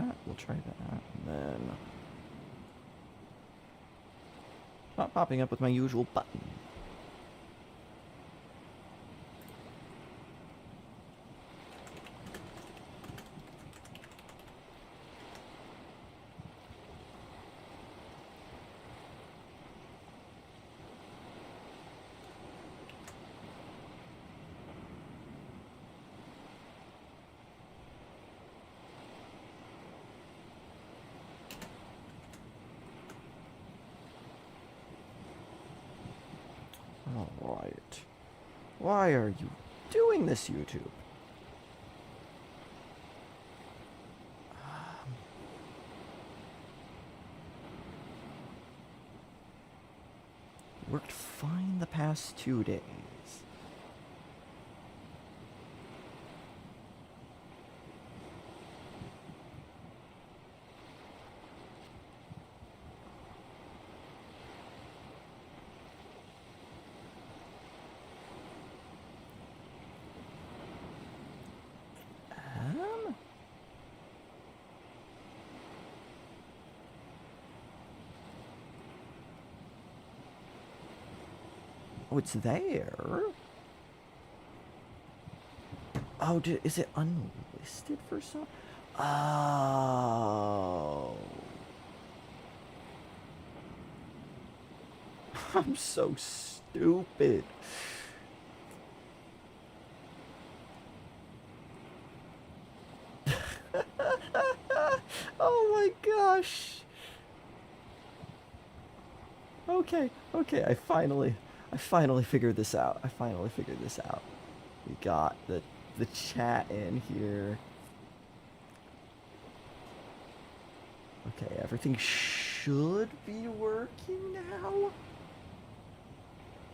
that. We'll try that. And then... not popping up with my usual button. Alright. Why are you doing this, YouTube? Worked fine the past 2 days. Oh, it's there. Oh, is it unlisted for some? Oh. I'm so stupid. Oh my gosh. Okay, I finally figured this out. We got the chat in here. Okay, everything should be working now.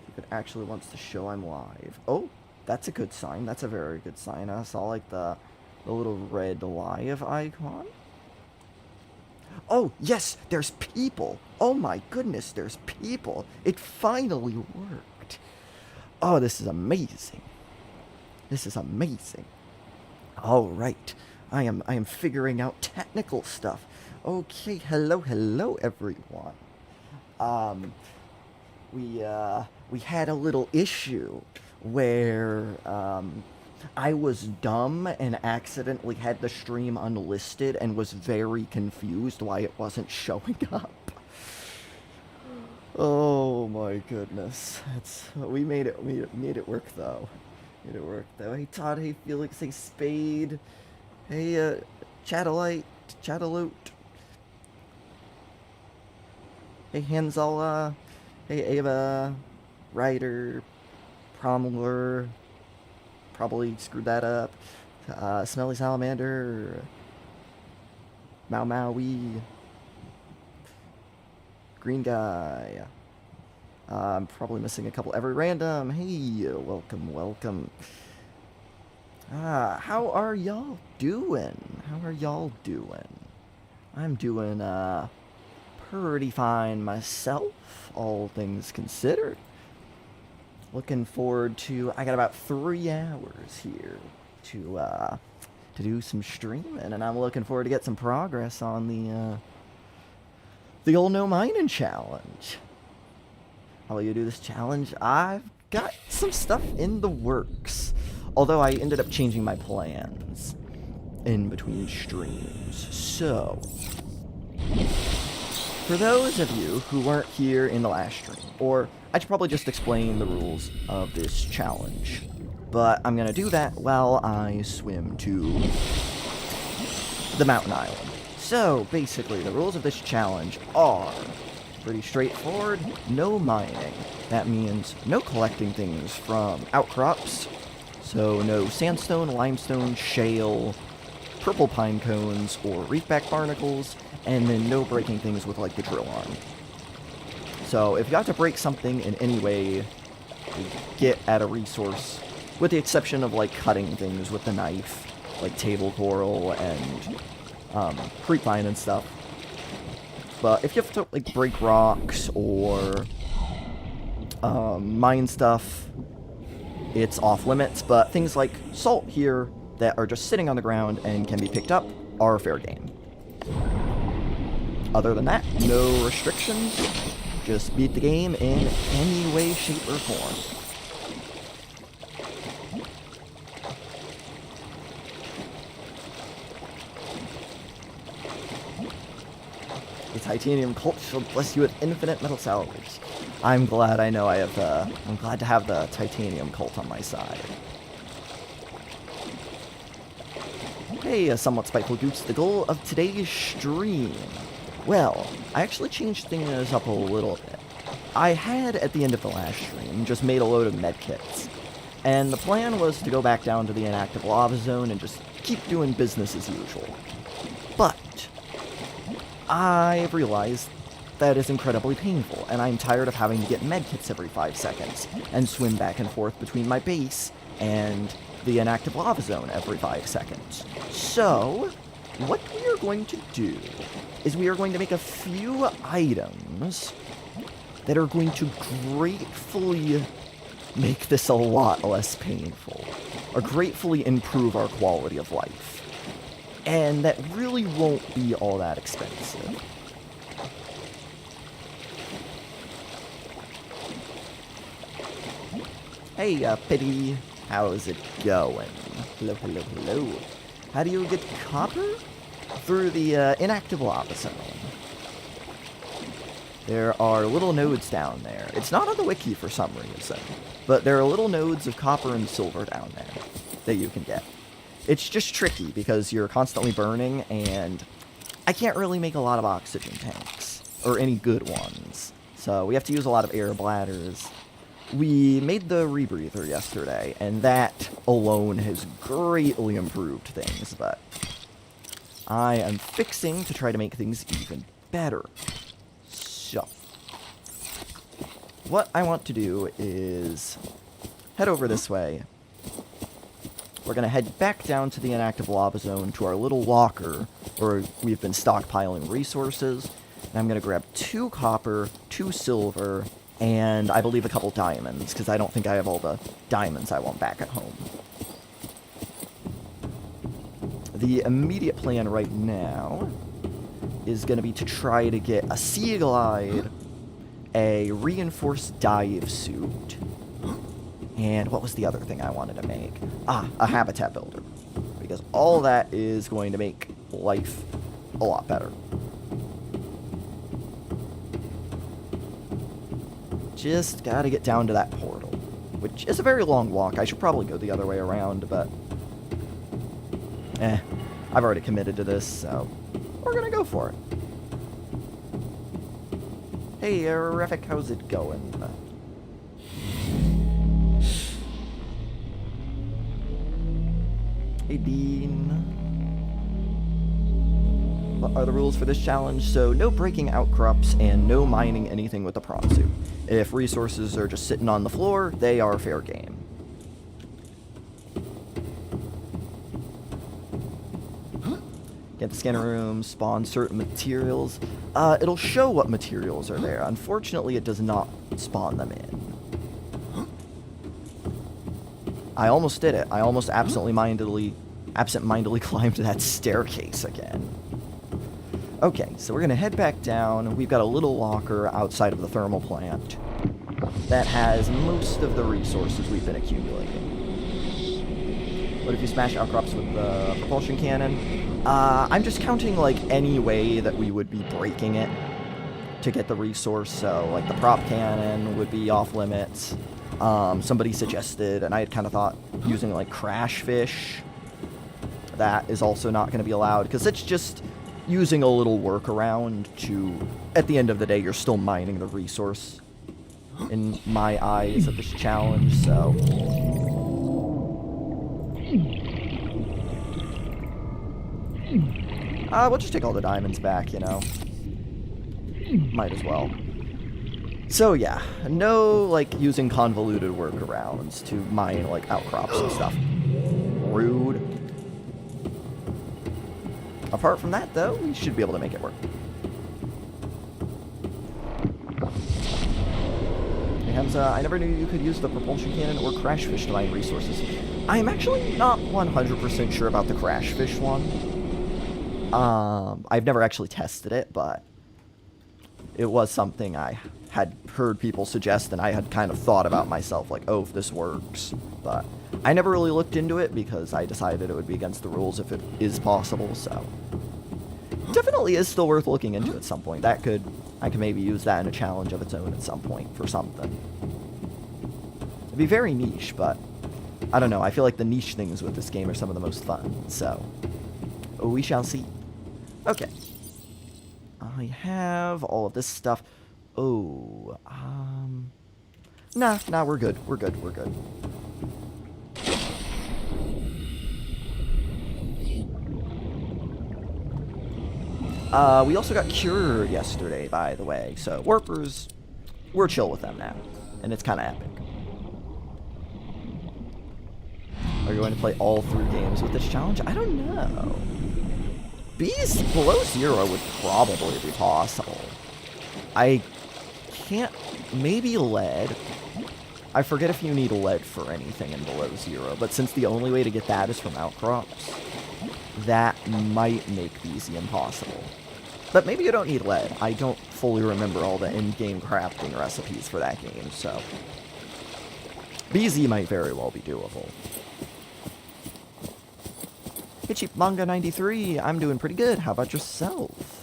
If it actually wants to show I'm live. Oh, that's a good sign. That's a very good sign. I saw like the little red live icon. Oh, yes, there's people. Oh my goodness, there's people. It finally worked. Oh, this is amazing. All right. I am figuring out technical stuff. Okay, hello everyone. We had a little issue where I was dumb and accidentally had the stream unlisted and was very confused why it wasn't showing up. Oh my goodness. We made it work though. Hey Todd, hey Felix, hey Spade, hey Chatalote, hey Hanzala, hey Ava, Ryder, Promler, probably screwed that up, Smelly Salamander, Mau Maui, Green Guy. I'm probably missing a couple. Every random. Hey, welcome. How are y'all doing? I'm doing pretty fine myself, all things considered. Looking forward to. I got about 3 hours here to do some streaming, and I'm looking forward to get some progress on the old no mining challenge. How will you do this challenge? I've got some stuff in the works, although I ended up changing my plans in between streams. So, for those of you who weren't here in the last stream, or I should probably just explain the rules of this challenge, but I'm gonna do that while I swim to the mountain island. So, basically, the rules of this challenge are pretty straightforward. No mining. That means no collecting things from outcrops. So no sandstone, limestone, shale, purple pine cones, or reefback barnacles, and then no breaking things with like the drill arm. So if you have to break something in any way, you get at a resource, with the exception of like cutting things with the knife, like table coral and creepvine and stuff. But if you have to like break rocks or mine stuff, it's off limits. But things like salt here that are just sitting on the ground and can be picked up are fair game. other than that, no restrictions. Just beat the game in any way, shape, or form. The titanium cult shall bless you with infinite metal salvage. I'm glad I know I have I'm glad to have the titanium cult on my side. Hey, a somewhat spiteful goose, the goal of today's stream. Well, I actually changed things up a little bit. I had, at the end of the last stream, just made a load of medkits. And the plan was to go back down to the inactive lava zone and just keep doing business as usual. But I've realized that is incredibly painful, and I'm tired of having to get medkits every 5 seconds and swim back and forth between my base and the inactive lava zone every 5 seconds. So, what we are going to do is we are going to make a few items that are going to gratefully make this a lot less painful, or gratefully improve our quality of life. And that really won't be all that expensive. Hey, Pity, how's it going? Hello, hello, hello. How do you get copper? Through the inactive lava zone. There are little nodes down there. It's not on the wiki for some reason, but there are little nodes of copper and silver down there that you can get. It's just tricky because you're constantly burning, and I can't really make a lot of oxygen tanks, or any good ones. So we have to use a lot of air bladders. We made the rebreather yesterday, and that alone has greatly improved things, but I am fixing to try to make things even better. So, what I want to do is head over this way. We're going to head back down to the inactive lava zone to our little locker where we've been stockpiling resources. And I'm going to grab 2 copper, 2 silver, and I believe a couple diamonds, because I don't think I have all the diamonds I want back at home. The immediate plan right now is going to be to try to get a sea glide, a reinforced dive suit, and what was the other thing I wanted to make? A habitat builder. Because all that is going to make life a lot better. Just gotta get down to that portal, which is a very long walk. I should probably go the other way around, but I've already committed to this, so we're gonna go for it. Hey, Refik, how's it going? Hey, Dean. What are the rules for this challenge? So, no breaking outcrops and no mining anything with the prawn suit. If resources are just sitting on the floor, they are fair game. Get the scanner room, spawn certain materials. It'll show what materials are there. Unfortunately, it does not spawn them in. I almost did it. I almost absent-mindedly climbed that staircase again. Okay, so we're going to head back down. We've got a little locker outside of the thermal plant that has most of the resources we've been accumulating. What if you smash outcrops with the propulsion cannon? I'm just counting, like, any way that we would be breaking it to get the resource. So, like, the prop cannon would be off limits. Somebody suggested, and I had kind of thought, using, like, crash fish. That is also not going to be allowed, because it's just using a little workaround to, at the end of the day, you're still mining the resource, in my eyes, of this challenge, so. We'll just take all the diamonds back, you know. Might as well. So yeah, no, like, using convoluted workarounds to mine, like, outcrops and stuff. Rude. Apart from that, though, we should be able to make it work. Hey, Hamza, I never knew you could use the propulsion cannon or crash fish to mine resources. I'm actually not 100% sure about the crash fish one. I've never actually tested it, but it was something I had heard people suggest, and I had kind of thought about myself, like, oh, if this works. But I never really looked into it because I decided it would be against the rules if it is possible, so. Definitely is still worth looking into at some point. I could maybe use that in a challenge of its own at some point for something. It'd be very niche, but I don't know. I feel like the niche things with this game are some of the most fun, so we shall see. Okay. I have all of this stuff. Oh, nah, we're good. We're good. We also got cured yesterday, by the way, so warpers, we're chill with them now, and it's kind of epic. Are you going to play all 3 games with this challenge? I don't know. Below 0 would probably be possible. I can't... Maybe lead. I forget if you need lead for anything in below 0, but since the only way to get that is from outcrops, that might make BZ impossible. But maybe you don't need lead. I don't fully remember all the in-game crafting recipes for that game, so BZ might very well be doable. Hey, Cheap Manga 93, I'm doing pretty good. How about yourself?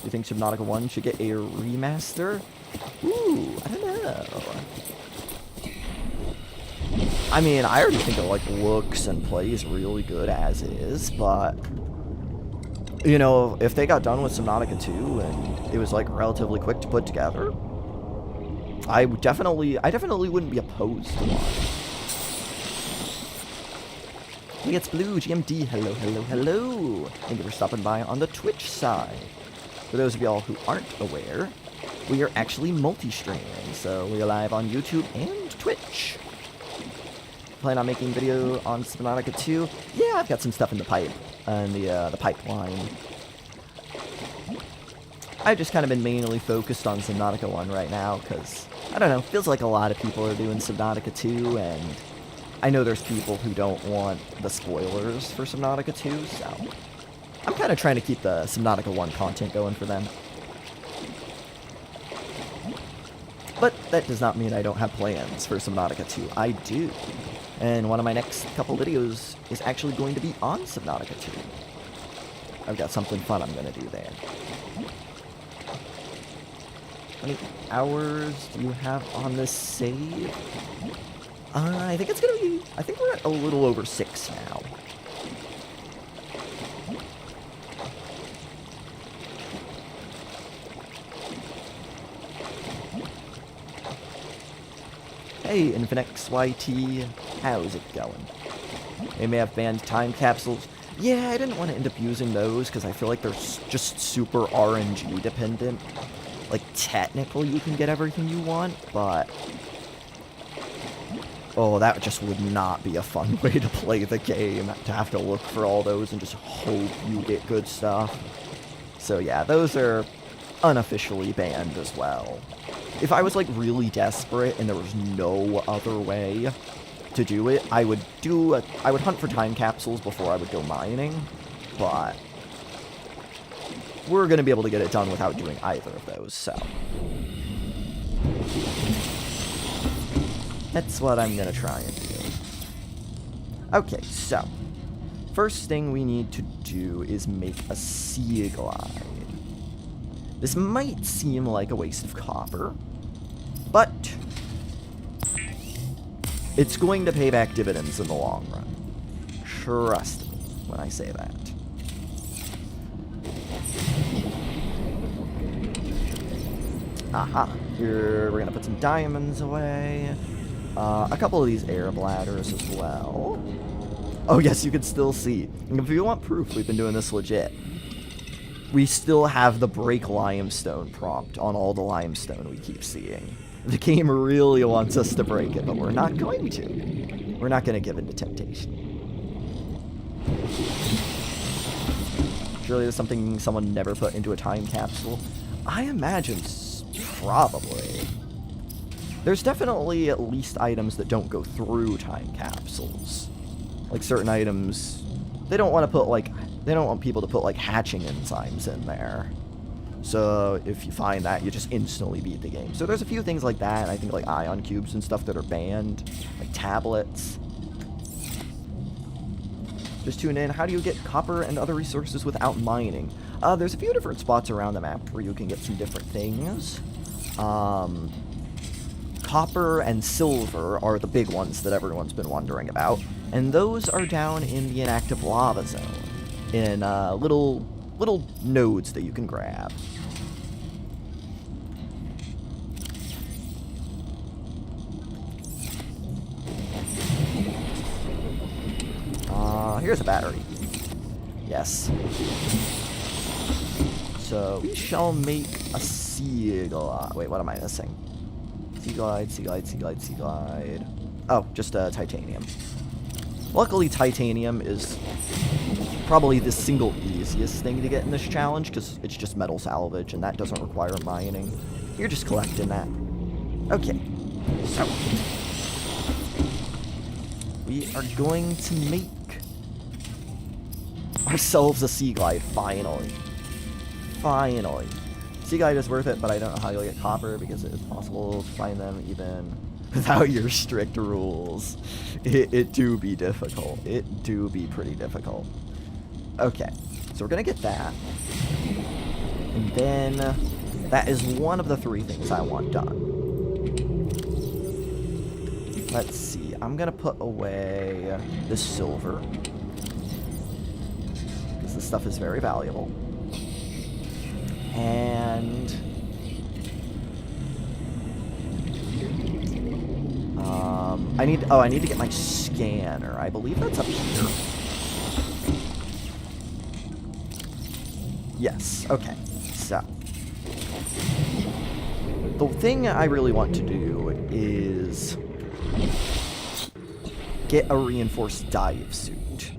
You think Subnautica 1 should get a remaster? Ooh, I don't know. I mean, I already think it, like, looks and plays really good as is, but, you know, if they got done with Subnautica 2 and it was, like, relatively quick to put together, I definitely wouldn't be opposed to one. Hey, it's Blue GMD. Hello. Thank you for stopping by on the Twitch side. For those of y'all who aren't aware, we are actually multi-streaming, so we are live on YouTube and Twitch. Plan on making video on Subnautica 2? Yeah, I've got some stuff in the pipe, the pipeline. I've just kind of been mainly focused on Subnautica 1 right now, because, I don't know, feels like a lot of people are doing Subnautica 2, and I know there's people who don't want the spoilers for Subnautica 2, so I'm kind of trying to keep the Subnautica 1 content going for them. But that does not mean I don't have plans for Subnautica 2. I do. And one of my next couple videos is actually going to be on Subnautica 2. I've got something fun I'm going to do there. How many hours do you have on this save? I think it's going to be... I think we're at a little over 6 now. Hey, InfinixYT, how's it going? They may have banned time capsules. Yeah, I didn't want to end up using those because I feel like they're just super RNG dependent. Like, technically you can get everything you want, but... oh, that just would not be a fun way to play the game, to have to look for all those and just hope you get good stuff. So yeah, those are unofficially banned as well. If I was, like, really desperate and there was no other way to do it, I would hunt for time capsules before I would go mining, but we're going to be able to get it done without doing either of those, so that's what I'm going to try and do. Okay, so first thing we need to do is make a sea glide. This might seem like a waste of copper, but it's going to pay back dividends in the long run. Trust me when I say that. Aha. Here, we're going to put some diamonds away. A couple of these air bladders as well. Oh, yes, you can still see. If you want proof, we've been doing this legit. We still have the break limestone prompt on all the limestone we keep seeing. The game really wants us to break it, but we're not going to. We're not going to give in to temptation. Surely there's something someone never put into a time capsule. I imagine probably. There's definitely at least items that don't go through time capsules. Like certain items they don't want to put, like, they don't want people to put, like, hatching enzymes in there. So if you find that, you just instantly beat the game. So there's a few things like that, and I think, like, ion cubes and stuff that are banned, like tablets. Just tune in. How do you get copper and other resources without mining? There's a few different spots around the map where you can get some different things. Copper and silver are the big ones that everyone's been wondering about. And those are down in the inactive lava zone, in little nodes that you can grab. Here's a battery. Yes. So we shall make a sea glide. Wait, what am I missing? Sea glide, sea glide, sea glide, sea glide. Oh, just titanium. Luckily, titanium is probably the single easiest thing to get in this challenge, because it's just metal salvage, and that doesn't require mining. You're just collecting that. Okay, so we are going to make ourselves a sea glide, finally. Finally. Sea glide is worth it, but I don't know how you'll get copper, because it is possible to find them even without your strict rules. It do be difficult. It do be pretty difficult. Okay, so we're gonna get that. And then that is one of the 3 things I want done. Let's see, I'm gonna put away this silver, because this stuff is very valuable. And I need to get my scanner. I believe that's up here. Yes, okay. So the thing I really want to do is get a reinforced dive suit.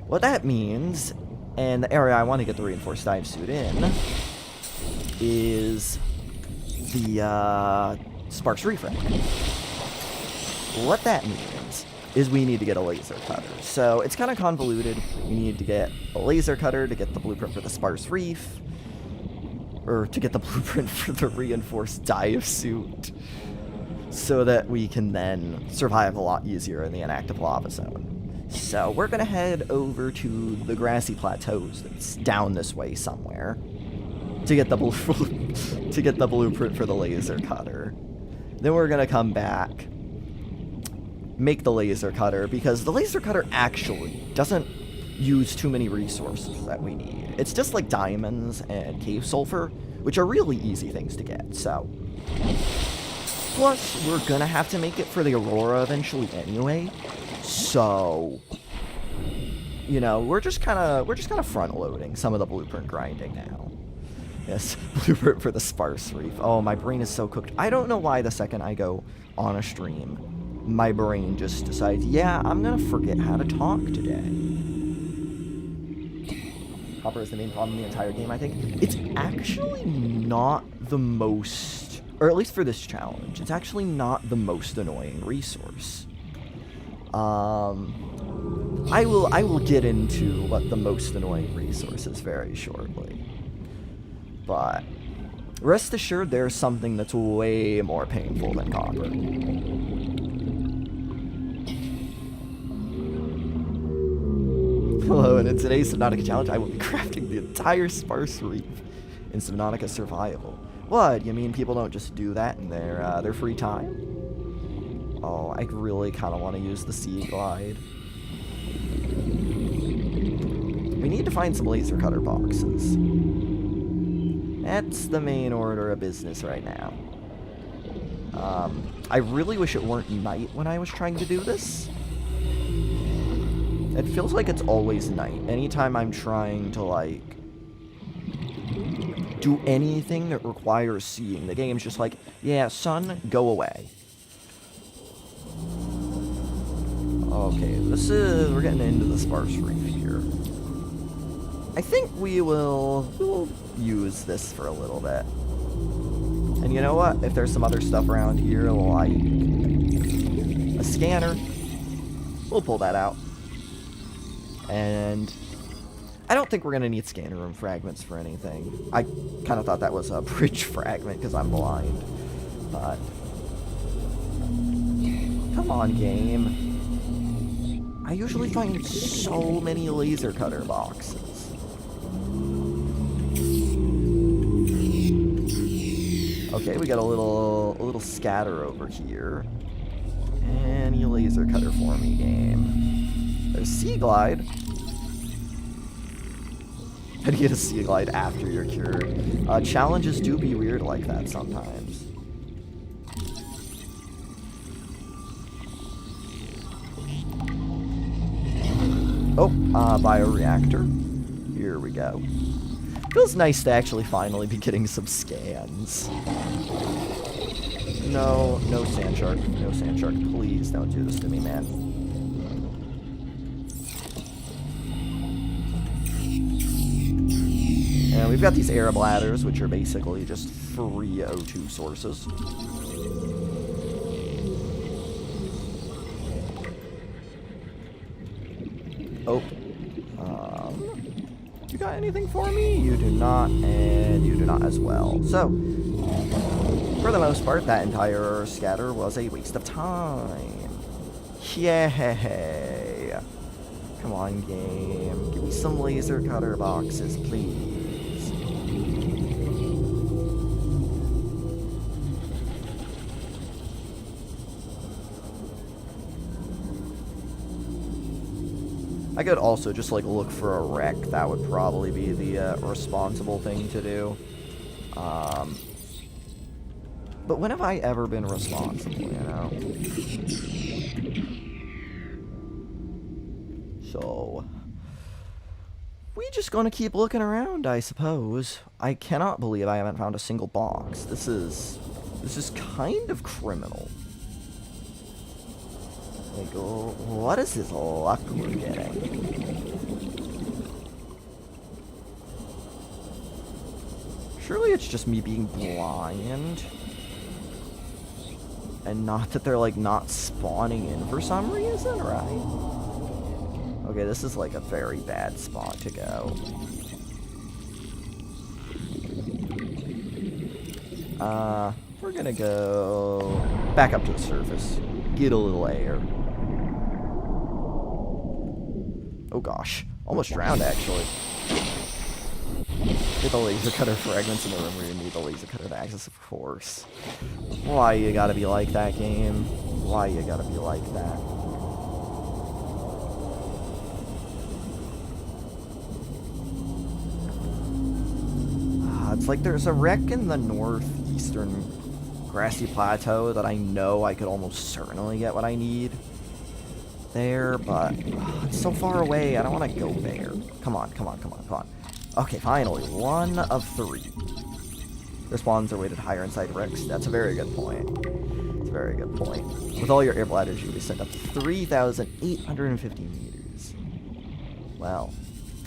What that means, and the area I want to get the reinforced dive suit in, is the sparse reef rack. What that means is we need to get a laser cutter. So it's kind of convoluted. We need to get a laser cutter to get the blueprint for the sparse reef, or to get the blueprint for the reinforced dive suit, so that we can then survive a lot easier in the inactive lava zone. So we're gonna head over to the grassy plateaus that's down this way somewhere to get the blueprint for the laser cutter. Then we're gonna come back, make the laser cutter, because the laser cutter actually doesn't use too many resources that we need. It's just like diamonds and cave sulfur, which are really easy things to get. So plus we're gonna have to make it for the Aurora eventually anyway. So, you know, we're just kind of front loading some of the blueprint grinding now. Yes, blueprint for the sparse reef. Oh, my brain is so cooked. I don't know why the second I go on a stream, my brain just decides, yeah, I'm gonna forget how to talk today. Copper is the main problem in the entire game, I think. It's actually not the most, or at least for this challenge, it's actually not the most annoying resource. I will get into what the most annoying resource is very shortly. But rest assured, there's something that's way more painful than copper. Hello, and in today's Subnautica challenge, I will be crafting the entire sparse reef in Subnautica survival. What? You mean people don't just do that in their free time? Oh, I really kind of want to use the sea glide. We need to find some laser cutter boxes. That's the main order of business right now. I really wish it weren't night when I was trying to do this. It feels like it's always night. Anytime I'm trying to, like, do anything that requires seeing, the game's just like, yeah, sun, go away. Okay, we're getting into the sparse reef here. I think we'll use this for a little bit. And you know what? If there's some other stuff around here, like a scanner, we'll pull that out. And I don't think we're going to need scanner room fragments for anything. I kind of thought that was a bridge fragment because I'm blind. But come on, game. I usually find so many laser cutter boxes. Okay, we got a little scatter over here. Any laser cutter for me, game. There's Sea Glide. How do you get a Sea Glide after you're cured? Challenges do be weird like that sometimes. Oh, bioreactor. Here we go. Feels nice to actually finally be getting some scans. No sand shark. No sand shark. Please don't do this to me, man. And we've got these air bladders, which are basically just free O2 sources. Oh. You got anything for me? You do not, and you do not as well. So, for the most part, that entire scatter was a waste of time. Yay! Come on, game. Give me some laser cutter boxes, please. I could also just, like, look for a wreck. That would probably be the responsible thing to do. But when have I ever been responsible, you know? So, we just gonna keep looking around, I suppose. I cannot believe I haven't found a single box. This is kind of criminal. Like, what is this luck we're getting? Surely it's just me being blind. And not that they're, like, not spawning in for some reason, right? Okay, this is, like, a very bad spot to go. We're gonna go back up to the surface. Get a little air. Oh gosh, almost drowned actually. Get the laser cutter fragments in the room where you need the laser cutter to access, of course. Why you gotta be like that, game? Why you gotta be like that? It's like there's a wreck in the northeastern grassy plateau that I know I could almost certainly get what I need there, but it's so far away. I don't want to go there. Come on. Okay, finally, 1 of 3. Their spawns are weighted higher inside wrecks. That's a very good point. It's a very good point. With all your air bladders, you'll be sent up 3,850 meters. Well,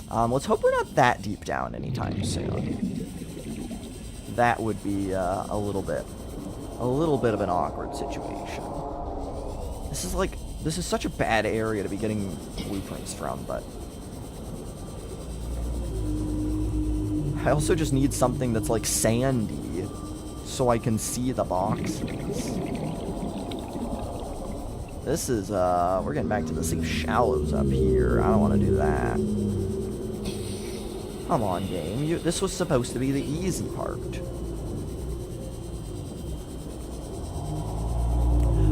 let's hope we're not that deep down anytime soon. That would be a little bit of an awkward situation. This is such a bad area to be getting blueprints from, but I also just need something that's like sandy so I can see the boxes. This is we're getting back to the safe shallows up here. I don't want to do that. Come on, game. This was supposed to be the easy part.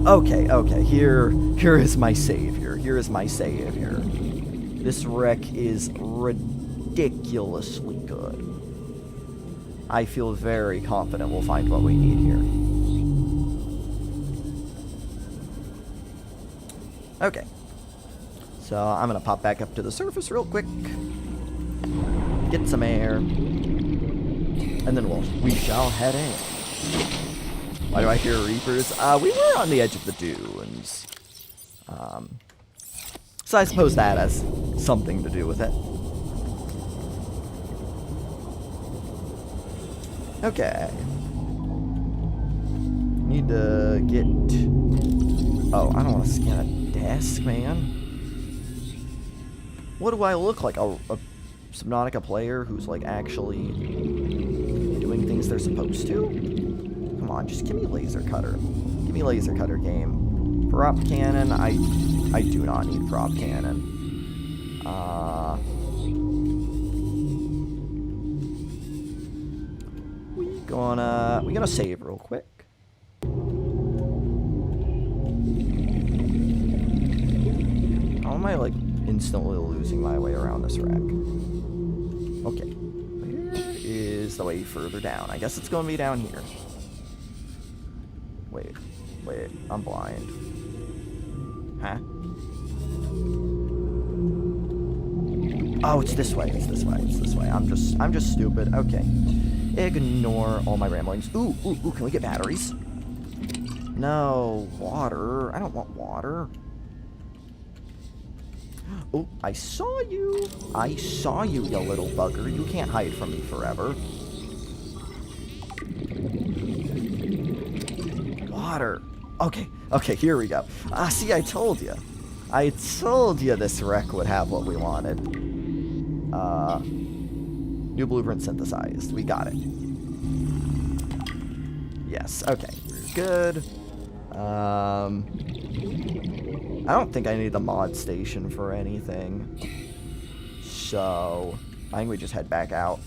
Okay. Here is my savior. This wreck is ridiculously good. I feel very confident we'll find what we need here. Okay. So I'm gonna pop back up to the surface real quick. Get some air. And then we shall head in. Why do I hear reapers? We were on the edge of the dunes. So I suppose that has something to do with it. Okay. Need to get... Oh, I don't want to scan a desk, man. What do I look like? A Subnautica player who's, like, actually doing things they're supposed to? Come on, just give me laser cutter. Give me laser cutter, game. Prop cannon, I do not need prop cannon. We gonna save real quick. How am I, like, instantly losing my way around this wreck? Okay. Where is the way further down? I guess it's gonna be down here. Wait, I'm blind. Huh? Oh, it's this way, it's this way. I'm just stupid. Okay. Ignore all my ramblings. Ooh, can we get batteries? No, water. I don't want water. Oh, I saw you. You little bugger. You can't hide from me forever. Water. Okay, here we go. See, I told you. This wreck would have what we wanted. New blueprint synthesized. We got it. Yes, okay. Good. I don't think I need the mod station for anything. So, I think we just head back out.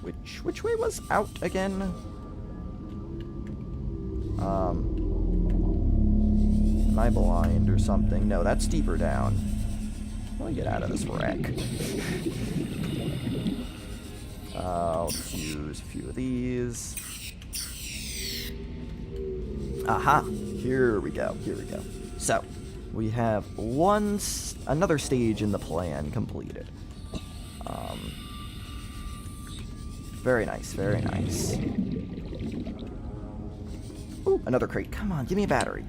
Which way was out again? Am I blind or something? No, that's deeper down. Let me get out of this wreck. I'll use a few of these. Aha! Here we go. So, we have another stage in the plan completed. Very nice. Ooh, another crate. Come on, give me a battery.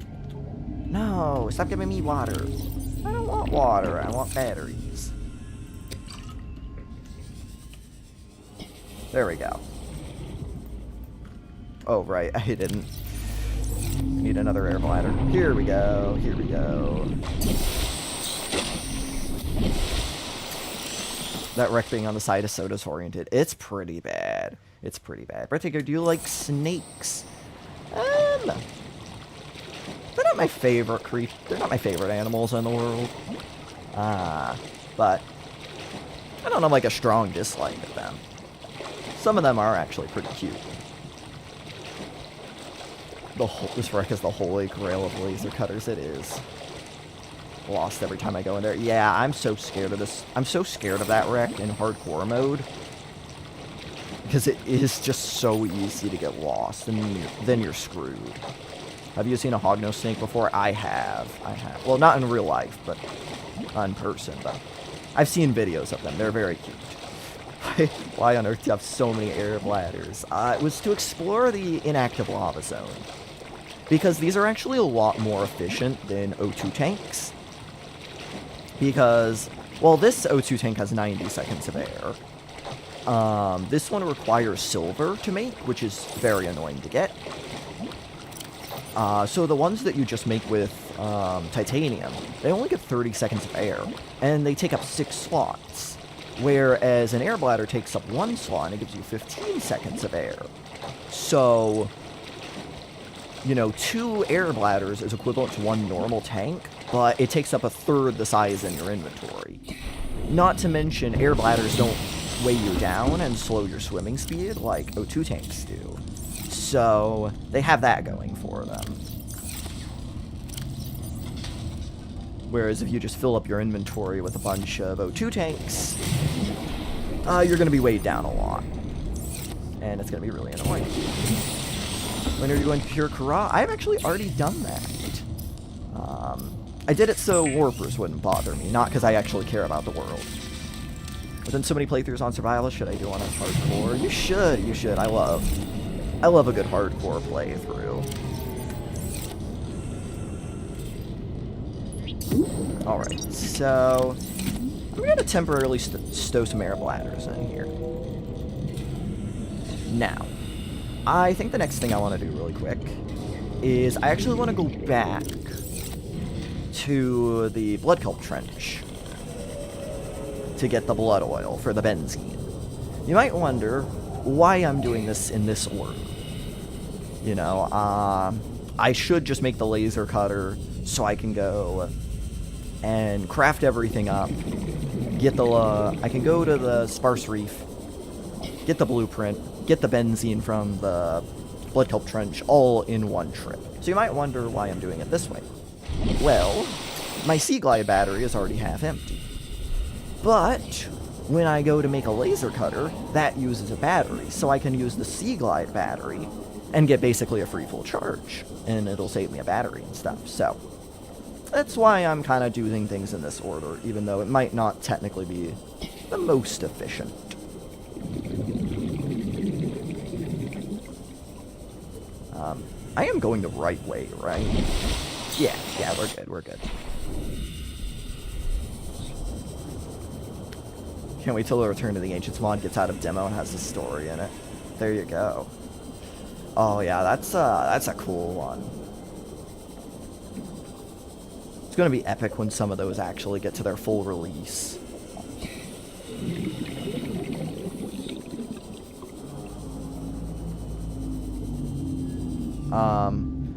No, stop giving me water. I don't want water, I want batteries. There we go. Oh, right, I didn't. Need another air bladder. Here we go. That wreck being on the side is so disoriented. It's pretty bad. Breathtaker, do you like snakes? They're not my favorite They're not my favorite animals in the world. But I don't have, like, a strong dislike of them. Some of them are actually pretty cute. This wreck is the holy grail of laser cutters. It is. Lost every time I go in there. Yeah, I'm so scared of this. I'm so scared of that wreck in hardcore mode. Because it is just so easy to get lost, and then you're screwed. Have you seen a hognose snake before? I have. Well, not in real life, but in person. But I've seen videos of them. They're very cute. Why on earth do you have so many air bladders? It was to explore the inactive lava zone. Because these are actually a lot more efficient than O2 tanks. Because, well, this O2 tank has 90 seconds of air. This one requires silver to make, which is very annoying to get. So the ones that you just make with titanium, they only get 30 seconds of air, and they take up 6 slots. Whereas an air bladder takes up 1 slot, and it gives you 15 seconds of air. So, 2 air bladders is equivalent to 1 normal tank, but it takes up a third the size in your inventory. Not to mention, air bladders don't weigh you down and slow your swimming speed like O2 tanks do. So, they have that going for them. Whereas if you just fill up your inventory with a bunch of O2 tanks, you're going to be weighed down a lot. And it's going to be really annoying. When are you going to Pure Kara? I've actually already done that. I did it so warpers wouldn't bother me, not because I actually care about the world. But then so many playthroughs on survival, should I do on a hardcore? You should. I love a good hardcore playthrough. Alright, so I'm going to temporarily stow some air bladders in here. Now, I think the next thing I want to do really quick is I actually want to go back to the Blood Kelp Trench. to get the blood oil for the benzene. You might wonder why I'm doing this in this order. You know, I should just make the laser cutter so I can go and craft everything up. Get the, I can go to the Sparse Reef, get the blueprint, get the benzene from the Blood Kelp Trench all in one trip. So you might wonder why I'm doing it this way. Well, my Sea Glide battery is already half empty. But when I go to make a laser cutter, that uses a battery, so I can use the Sea Glide battery and get basically a free full charge, and it'll save me a battery and stuff. So that's why I'm kind of doing things in this order, even though it might not technically be the most efficient. I am going the right way, right? Yeah, we're good. Can't wait till the Return to the Ancients mod gets out of demo and has a story in it. There you go. Oh yeah, that's a cool one. It's gonna be epic when some of those actually get to their full release.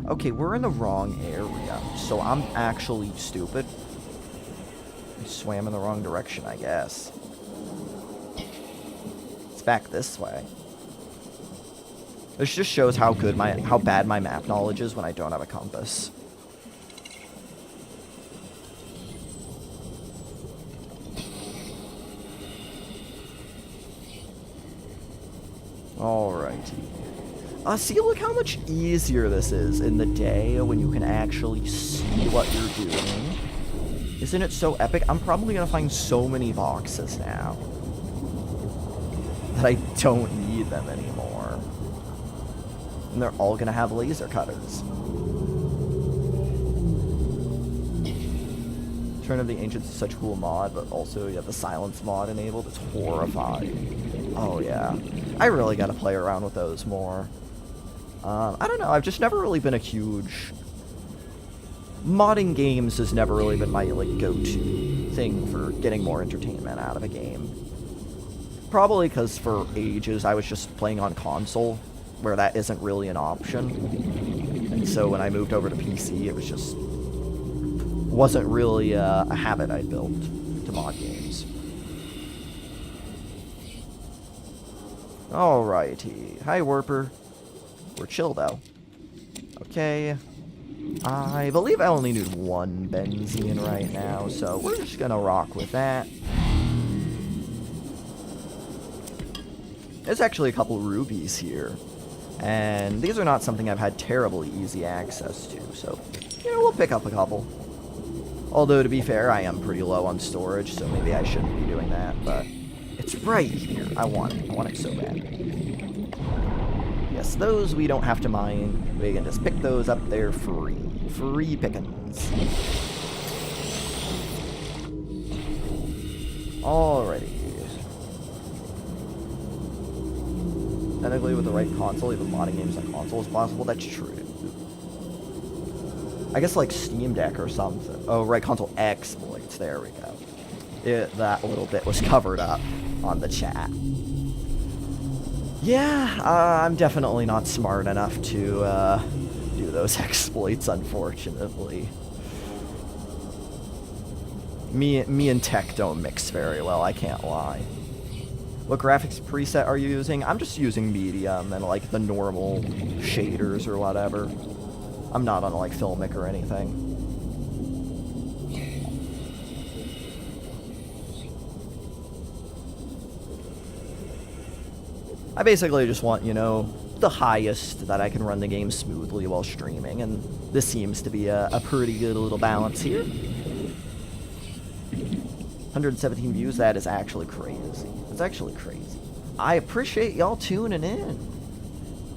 Okay, we're in the wrong area, so I'm actually stupid. I swam in the wrong direction, I guess. It's back this way. This just shows how bad my map knowledge is when I don't have a compass. Alrighty. See, look how much easier this is in the day when you can actually see what you're doing. Isn't it so epic? I'm probably gonna find so many boxes now that I don't need them anymore. And they're all gonna have laser cutters. Return of the Ancients is such a cool mod, but also you have the silence mod enabled. It's horrifying. Oh yeah. I really gotta play around with those more. I don't know, I've just never really been a huge... Modding games has never really been my, like, go-to thing for getting more entertainment out of a game. Probably because for ages I was just playing on console, where that isn't really an option. And so when I moved over to PC, it was just... wasn't really a habit I built to mod games. Alrighty. Hi, Warper. We're chill, though. Okay. I believe I only need one benzene right now, so we're just gonna rock with that. There's actually a couple rubies here, and these are not something I've had terribly easy access to, so, you know, we'll pick up a couple. Although, to be fair, I am pretty low on storage, so maybe I shouldn't be doing that, but it's right here. I want it. I want it so bad. Yes, those we don't have to mine. We can just pick those up there free. Free pickings. Alrighty. Technically, with the right console, even modding games on console is possible. That's true. I guess like Steam Deck or something. Oh, right, console exploits. There we go. That little bit was covered up on the chat. Yeah, I'm definitely not smart enough to do those exploits, unfortunately. Me and tech don't mix very well, I can't lie. What graphics preset are you using? I'm just using medium and like the normal shaders or whatever. I'm not on like Filmic or anything. I basically just want, you know, the highest that I can run the game smoothly while streaming, and this seems to be a pretty good little balance here. 117 views, that is actually crazy. It's actually crazy. I appreciate y'all tuning in.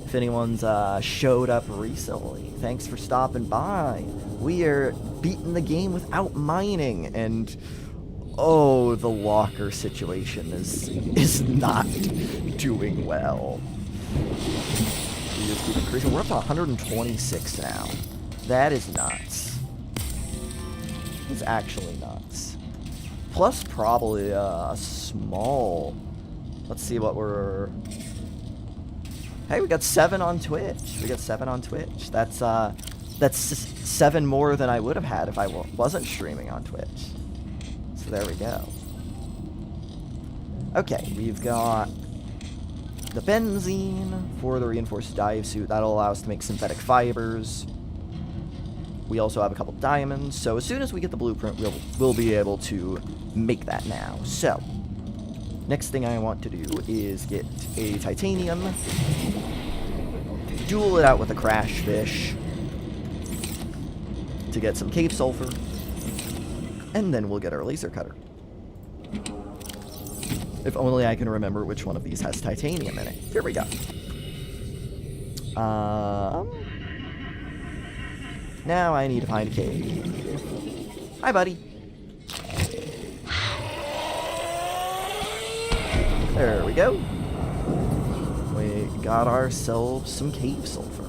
If anyone's showed up recently, thanks for stopping by. We are beating the game without mining, and oh, the locker situation is not doing well. We just keep increasing. We're up to 126 now. That is nuts. It's actually nuts. Plus probably a small... Let's see what we're... Hey, we got 7 on Twitch. We got 7 on Twitch. That's 7 more than I would have had if I wasn't streaming on Twitch. So there we go. Okay, we've got the benzene for the reinforced dive suit. That'll allow us to make synthetic fibers. We also have a couple diamonds. So as soon as we get the blueprint, we'll be able to make that now. So next thing I want to do is get a titanium, duel it out with a crash fish to get some cave sulfur, and then we'll get our laser cutter. If only I can remember which one of these has titanium in it. Here we go. Now I need to find a cave. Hi, buddy. There we go. We got ourselves some cave sulfur.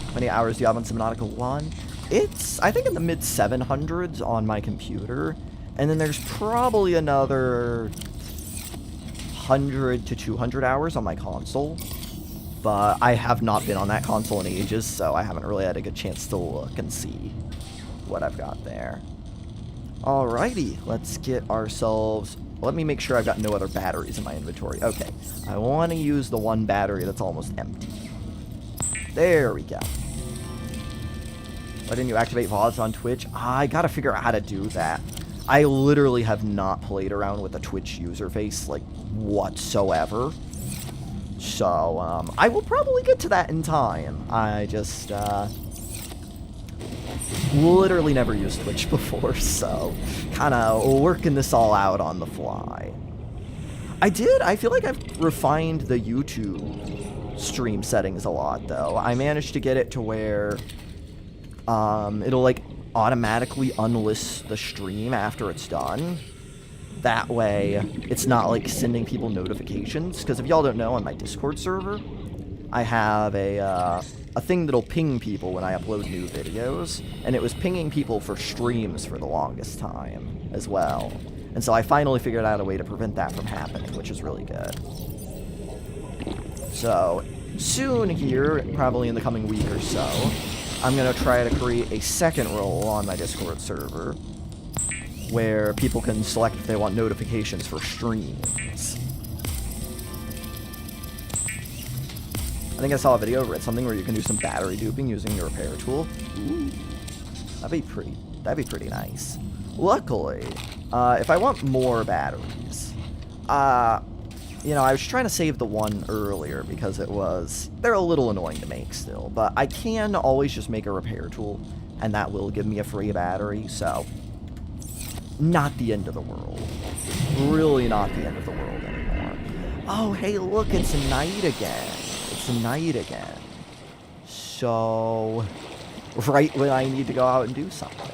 How many hours do you have on Subnautica 1? It's, I think, in the mid-700s on my computer. And then there's probably another 100 to 200 hours on my console. But I have not been on that console in ages, so I haven't really had a good chance to look and see what I've got there. Alrighty, let's get ourselves... Let me make sure I've got no other batteries in my inventory. Okay, I want to use the one battery that's almost empty. There we go. Why didn't you activate VODs on Twitch? I gotta figure out how to do that. I literally have not played around with the Twitch user face, like, whatsoever. So, I will probably get to that in time. I just, literally never used Twitch before, so kind of working this all out on the fly. I feel like I've refined the YouTube stream settings a lot, though. I managed to get it to where it'll, like, automatically unlist the stream after it's done. That way, it's not, like, sending people notifications. Because if y'all don't know, on my Discord server, I have a thing that'll ping people when I upload new videos. And it was pinging people for streams for the longest time as well. And so I finally figured out a way to prevent that from happening, which is really good. So, soon here, probably in the coming week or so, I'm going to try to create a second role on my Discord server where people can select if they want notifications for streams. I think I saw a video or read something where you can do some battery duping using your repair tool. Ooh, that'd be pretty nice. Luckily, if I want more batteries, you know, I was trying to save the one earlier because they're a little annoying to make still, but I can always just make a repair tool, and that will give me a free battery, so not the end of the world. Really not the end of the world anymore. Oh, hey, look, it's night again. It's night again. So, right when I need to go out and do something.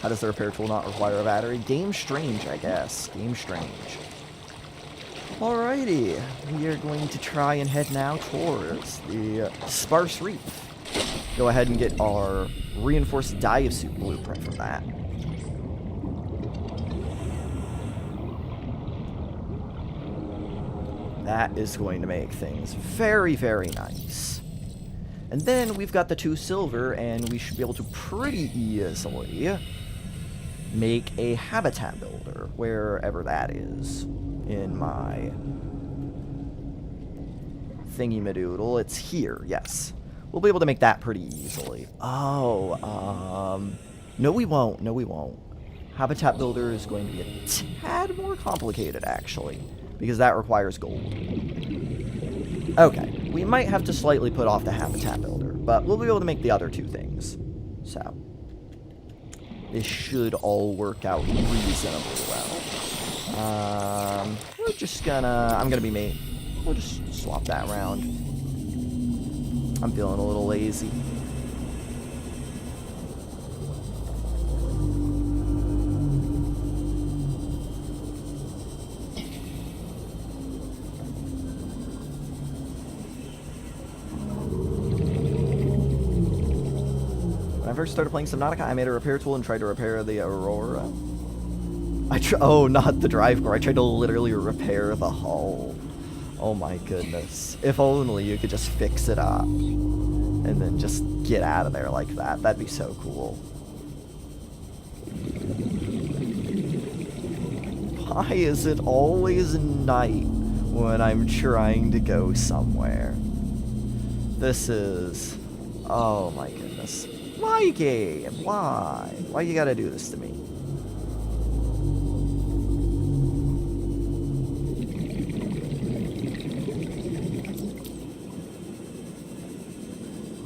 How does the repair tool not require a battery? Game strange, I guess. Game strange. Alrighty, we are going to try and head now towards the Sparse Reef. Go ahead and get our reinforced dive suit blueprint from that. That is going to make things very, very nice. And then we've got the 2 silver, and we should be able to pretty easily make a habitat builder, wherever that is in my thingy-madoodle. It's here, yes. We'll be able to make that pretty easily. Oh, no we won't, no we won't. Habitat builder is going to be a tad more complicated, actually, because that requires gold. Okay, we might have to slightly put off the habitat builder, but we'll be able to make the other 2 things. So, this should all work out reasonably well. We're just gonna, we'll just swap that around. I'm feeling a little lazy. I first started playing Subnautica, I made a repair tool and tried to repair the Aurora. Oh, not the drive core. I tried to literally repair the hull. Oh my goodness. If only you could just fix it up and then just get out of there like that. That'd be so cool. Why is it always night when I'm trying to go somewhere? This is... Oh my goodness. Why, game? Why? Why you gotta do this to me?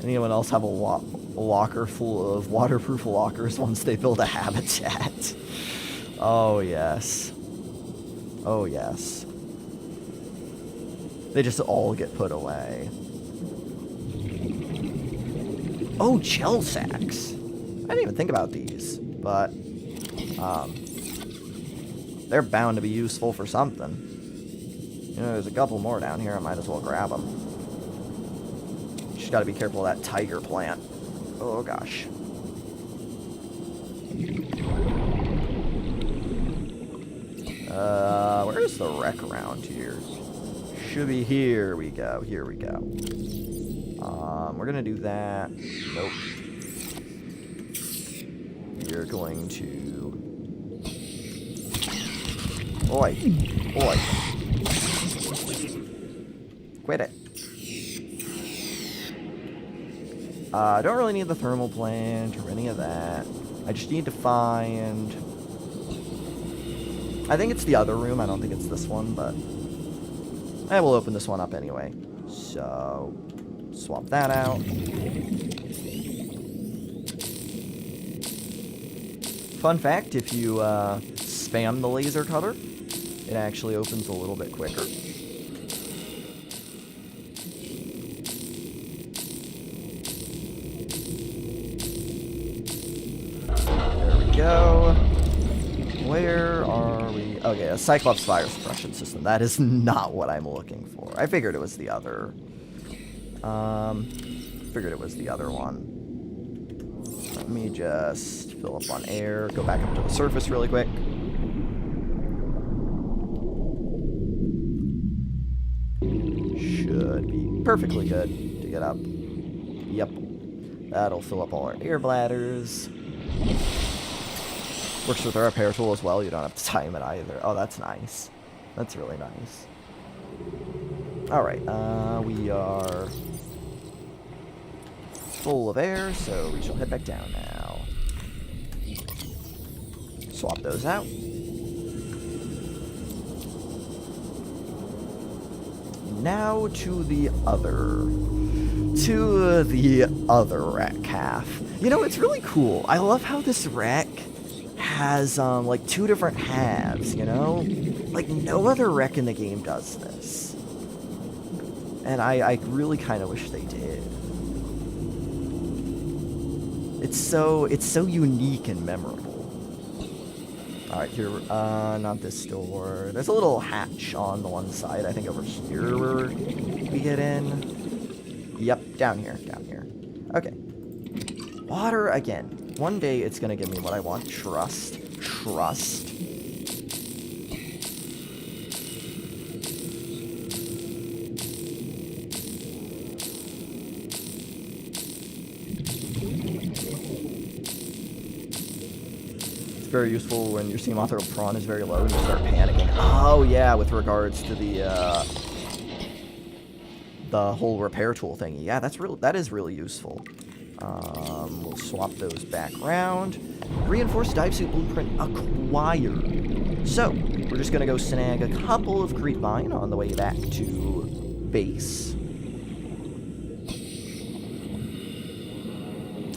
Anyone else have a locker full of waterproof lockers once they build a habitat? Oh, yes. Oh, yes. They just all get put away. Oh, gel sacks. I didn't even think about these, but they're bound to be useful for something. You know, there's a couple more down here. I might as well grab them. Just got to be careful of that tiger plant. Oh, gosh. Where's the wreck around here? Should be here we go. Here we go. We're gonna do that. Nope. We're going to... Oi. Oi. Quit it. I don't really need the thermal plant or any of that. I just need to find... I think it's the other room. I don't think it's this one, but... I will open this one up anyway. So... swap that out. Fun fact, if you spam the laser cutter, it actually opens a little bit quicker. There we go. Where are we? Okay, a Cyclops fire suppression system. That is not what I'm looking for. I figured it was the other... figured it was the other one. Let me just fill up on air, go back up to the surface really quick. Should be perfectly good to get up. Yep. That'll fill up all our air bladders. Works with our repair tool as well. You don't have to time it either. Oh, that's nice. That's really nice. Alright, we are full of air, so we shall head back down now. Swap those out. Now to the other wreck half. You know, it's really cool. I love how this wreck has, like, two different halves, you know? Like, no other wreck in the game does this. And I really kind of wish they did. It's so unique and memorable. Alright, here, not this door. There's a little hatch on the one side, I think over here where we get in. Yep, down here. Okay. Water again. One day it's gonna give me what I want. Trust. Very useful when your sea moth or prawn is very low and you start panicking. Oh yeah, with regards to the whole repair tool thingy. Yeah, that is really useful. We'll swap those back around. Reinforced dive suit blueprint acquired. So we're just gonna go snag a couple of creepvine on the way back to base.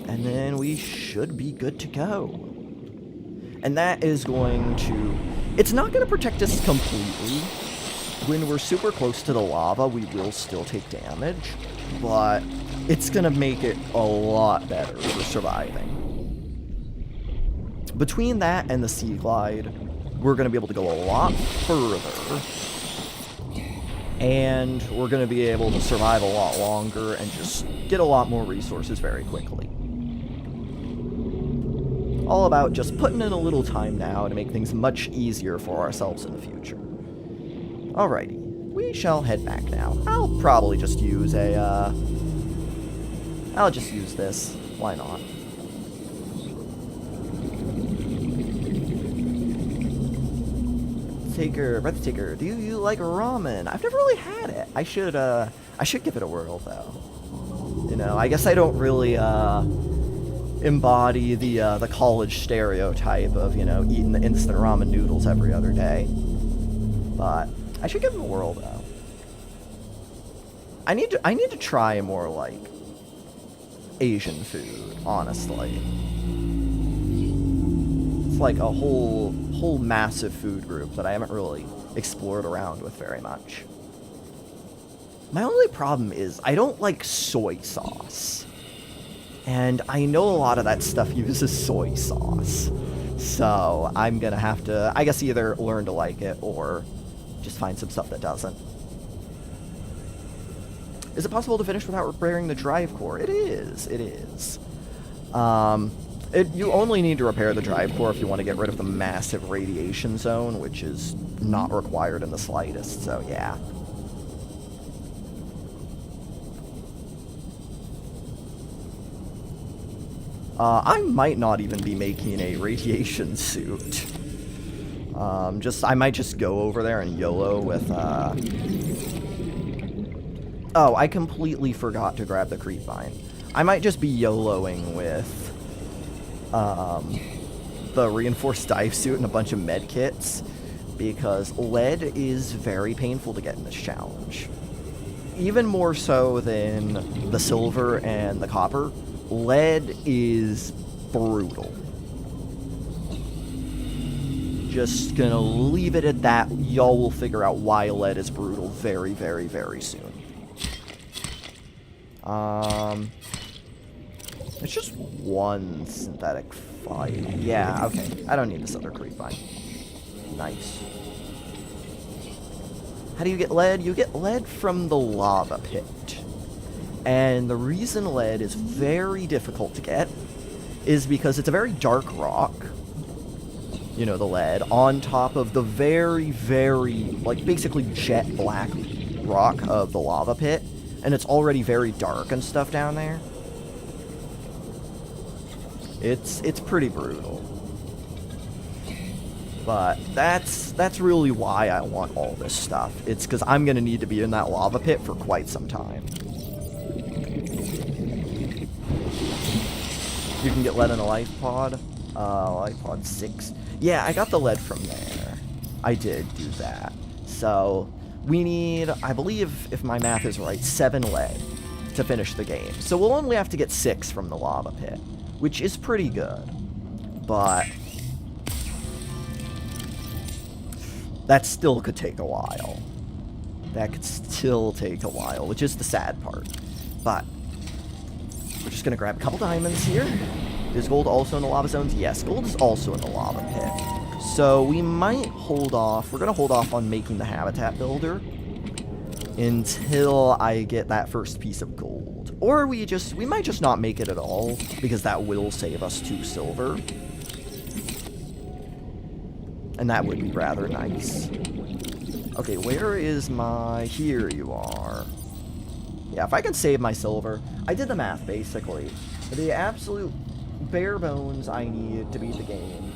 And then we should be good to go. And that is going to... It's not going to protect us completely. When we're super close to the lava, we will still take damage. But it's going to make it a lot better for surviving. Between that and the Sea Glide, we're going to be able to go a lot further. And we're going to be able to survive a lot longer and just get a lot more resources very quickly. All about just putting in a little time now to make things much easier for ourselves in the future. Alrighty, we shall head back now. I'll probably just use I'll just use this. Why not? Breathtaker, do you like ramen? I've never really had it. I should give it a whirl, though. You know, I guess I don't really, embody the college stereotype of, you know, eating the instant ramen noodles every other day. But I should give them a whirl, though. I need to try more, like, Asian food, honestly. It's like a whole massive food group that I haven't really explored around with very much. My only problem is I don't like soy sauce. And I know a lot of that stuff uses soy sauce. So I'm gonna have to, I guess, either learn to like it or just find some stuff that doesn't. Is it possible to finish without repairing the drive core? It is. It is. You only need to repair the drive core if you want to get rid of the massive radiation zone, which is not required in the slightest, so yeah. I might not even be making a radiation suit. I might just go over there and YOLO with, Oh, I completely forgot to grab the creepvine. I might just be YOLOing with, the reinforced dive suit and a bunch of med kits, because lead is very painful to get in this challenge. Even more so than the silver and the copper, lead is brutal. Just gonna leave it at that. Y'all will figure out why lead is brutal very, very, very soon. It's just one synthetic fiber. Yeah, okay. I don't need this other creepvine. Nice. How do you get lead? You get lead from the lava pit. And the reason lead is very difficult to get is because it's a very dark rock. You know, the lead, on top of the very, very, like, basically jet black rock of the lava pit. And it's already very dark and stuff down there. It's pretty brutal. But that's really why I want all this stuff. It's because I'm going to need to be in that lava pit for quite some time. You can get lead in a life pod. Life pod 6. Yeah, I got the lead from there. I did do that. So we need, I believe, if my math is right, 7 lead to finish the game. So we'll only have to get 6 from the lava pit, which is pretty good. But that still could take a while. That could still take a while, which is the sad part. But we're just going to grab a couple diamonds here. Is gold also in the lava zones? Yes, gold is also in the lava pit. So we might hold off. We're going to hold off on making the habitat builder until I get that first piece of gold. Or we might just not make it at all, because that will save us 2 silver. And that would be rather nice. Okay, where is my... Here you are. Yeah, if I can save my silver... I did the math, basically. The absolute bare bones I need to beat the game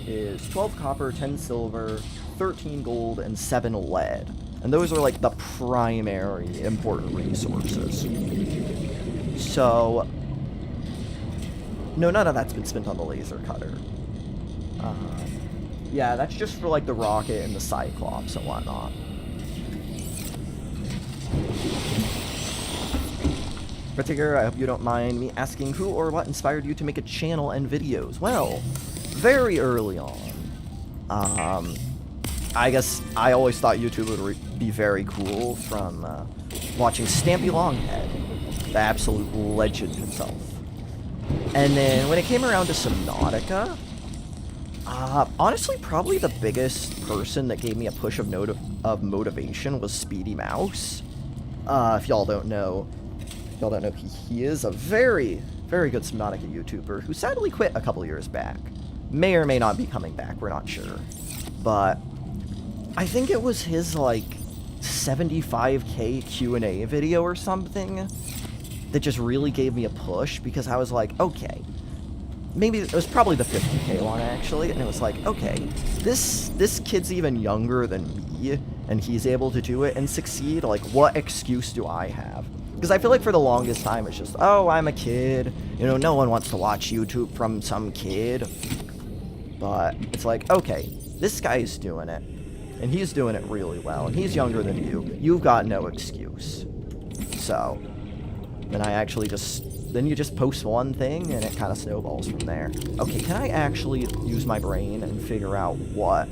is 12 copper, 10 silver, 13 gold, and 7 lead. And those are, like, the primary important resources. So... No, none of that's been spent on the laser cutter. Yeah, that's just for, like, the rocket and the Cyclops and whatnot. Particular, I hope you don't mind me asking who or what inspired you to make a channel and videos. Well, very early on. I guess I always thought YouTube would be very cool from watching Stampy Longhead, the absolute legend himself. And then when it came around to Subnautica, honestly, probably the biggest person that gave me a push of motivation was Speedy Mouse. If y'all don't know who he is, a very, Very good Subnautica YouTuber who sadly quit a couple years back. May or may not be coming back, we're not sure. But I think it was his, like, 75k Q&A video or something that just really gave me a push, because I was like, okay, maybe it was probably the 50k one actually, and it was like, okay, this kid's even younger than me, and he's able to do it and succeed. Like, what excuse do I have? Because I feel like for the longest time it's just, oh, I'm a kid, you know, no one wants to watch YouTube from some kid. But it's like, okay, this guy's doing it, and he's doing it really well, and he's younger than you. You've got no excuse. So then I actually then you just post one thing, and it kind of snowballs from there. Okay, can I actually use my brain and figure out what?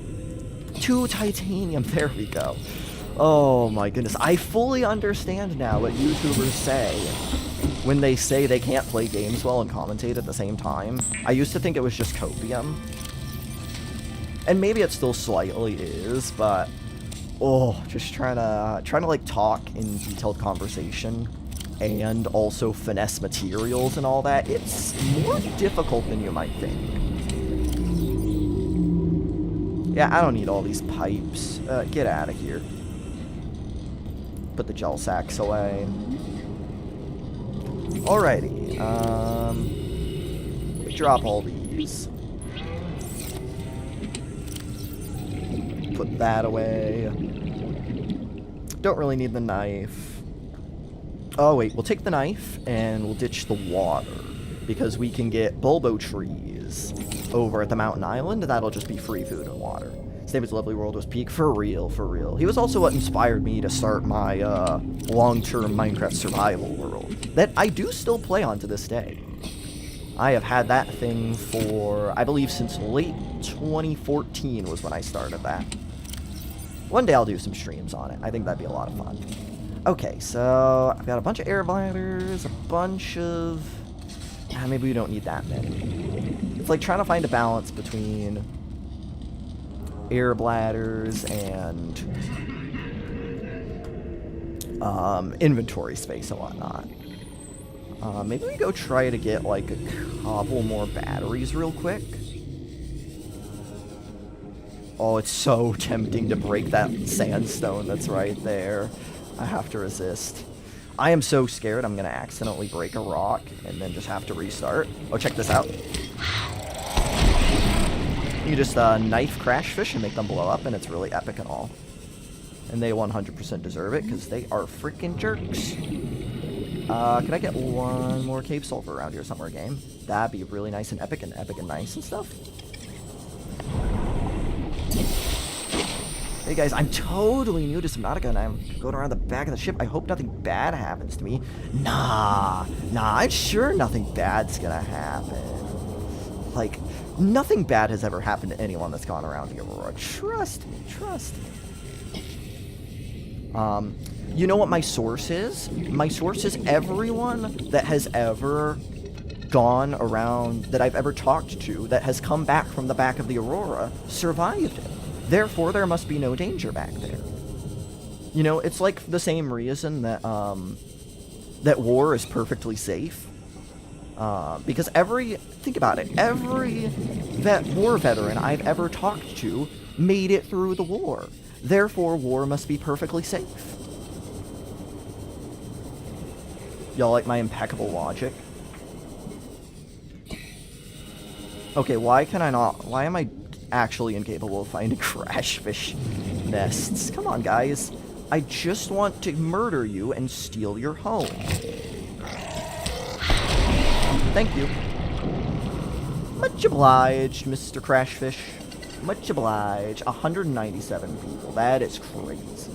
2 titanium, there we go. Oh my goodness, I fully understand now what YouTubers say when they say they can't play games well and commentate at the same time. I used to think it was just copium. And maybe it still slightly is, but just trying to like talk in detailed conversation and also finesse materials and all that, it's more difficult than you might think. Yeah, I don't need all these pipes. Get out of here. Put the gel sacks away. Alrighty. Drop all these. Put that away. Don't really need the knife. Oh wait, we'll take the knife and we'll ditch the water, because we can get bulbo trees over at the mountain island. That'll just be free food and water. His name is Lovely World was peak, for real, for real. He was also what inspired me to start my long-term Minecraft survival world that I do still play on to this day. I have had that thing for, I believe, since late 2014 was when I started that. One day I'll do some streams on it. I think that'd be a lot of fun. Okay, so I've got a bunch of air bladders, a bunch of... maybe we don't need that many. It's like trying to find a balance between air bladders and inventory space and whatnot. Maybe we go try to get like a couple more batteries real quick. Oh, it's so tempting to break that sandstone that's right there. I have to resist. I am so scared I'm gonna accidentally break a rock and then just have to restart. Oh, check this out. You just knife crash fish and make them blow up, and it's really epic and all. And they 100% deserve it, because they are freaking jerks. Can I get one more cave sulfur around here somewhere, game? That'd be really nice and epic and nice and stuff. Hey guys, I'm totally new to Subnautica, and I'm going around the back of the ship. I hope nothing bad happens to me. Nah, I'm sure nothing bad's gonna happen. Like, nothing bad has ever happened to anyone that's gone around the Aurora. Trust me, trust me. You know what my source is? My source is everyone that has ever gone around, that I've ever talked to, that has come back from the back of the Aurora, survived it. Therefore, there must be no danger back there. You know, it's like the same reason that, that war is perfectly safe. Because think about it, every war veteran I've ever talked to made it through the war. Therefore, war must be perfectly safe. Y'all like my impeccable logic? Okay, why am I actually incapable of finding crash fish nests? Come on, guys. I just want to murder you and steal your home. Thank you. Much obliged, Mr. Crashfish. Much obliged. 197 people. That is crazy.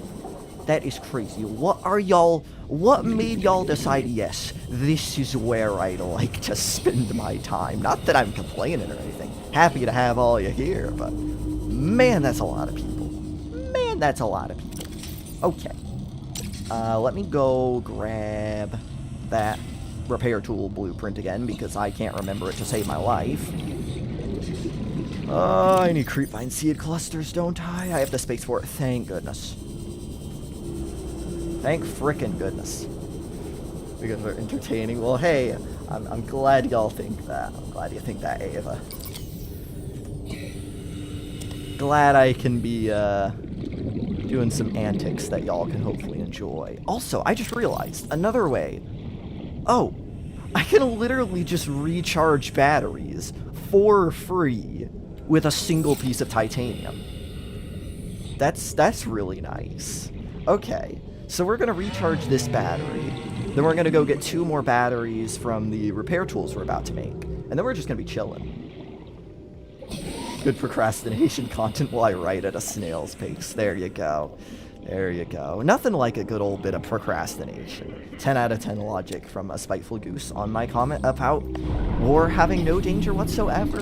That is crazy. What made y'all decide, yes, this is where I'd like to spend my time? Not that I'm complaining or anything. Happy to have all you here, but man, that's a lot of people. Man, that's a lot of people. Okay. Let me go grab that repair tool blueprint again, because I can't remember it to save my life. I need creepvine seed clusters, don't I? I have the space for it. Thank goodness. Thank frickin' goodness. Because they're entertaining. Well, hey, I'm glad y'all think that. I'm glad you think that, Ava. Glad I can be doing some antics that y'all can hopefully enjoy. Also, I just realized another way. Oh, I can literally just recharge batteries for free with a single piece of titanium. That's really nice. Okay, so we're gonna recharge this battery. Then we're gonna go get 2 more batteries from the repair tools we're about to make. And then we're just gonna be chilling. Good procrastination content while I write at a snail's pace. There you go. There you go. Nothing like a good old bit of procrastination. 10 out of 10 logic from a spiteful goose on my comment about war having no danger whatsoever.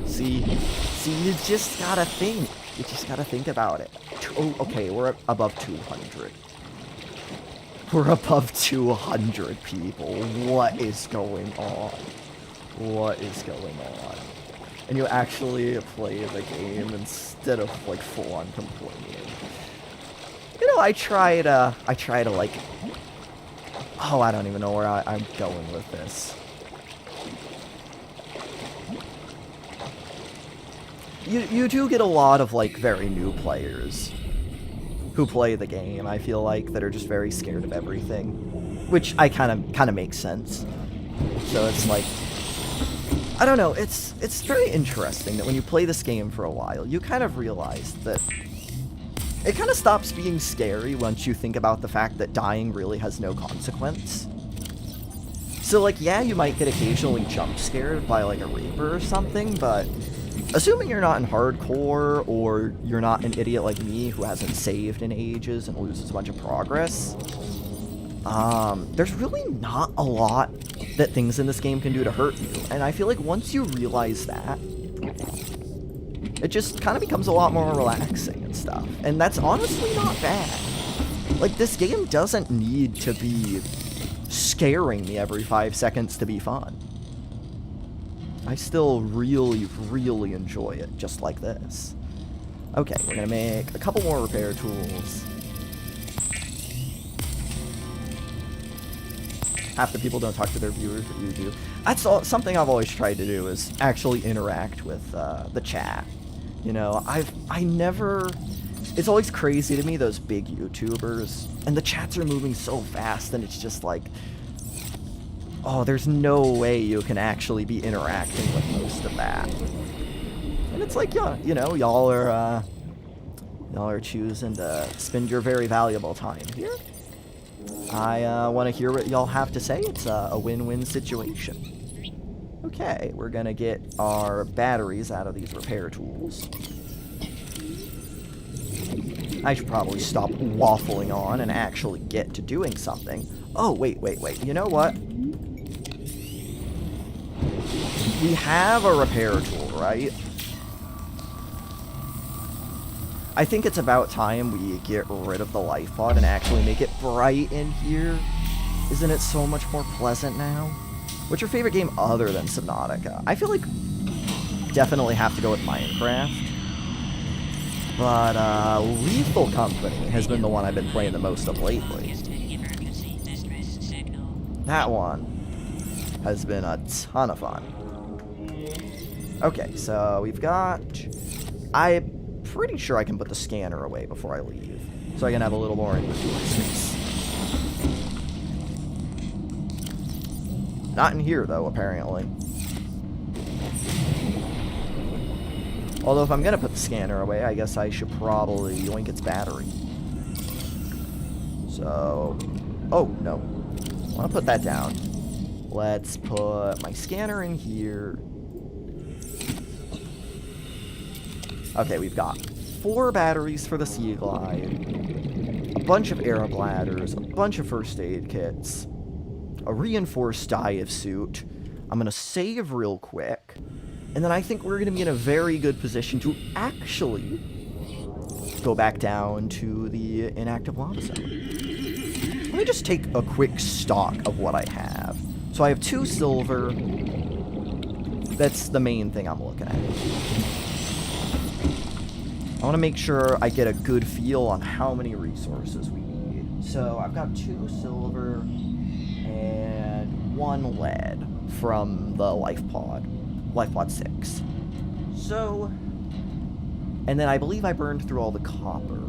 See, you just gotta think. You just gotta think about it. Oh, okay, we're above 200. We're above 200 people. What is going on? What is going on? And you actually play the game instead of like full on complaining. You know, I try to like, oh, I don't even know where I'm going with this. You do get a lot of like very new players who play the game, I feel like, that are just very scared of everything, which I kind of makes sense. So it's like, I don't know, it's very interesting that when you play this game for a while, you kind of realize that it kind of stops being scary once you think about the fact that dying really has no consequence. So like, yeah, you might get occasionally jump scared by like a reaper or something, but assuming you're not in hardcore, or you're not an idiot like me who hasn't saved in ages and loses a bunch of progress, there's really not a lot that things in this game can do to hurt you. And I feel like once you realize that, it just kind of becomes a lot more relaxing and stuff. And that's honestly not bad. Like, this game doesn't need to be scaring me every 5 seconds to be fun. I still really, really enjoy it just like this. Okay, we're gonna make a couple more repair tools. Half the people don't talk to their viewers, but you do. That's something I've always tried to do, is actually interact with the chat. You know, I never... It's always crazy to me, those big YouTubers, and the chats are moving so fast, and it's just like, oh, there's no way you can actually be interacting with most of that. And it's like, yeah, you know, y'all are choosing to spend your very valuable time here. I want to hear what y'all have to say. It's a win-win situation. Okay, we're gonna get our batteries out of these repair tools. I should probably stop waffling on and actually get to doing something. Oh, wait. You know what? We have a repair tool, right? I think it's about time we get rid of the life pod and actually make it bright in here. Isn't it so much more pleasant now? What's your favorite game other than Subnautica? I feel like definitely have to go with Minecraft. But Lethal Company has been the one I've been playing the most of lately. That one has been a ton of fun. Okay, so we've got... I'm pretty sure I can put the scanner away before I leave, so I can have a little more inventory space. Not in here, though, apparently. Although if I'm gonna put the scanner away, I guess I should probably yoink its battery. So... Oh, no. I want to put that down. Let's put my scanner in here. Okay, we've got 4 batteries for the Sea Glide, a bunch of air bladders, a bunch of first aid kits, a reinforced dive suit. I'm gonna save real quick, and then I think we're gonna be in a very good position to actually go back down to the inactive lava zone. Let me just take a quick stock of what I have. So I have 2 silver. That's the main thing I'm looking at. I want to make sure I get a good feel on how many resources we need. So I've got 2 silver and 1 lead from the life pod 6. So, and then I believe I burned through all the copper.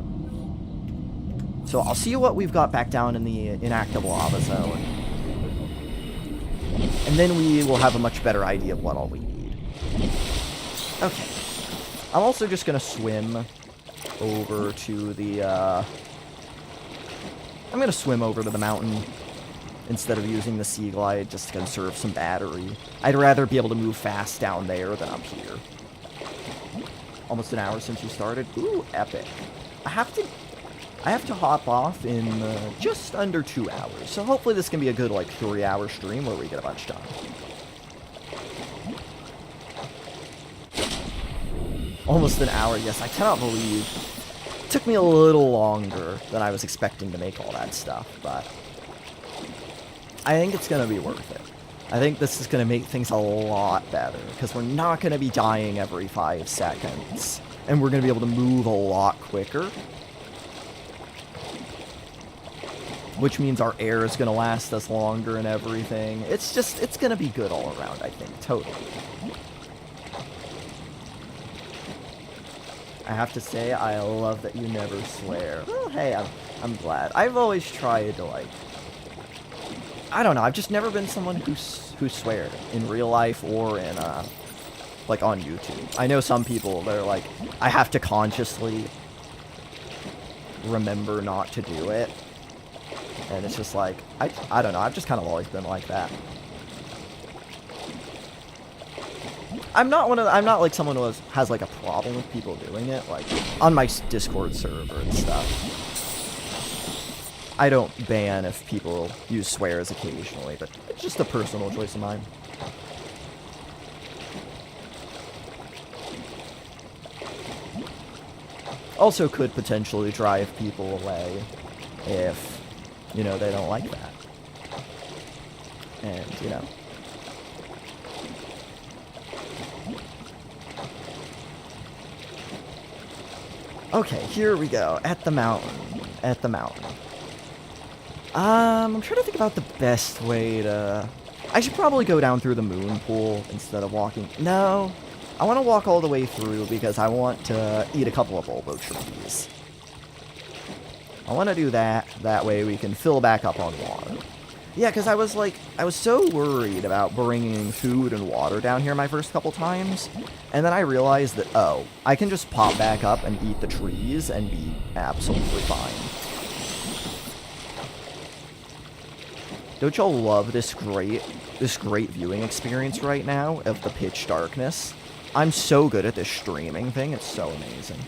So I'll see what we've got back down in the inactive lava zone. And then we will have a much better idea of what all we need. Okay. I'm also just going to swim over to the, I'm going to swim over to the mountain instead of using the sea glide just to conserve some battery. I'd rather be able to move fast down there than up here. Almost an hour since you started. Ooh, epic. I have to hop off in just under 2 hours. So hopefully this can be a good, like, 3-hour stream where we get a bunch done. Almost an hour, yes. I cannot believe it took me a little longer than I was expecting to make all that stuff, but I think it's going to be worth it. I think this is going to make things a lot better, because we're not going to be dying every 5 seconds, and we're going to be able to move a lot quicker, which means our air is going to last us longer and everything. It's going to be good all around, I think, totally. I have to say, I love that you never swear. Well, hey, I'm glad. I've always tried to, like, I don't know, I've just never been someone who swears in real life or in, like, on YouTube. I know some people, they're like, I have to consciously remember not to do it. And it's just like, I don't know, I've just kind of always been like that. I'm not like someone who has like a problem with people doing it, like on my Discord server and stuff. I don't ban if people use swears occasionally, but it's just a personal choice of mine. Also could potentially drive people away if, you know, they don't like that. And, you know. Okay, here we go. At the mountain. At the mountain. I'm trying to think about the best way to... I should probably go down through the moon pool instead of walking... No. I want to walk all the way through because I want to eat a couple of bulbo trees. I want to do that. That way we can fill back up on water. Yeah, because I was so worried about bringing food and water down here my first couple times, and then I realized that, oh, I can just pop back up and eat the trees and be absolutely fine. Don't y'all love this great viewing experience right now of the pitch darkness? I'm so good at this streaming thing, it's so amazing.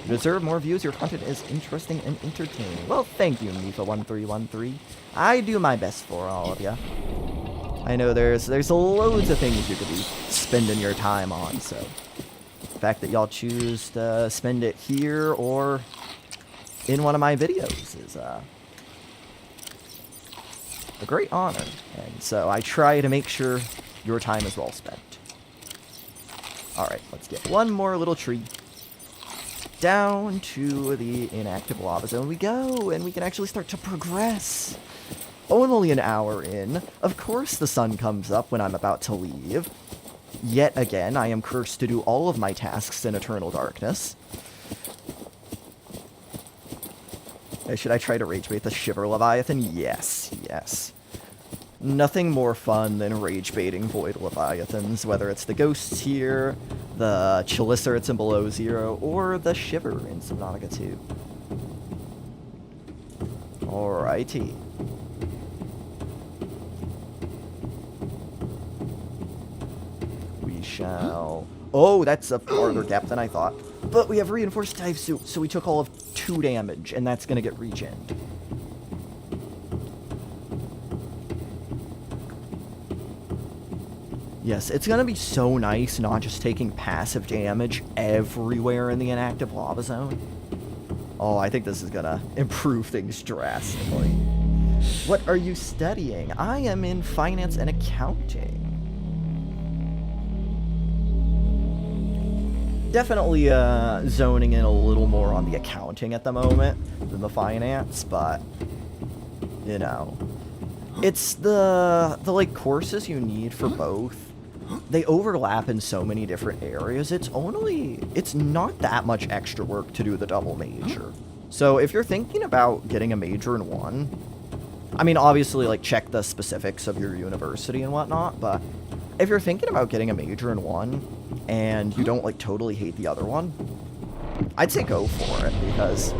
You deserve more views. Your content is interesting and entertaining. Well, thank you, Mifa1313. I do my best for all of you. I know there's loads of things you could be spending your time on, so the fact that y'all choose to spend it here or in one of my videos is a great honor. And so I try to make sure your time is well spent. Alright, let's get one more little tree. Down to the inactive lava zone we go, and we can actually start to progress. Only an hour in. Of course the sun comes up when I'm about to leave. Yet again, I am cursed to do all of my tasks in eternal darkness. Should I try to rage bait the Shiver Leviathan? Yes, yes. Nothing more fun than rage baiting Void Leviathans, whether it's the Ghosts here, the Chelicerates in Below Zero, or the Shiver in Subnautica 2. Alrighty. We shall... Oh, that's a farther depth than I thought. But we have reinforced dive suit, so we took all of 2 damage, and that's gonna get regened. Yes, it's gonna be so nice not just taking passive damage everywhere in the inactive lava zone. Oh, I think this is gonna improve things drastically. What are you studying? I am in finance and accounting. Definitely zoning in a little more on the accounting at the moment than the finance, but, you know. It's the like, courses you need for both. They overlap in so many different areas. It's not that much extra work to do the double major. So if you're thinking about getting a major in one, I mean, obviously, like, check the specifics of your university and whatnot, but if you're thinking about getting a major in one and you don't, like, totally hate the other one, I'd say go for it, because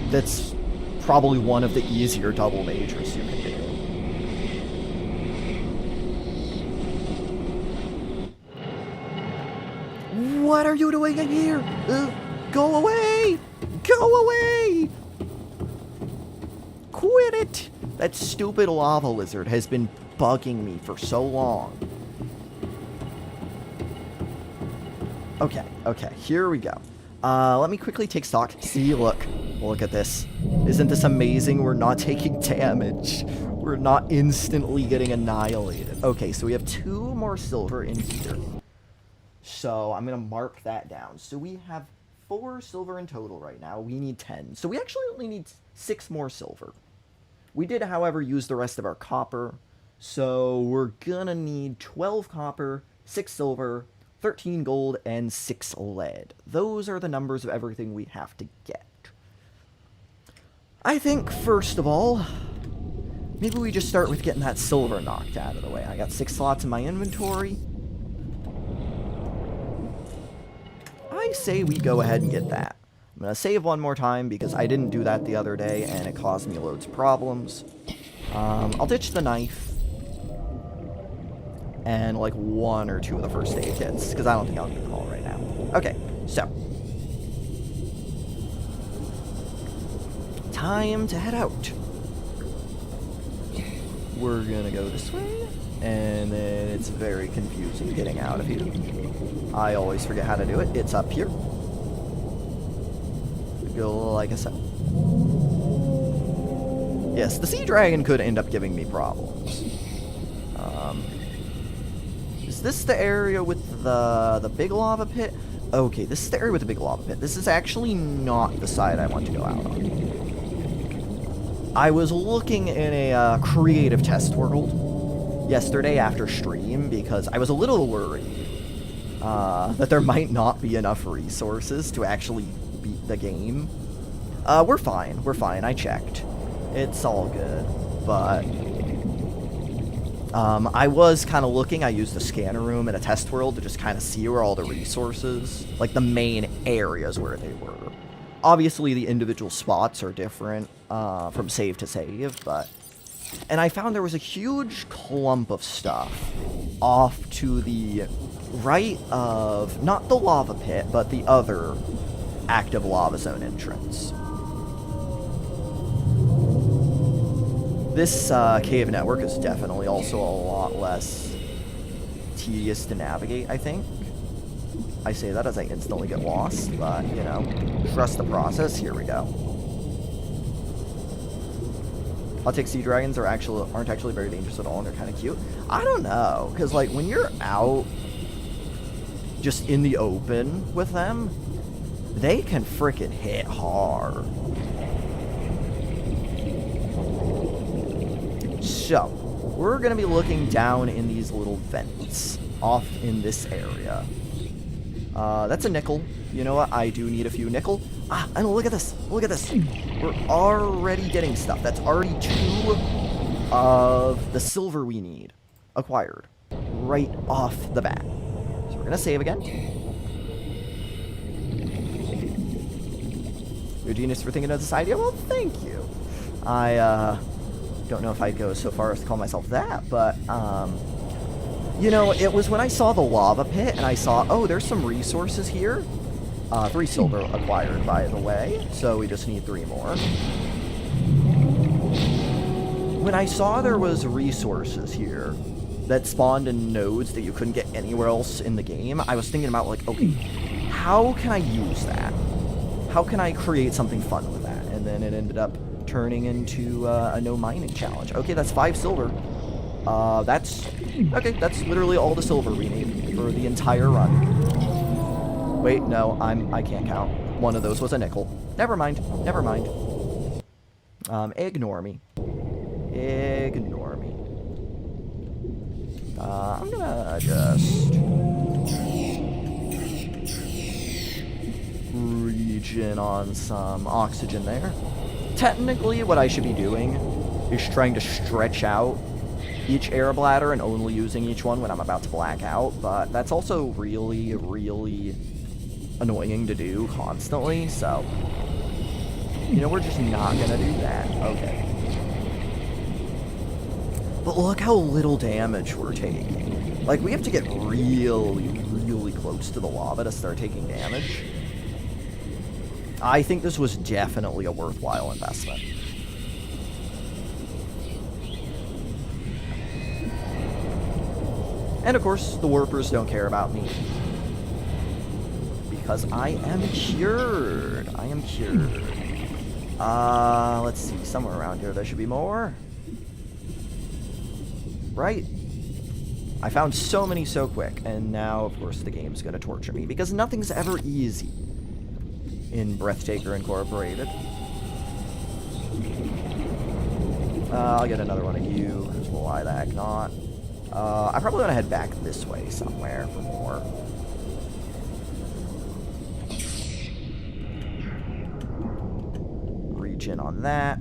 that's probably one of the easier double majors you can do. What are you doing in here? Go away! Go away! Quit it! That stupid lava lizard has been bugging me for so long. Okay, here we go. Let me quickly take stock. See, look at this. Isn't this amazing? We're not taking damage. We're not instantly getting annihilated. Okay, so we have 2 more silver in here. So I'm going to mark that down. So we have 4 silver in total right now. We need 10. So we actually only need 6 more silver. We did, however, use the rest of our copper. So we're going to need 12 copper, 6 silver, 13 gold, and 6 lead. Those are the numbers of everything we have to get. I think, first of all, maybe we just start with getting that silver knocked out of the way. I got 6 slots in my inventory. I say we go ahead and get that. I'm going to save one more time because I didn't do that the other day and it caused me loads of problems. I'll ditch the knife and like 1 or 2 of the first aid kits because I don't think I'll need them all right now. Okay, so time to head out. We're going to go this way and then it's very confusing getting out of here. I always forget how to do it. It's up here. Go like I said. Yes, the sea dragon could end up giving me problems. Is this the area with the big lava pit? Okay, this is the area with the big lava pit. This is actually not the side I want to go out on. I was looking in a creative test world yesterday after stream because I was a little worried that there might not be enough resources to actually beat the game. We're fine. I checked. It's all good. But I was kind of looking. I used a scanner room in a test world to just kind of see where all the resources, like the main areas where they were. Obviously, the individual spots are different from save to save, but... And I found there was a huge clump of stuff off to the right of, not the lava pit, but the other active lava zone entrance. This cave network is definitely also a lot less tedious to navigate, I think. I say that as I instantly get lost, but, you know, trust the process. Here we go. I'll take sea dragons aren't actually very dangerous at all, and they're kind of cute. I don't know, because, like, when you're out just in the open with them, they can frickin' hit hard. So, we're going to be looking down in these little vents off in this area. That's a nickel. You know what? I do need a few nickel. Ah, and look at this. Look at this. We're already getting stuff. That's already 2 of the silver we need acquired right off the bat. So we're going to save again. You're a genius for thinking of this idea. Well, thank you. I don't know if I'd go so far as to call myself that, but you know, it was when I saw the lava pit and I saw, oh, there's some resources here. 3 silver acquired, by the way, so we just need 3 more. When I saw there was resources here that spawned in nodes that you couldn't get anywhere else in the game, I was thinking about, like, okay, how can I use that? How can I create something fun with that? And then it ended up turning into a no mining challenge. Okay, that's 5 silver. That's literally all the silver we need for the entire run. Wait, no, I can't count. One of those was a nickel. Never mind. Never mind. Ignore me. Ignore me. I'm gonna just regen on some oxygen there. Technically, what I should be doing is trying to stretch out each air bladder and only using each one when I'm about to black out, but that's also really, really annoying to do constantly, so, you know, we're just not gonna do that. Okay. But look how little damage we're taking. Like, we have to get really, really close to the lava to start taking damage. I think this was definitely a worthwhile investment. And of course, the warpers don't care about me. Because I am cured. I am cured. Let's see. Somewhere around here there should be more. Right? I found so many so quick. And now, of course, the game's going to torture me. Because nothing's ever easy in Breathtaker Incorporated. I'll get another one of you. Because why the heck not? I probably want to head back this way somewhere for more. Regen on that.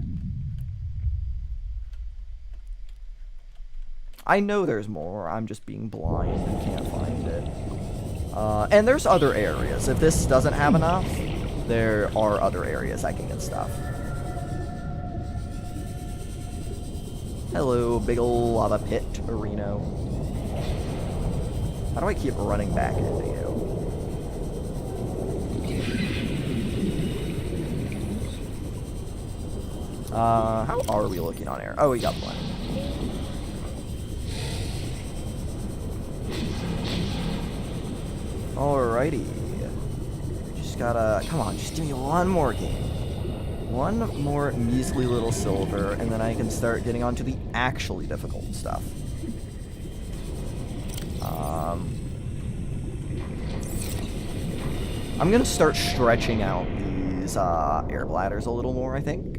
I know there's more. I'm just being blind and can't find it. And there's other areas. If this doesn't have enough, there are other areas I can get stuff. Hello, big ol' lava pit, Reno. How do I keep running back into you? How are we looking on air? Oh, we got one. Alrighty. Just gotta... Come on, just give me one more game. One more measly little silver, and then I can start getting onto the actually difficult stuff. I'm gonna start stretching out these air bladders a little more, I think.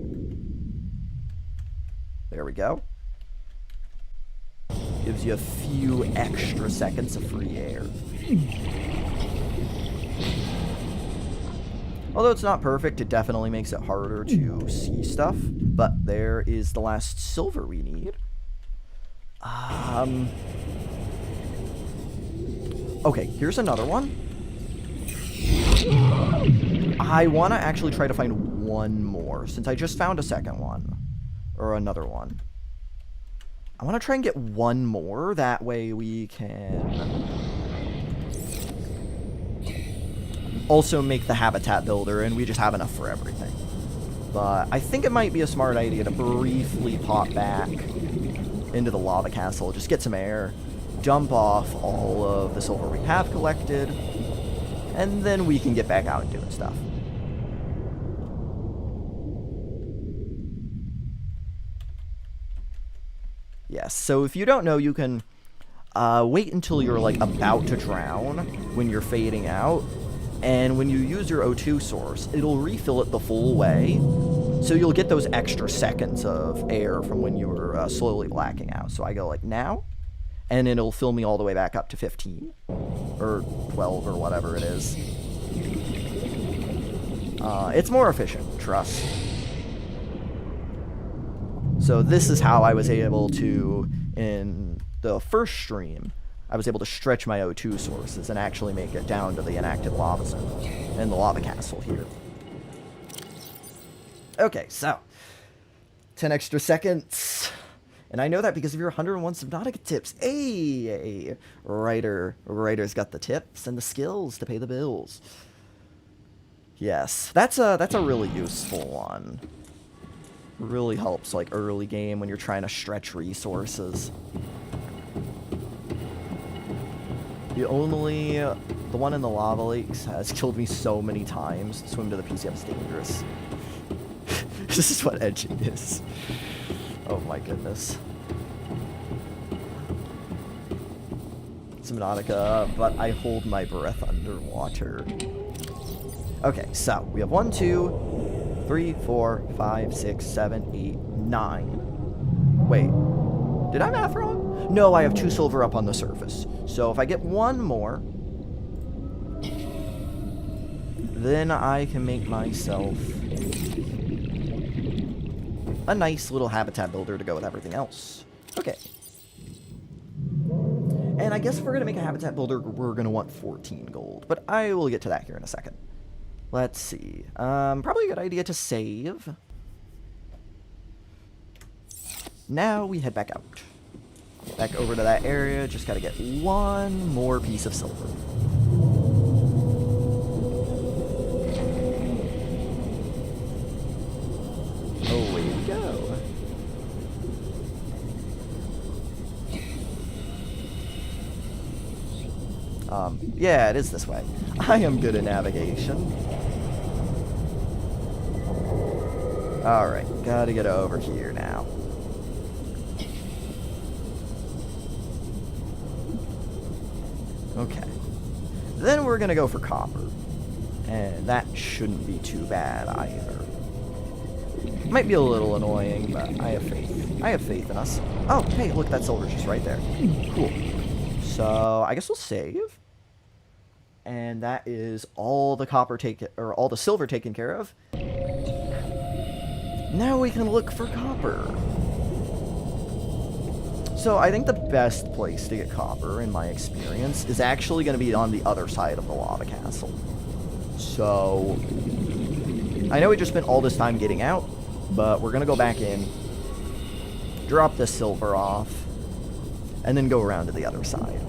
There we go. Gives you a few extra seconds of free air. Although it's not perfect, it definitely makes it harder to see stuff. But there is the last silver we need. Okay, here's another one. I want to actually try to find one more, since I just found a second one. Or another one. I want to try and get one more, that way we can also make the habitat builder, and we just have enough for everything. But I think it might be a smart idea to briefly pop back into the lava castle, just get some air, dump off all of the silver we have collected, and then we can get back out and doing stuff. Yes, so if you don't know, you can wait until you're like about to drown when you're fading out. And when you use your O2 source, it'll refill it the full way. So you'll get those extra seconds of air from when you were slowly blacking out. So I go like now, and it'll fill me all the way back up to 15. Or 12 or whatever it is. It's more efficient, trust. So this is how I was able to, in the first stream, I was able to stretch my O2 sources and actually make it down to the inactive lava zone and the lava castle here. Okay, so 10 extra seconds. And I know that because of your 101 Subnautica tips. Hey, writer's got the tips and the skills to pay the bills. Yes, that's a really useful one. Really helps like early game when you're trying to stretch resources. The one in the lava lakes has killed me so many times. Swim to the PCM is dangerous. This is what edging is. Oh my goodness. Subnautica, but I hold my breath underwater. Okay, so we have 1, 2, 3, 4, 5, 6, 7, 8, 9. Wait, did I math wrong? No, I have 2 silver up on the surface. So if I get 1 more, then I can make myself a nice little habitat builder to go with everything else. Okay. And I guess if we're going to make a habitat builder, we're going to want 14 gold. But I will get to that here in a second. Let's see. Probably a good idea to save. Now we head back out. Back over to that area. Just got to get 1 more piece of silver. Away we go. Yeah, it is this way. I am good at navigation. Alright, gotta get over here now. Okay. Then we're gonna go for copper. And that shouldn't be too bad either. Might be a little annoying, but I have faith. I have faith in us. Oh, hey, look, that silver's just right there. Cool. So, I guess we'll save. And that is all the copper taken, or all the silver taken care of. Now we can look for copper. So I think the best place to get copper, in my experience, is actually going to be on the other side of the lava castle. So, I know we just spent all this time getting out, but we're going to go back in, drop the silver off, and then go around to the other side.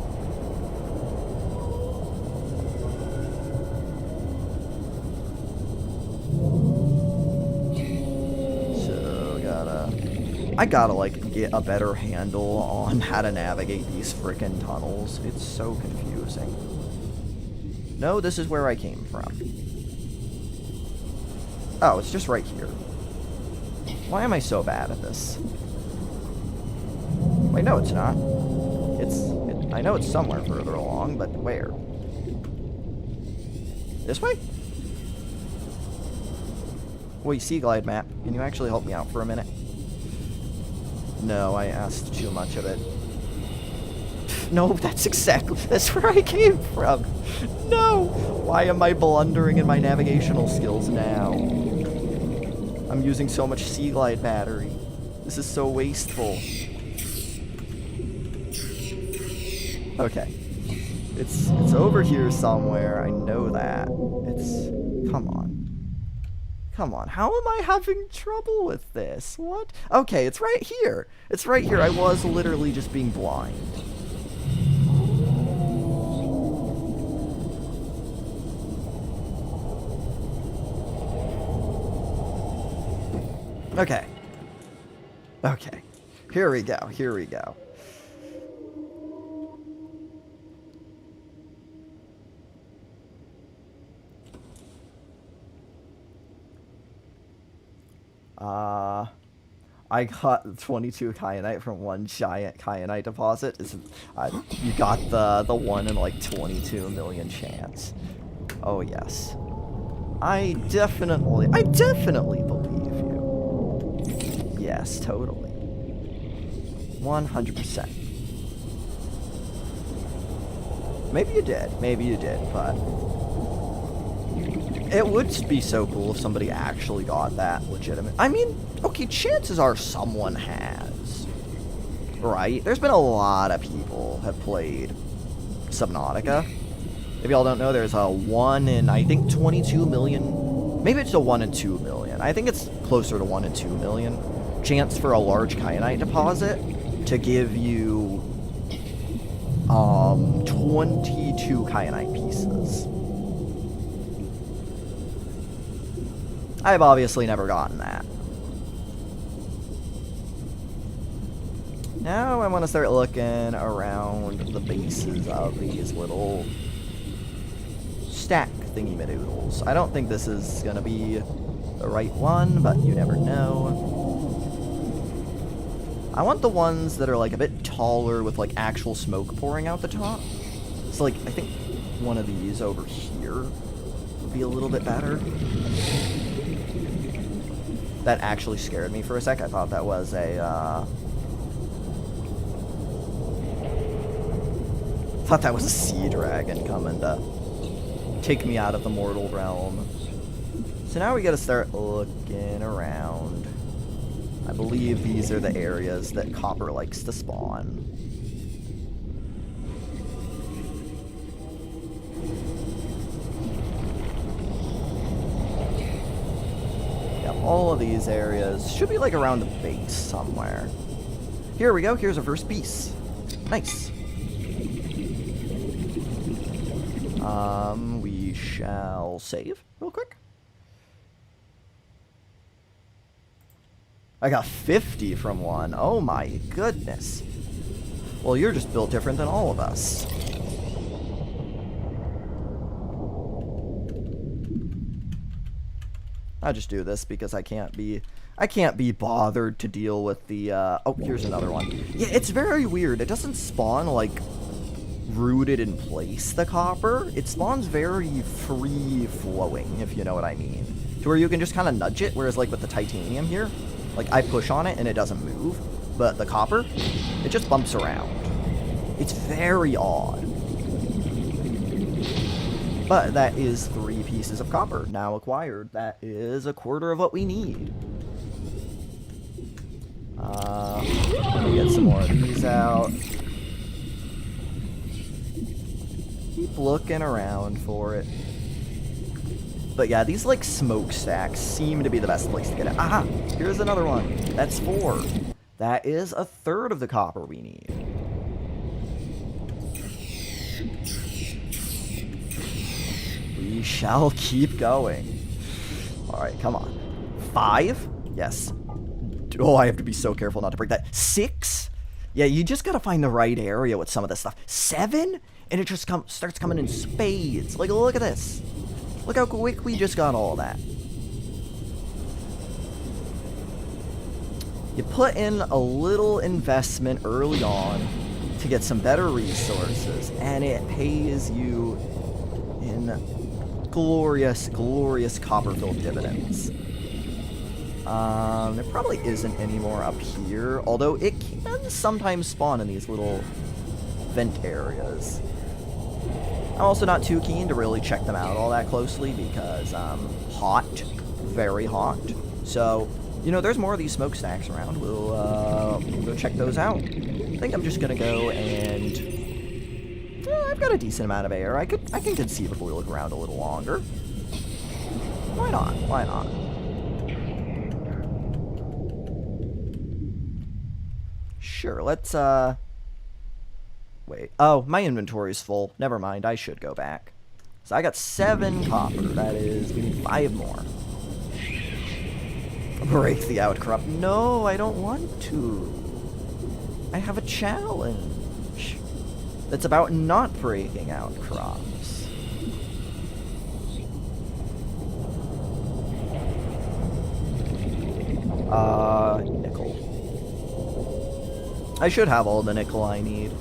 I gotta, like, get a better handle on how to navigate these frickin' tunnels. It's so confusing. No, this is where I came from. Oh, it's just right here. Why am I so bad at this? Wait, no, it's not. I know it's somewhere further along, but where? This way? Wait, Sea Glide map. Can you actually help me out for a minute? No, I asked too much of it. No, that's where I came from. No! Why am I blundering in my navigational skills now? I'm using so much Sea Glide battery. This is so wasteful. Okay. It's over here somewhere, I know that. Come on. Come on, how am I having trouble with this? What? Okay, it's right here. It's right here. I was literally just being blind. Okay. Okay. Here we go. Here we go. I got 22 kyanite from one giant kyanite deposit. You got the one in like 22 million chance. Oh yes. I definitely believe you. Yes, totally. 100%. Maybe you did, but it would be so cool if somebody actually got that legitimate. I mean, okay, chances are someone has, right? There's been a lot of people have played Subnautica. If y'all don't know, there's a 1 in, I think, 22 million. Maybe it's a 1 in 2 million. I think it's closer to 1 in 2 million chance for a large kyanite deposit to give you 22 kyanite pieces. I've obviously never gotten that. Now I want to start looking around the bases of these little stack thingy-madoodles. I don't think this is going to be the right one, but you never know. I want the ones that are like a bit taller with like actual smoke pouring out the top. So like, I think one of these over here would be a little bit better. That actually scared me for a sec. I thought that was a, thought that was a sea dragon coming to take me out of the mortal realm. So now we gotta start looking around. I believe these are the areas that copper likes to spawn. Yeah, all of these areas should be like around the base somewhere. Here we go, here's our first piece. Nice. We shall save real quick. I got 50 from one. Oh my goodness. Well, you're just built different than all of us. I'll just do this because I can't be bothered to deal with the oh, here's another one. Yeah, it's very weird. It doesn't spawn like rooted in place, the copper. It spawns very free flowing, if you know what I mean. To where you can just kind of nudge it, whereas like with the titanium here, like I push on it and it doesn't move, but the copper, it just bumps around. It's very odd. But that is 3 pieces of copper now acquired. That is a quarter of what we need. Let me get some more of these out. Keep looking around for it. But yeah, these like smokestacks seem to be the best place to get it. Aha! Here's another one. That's 4. That is a third of the copper we need. We shall keep going. Alright, come on. 5? Yes. Oh, I have to be so careful not to break that. 6? Yeah, you just gotta find the right area with some of this stuff. 7? And it just starts coming in spades. Like, look at this. Look how quick we just got all that. You put in a little investment early on to get some better resources, and it pays you in glorious, glorious copper-filled dividends. There probably isn't any more up here, although it can sometimes spawn in these little vent areas. I'm also not too keen to really check them out all that closely because hot, very hot. So, you know, there's more of these smokestacks around. We'll go check those out. I think I'm just gonna go and I've got a decent amount of air. I can conceivably look around a little longer. Why not? Why not? Sure. Let's wait. Oh, my inventory's full. Never mind. I should go back. So I got 7 copper. That is, we need 5 more. Break the outcrop. No, I don't want to. I have a challenge. That's about not breaking outcrops. Nickel. I should have all the nickel I need.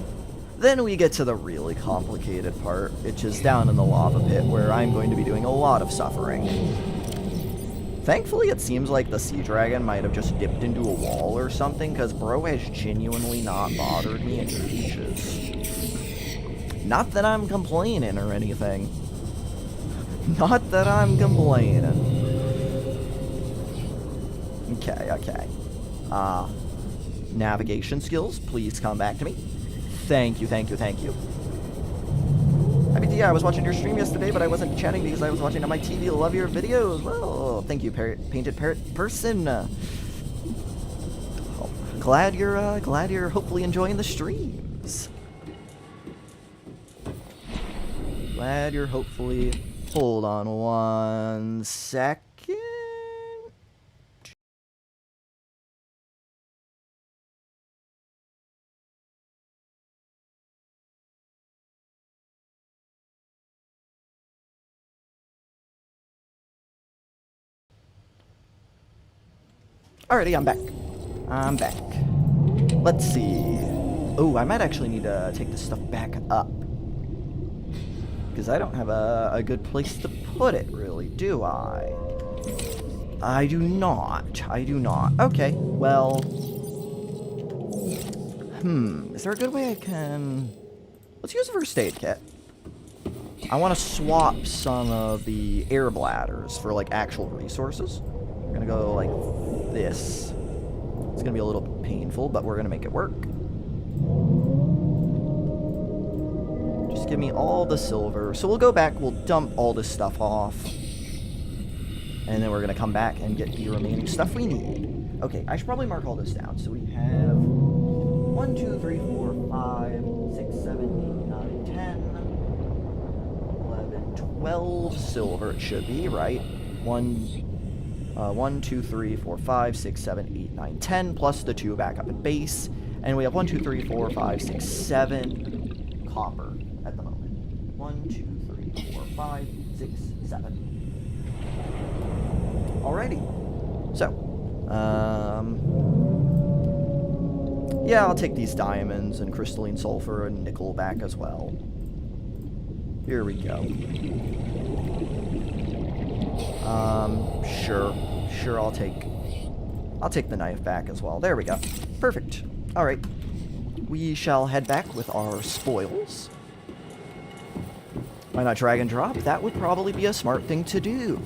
Then we get to the really complicated part, which is down in the lava pit, where I'm going to be doing a lot of suffering. Thankfully, it seems like the sea dragon might have just dipped into a wall or something, because bro has genuinely not bothered me in ages. Not that I'm complaining or anything. Not that I'm complaining. Okay, okay. Navigation skills, please come back to me. Thank you, thank you, thank you. I mean, yeah, I was watching your stream yesterday, but I wasn't chatting because I was watching on my TV. Love your videos. Well, thank you, painted parrot person. Oh, glad you're hopefully enjoying the streams. Glad you're hopefully. Hold on one second. Alrighty, I'm back. I'm back. Let's see. Oh, I might actually need to take this stuff back up. Because I don't have a good place to put it, really, do I? I do not. I do not. Okay, well... Is there a good way I can... Let's use a first aid kit. I want to swap some of the air bladders for, like, actual resources. We're going to go like this. It's going to be a little painful, but we're going to make it work. Just give me all the silver. So we'll go back, we'll dump all this stuff off. And then we're going to come back and get the remaining stuff we need. Okay, I should probably mark all this down. So we have 1, 2, 3, 4, 5, 6, 7, 8, 9, 10, 11, 12 silver. It should be, right? 1, 2, 3, 4, 5, 6, 7, 8, 9, 10, plus the 2 back up at base. And we have 1, 2, 3, 4, 5, 6, 7 copper at the moment. 1, 2, 3, 4, 5, 6, 7. Alrighty. So, yeah, I'll take these diamonds and crystalline sulfur and nickel back as well. Here we go. Sure, I'll take the knife back as well. There we go. Perfect. Alright. We shall head back with our spoils. Why not drag and drop? That would probably be a smart thing to do.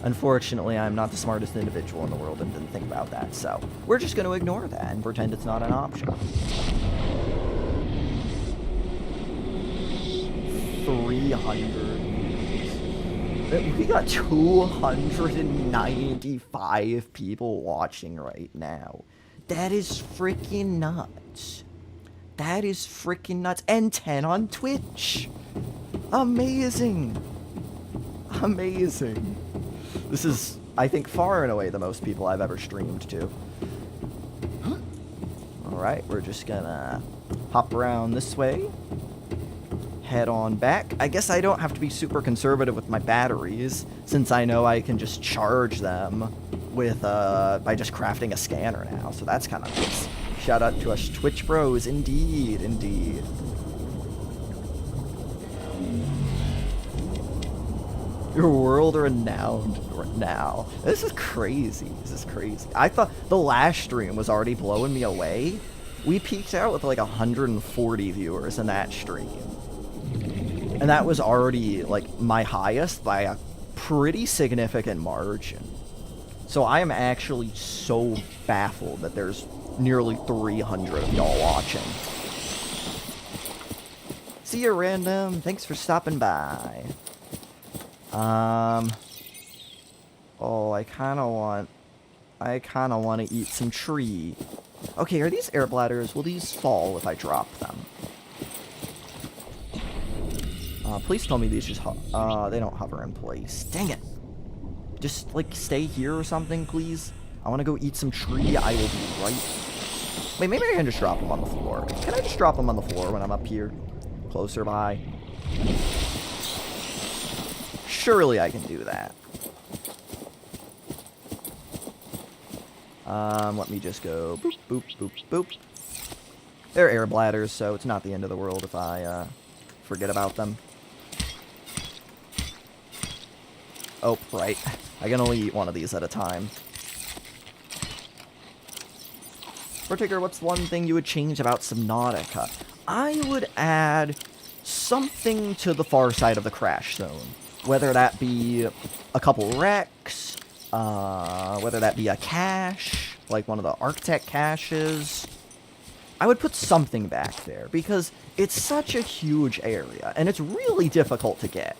Unfortunately, I'm not the smartest individual in the world and didn't think about that, so we're just going to ignore that and pretend it's not an option. 300. We got 295 people watching right now. That is freaking nuts. That is freaking nuts. And 10 on Twitch. Amazing. Amazing. This is, I think, far and away the most people I've ever streamed to. Alright, we're just gonna hop around this way. Head on back. I guess I don't have to be super conservative with my batteries, since I know I can just charge them with, by just crafting a scanner now, so that's kind of nice. Shout out to us Twitch bros, indeed, indeed. You're world renowned now. This is crazy. This is crazy. I thought the last stream was already blowing me away. We peaked out with like 140 viewers in that stream. And that was already like my highest by a pretty significant margin. So I am actually so baffled that there's nearly 300 of y'all watching. See you, random. Thanks for stopping by. Oh, I kind of want to eat some tree. Okay, are these air bladders, will these fall if I drop them? Please tell me these just, they don't hover in place. Dang it. Just, like, stay here or something, please. I want to go eat some tree. I will be right. Wait, maybe I can just drop them on the floor. Can I just drop them on the floor when I'm up here? Closer by? Surely I can do that. Let me just go boop, boop, boop, boop. They're air bladders, so it's not the end of the world if I, forget about them. Oh, right. I can only eat one of these at a time. Particular, what's one thing you would change about Subnautica? I would add something to the far side of the crash zone. Whether that be a couple wrecks, whether that be a cache, like one of the Arctech caches. I would put something back there, because it's such a huge area, and it's really difficult to get.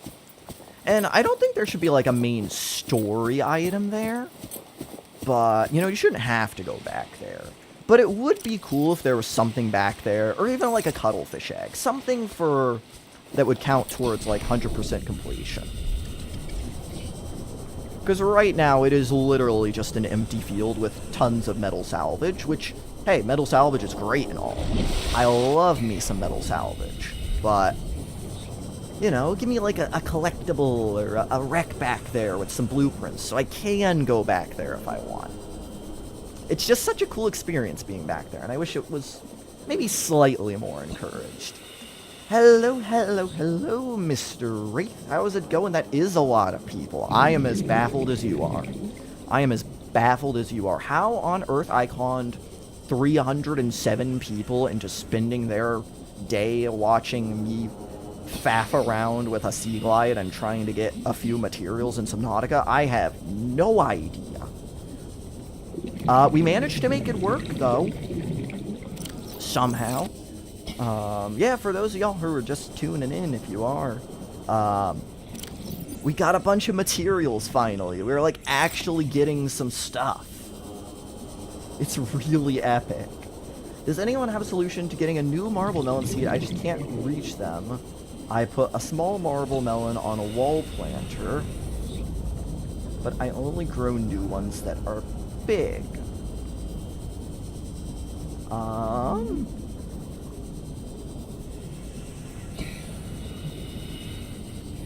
And I don't think there should be, like, a main story item there. But, you know, you shouldn't have to go back there. But it would be cool if there was something back there, or even, like, a cuttlefish egg. Something for... that would count towards, like, 100% completion. Because right now, it is literally just an empty field with tons of metal salvage, which, hey, metal salvage is great and all. I love me some metal salvage. But... you know, give me like a collectible or a wreck back there with some blueprints so I can go back there if I want. It's just such a cool experience being back there, and I wish it was maybe slightly more encouraged. Hello, hello, hello, Mr. Wraith. How's it going? That is a lot of people. I am as baffled as you are. I am as baffled as you are. How on earth I conned 307 people into spending their day watching me faff around with a sea glide and trying to get a few materials in Subnautica? I have no idea. We managed to make it work, though. Somehow. Yeah, for those of y'all who are just tuning in, if you are, we got a bunch of materials finally. We were like actually getting some stuff. It's really epic. Does anyone have a solution to getting a new marble melon seed? I just can't reach them. I put a small marble melon on a wall planter, but I only grow new ones that are big.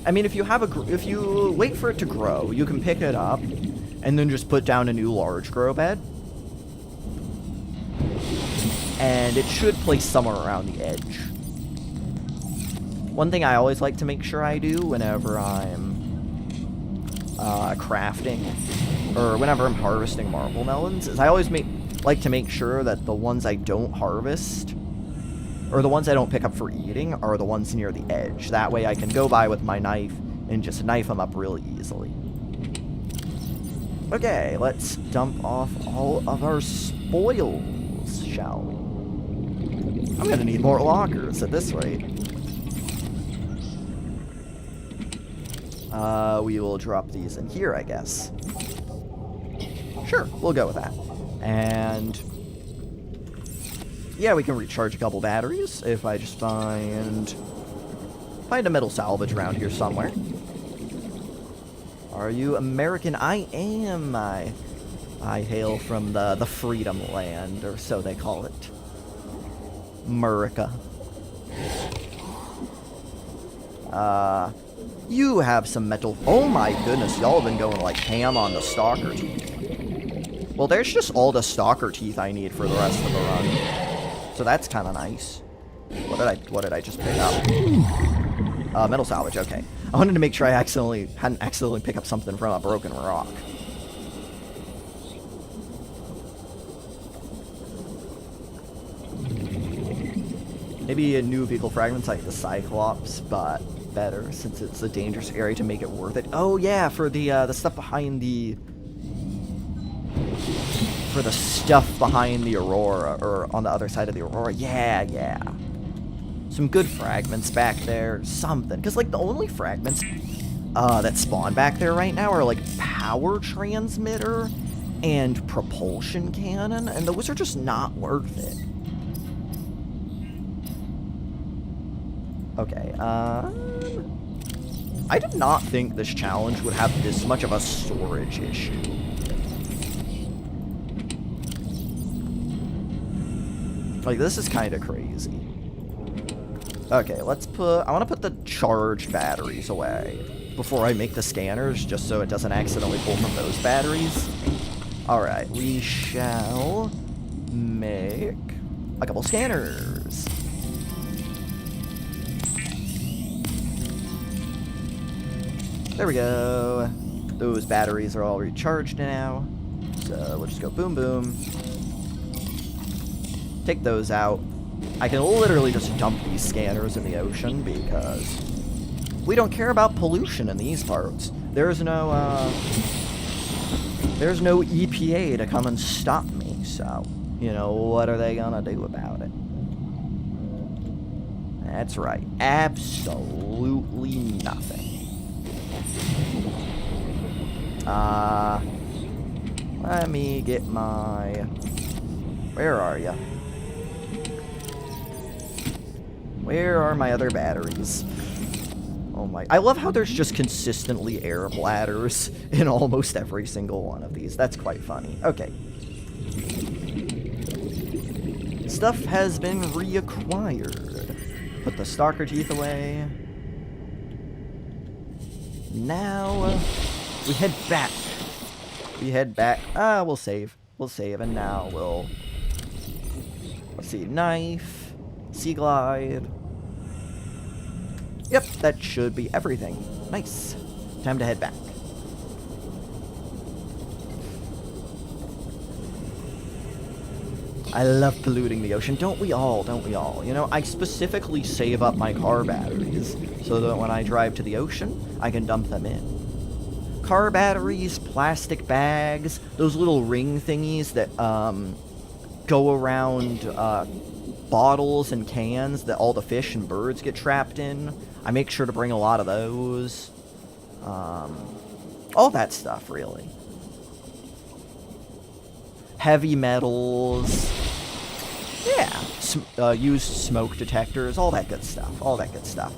I mean, if you wait for it to grow, you can pick it up and then just put down a new large grow bed. And it should place somewhere around the edge. One thing I always like to make sure I do whenever I'm crafting, or whenever I'm harvesting marble melons, is I always like to make sure that the ones I don't harvest, or the ones I don't pick up for eating, are the ones near the edge. That way I can go by with my knife and just knife them up really easily. Okay, let's dump off all of our spoils, shall we? I'm gonna need more lockers at this rate. We will drop these in here, I guess. Sure, we'll go with that. And yeah, we can recharge a couple batteries if I just find a metal salvage around here somewhere. Are you American? I am. I hail from the Freedom Land, or so they call it. America. You have some metal. Oh my goodness, y'all have been going like ham on the stalker teeth. Well, there's just all the stalker teeth I need for the rest of the run. So that's kind of nice. What did I just pick up? Metal salvage, okay. I wanted to make sure I hadn't accidentally picked up something from a broken rock. Maybe a new vehicle fragments like the Cyclops, but better since it's a dangerous area to make it worth it. Oh yeah, for the stuff behind the Aurora, or on the other side of the Aurora. Yeah. Some good fragments back there, something. Because, like, the only fragments that spawn back there right now are, like, power transmitter and propulsion cannon, and those are just not worth it. Okay, I did not think this challenge would have this much of a storage issue. Like, this is kind of crazy. Okay, I want to put the charged batteries away before I make the scanners, just so it doesn't accidentally pull from those batteries. Alright, we shall make a couple scanners. There we go. Those batteries are all recharged now. So we'll just go boom boom. Take those out. I can literally just dump these scanners in the ocean because we don't care about pollution in these parts. There's no EPA to come and stop me, so, you know, what are they gonna do about it? That's right. Absolutely nothing. Let me get my... Where are ya? Where are my other batteries? Oh my... I love how there's just consistently air bladders in almost every single one of these. That's quite funny. Okay. Stuff has been reacquired. Put the stalker teeth away. Now, we head back. We'll save. And now we'll... Let's see. Knife. Sea glide. Yep, that should be everything. Nice. Time to head back. I love polluting the ocean. Don't we all? Don't we all? You know, I specifically save up my car batteries so that when I drive to the ocean, I can dump them in. Car batteries, plastic bags, those little ring thingies that go around bottles and cans that all the fish and birds get trapped in. I make sure to bring a lot of those. All that stuff, really. Heavy metals. Yeah. Used smoke detectors. All that good stuff. All that good stuff.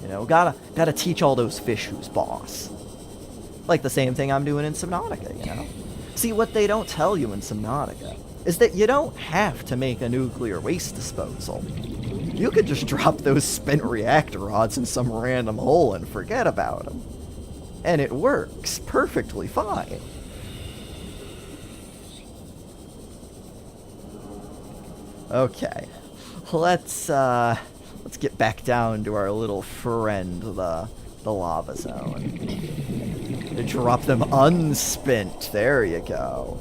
You know, gotta teach all those fish who's boss. Like the same thing I'm doing in Subnautica, you know? See, what they don't tell you in Subnautica is that you don't have to make a nuclear waste disposal. You could just drop those spent reactor rods in some random hole and forget about them. And it works perfectly fine. Okay. Let's get back down to our little friend, the lava zone. To drop them unspent. There you go.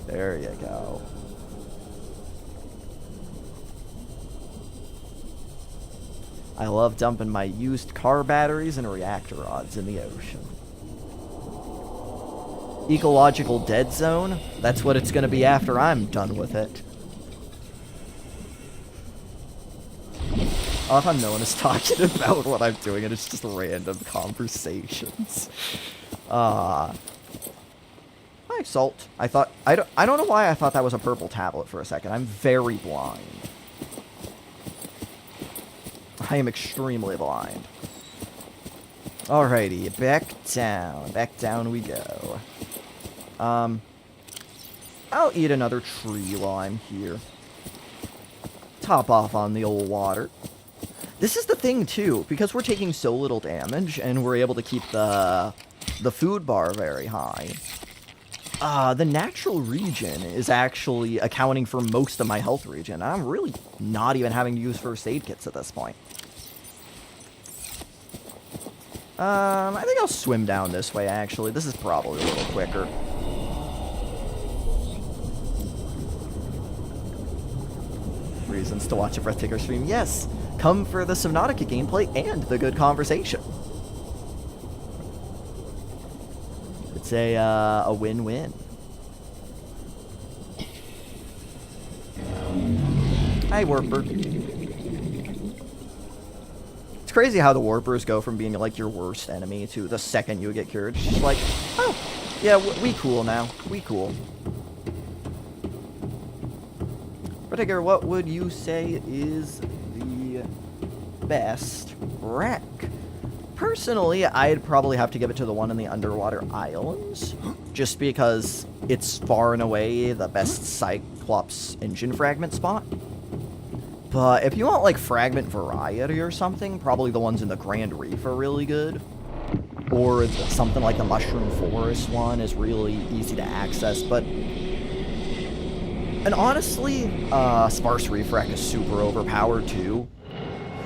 There you go. I love dumping my used car batteries and reactor rods in the ocean. Ecological dead zone? That's what it's gonna be after I'm done with it. I love how no one is talking about what I'm doing and it's just random conversations. Hi, Salt. I don't know why I thought that was a purple tablet for a second. I'm very blind. I am extremely blind. Alrighty, back down. Back down we go. I'll eat another tree while I'm here. Top off on the old water. This is the thing, too. Because we're taking so little damage, and we're able to keep the food bar very high. The natural regen is actually accounting for most of my health regen. I'm really not even having to use first aid kits at this point. I think I'll swim down this way, actually. This is probably a little quicker. Reasons to watch a Breathtaker stream. Yes, come for the Subnautica gameplay and the good conversation. It's a win-win. Hi, Warper. It's crazy how the Warpers go from being like your worst enemy to the second you get cured. It's just like, oh, yeah, we cool now. We cool. Breathtaker, what would you say is the best wreck? Personally, I'd probably have to give it to the one in the underwater islands, just because it's far and away the best Cyclops engine fragment spot. But if you want, like, fragment variety or something, probably the ones in the Grand Reef are really good. Or something like the Mushroom Forest one is really easy to access, but... And honestly, Sparse Reef Wreck is super overpowered, too.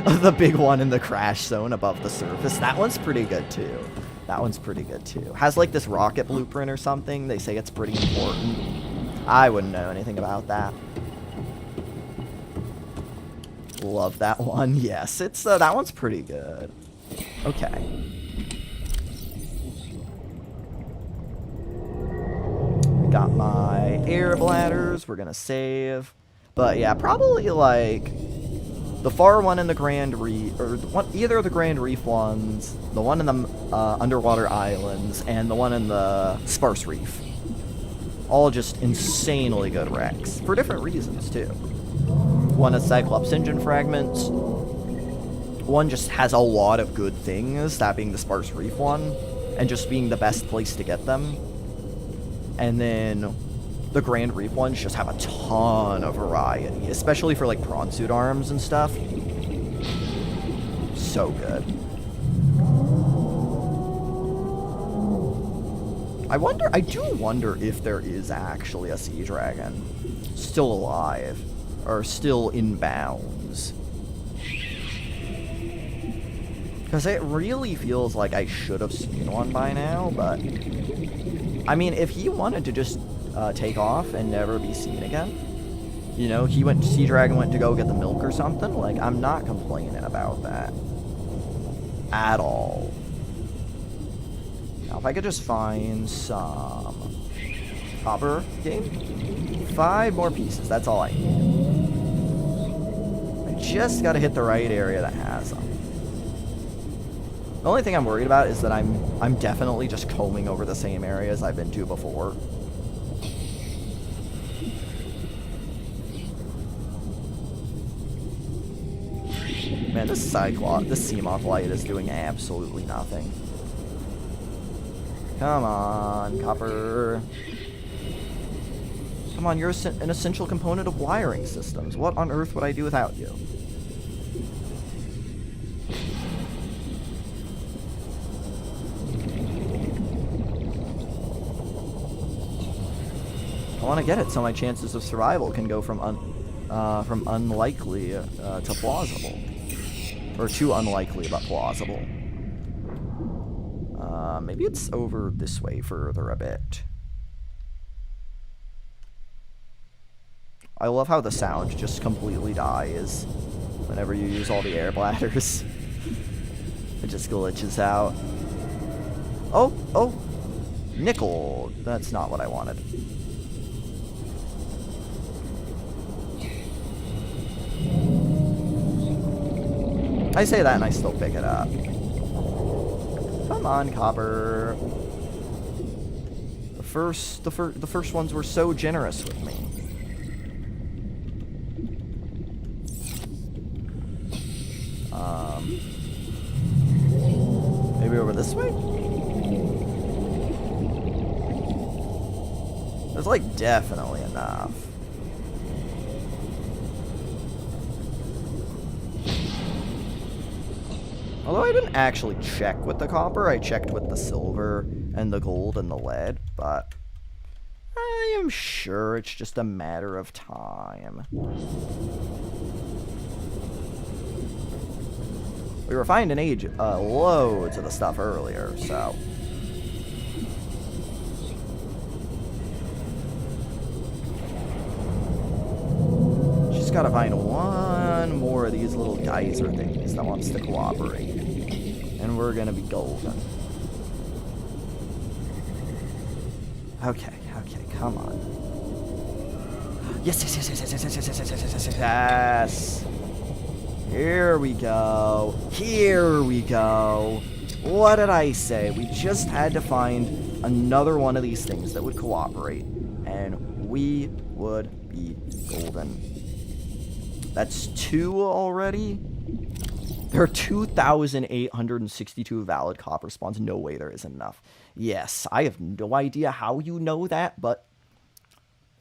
The big one in the crash zone above the surface, that one's pretty good, too. That one's pretty good, too. Has, like, this rocket blueprint or something. They say it's pretty important. I wouldn't know anything about that. Love that one. Yes, it's that one's pretty good. Okay. Got my air bladders. We're gonna save. But yeah, probably like the far one in the Grand Reef, or either of the Grand Reef ones, the one in the underwater islands, and the one in the Sparse Reef. All just insanely good wrecks for different reasons too. One is Cyclops engine fragments. One just has a lot of good things, that being the Sparse Reef one, and just being the best place to get them. And then the Grand Reef ones just have a ton of variety, especially for like prawn suit arms and stuff. So good. I do wonder if there is actually a sea dragon still alive. are still in bounds. Because it really feels like I should have seen one by now, but... I mean, if he wanted to just take off and never be seen again, you know, Sea Dragon went to go get the milk or something, like, I'm not complaining about that. At all. Now, if I could just find some copper game. 5 more pieces, that's all I need. I just gotta hit the right area that has them. The only thing I'm worried about is that I'm definitely just combing over the same areas I've been to before. Man, this Seamoth light is doing absolutely nothing. Come on, copper. Come on, you're an essential component of wiring systems. What on earth would I do without you? I want to get it so my chances of survival can go from unlikely to plausible. Or too unlikely, but plausible. Maybe it's over this way further a bit. I love how the sound just completely dies whenever you use all the air bladders. It just glitches out. Oh! Nickel! That's not what I wanted. I say that and I still pick it up. Come on, copper. The first ones were so generous with me. Maybe over this way? There's like definitely enough. Although I didn't actually check with the copper, I checked with the silver and the gold and the lead, but I am sure it's just a matter of time. We were finding loads of the stuff earlier, so... Just gotta find one more of these little geyser things that wants to cooperate. And we're gonna be golden. Okay, come on. Yes! Here we go. What did I say? We just had to find another one of these things that would cooperate, and we would be golden. That's 2 already? There are 2,862 valid copper spawns. No way there isn't enough. Yes, I have no idea how you know that, but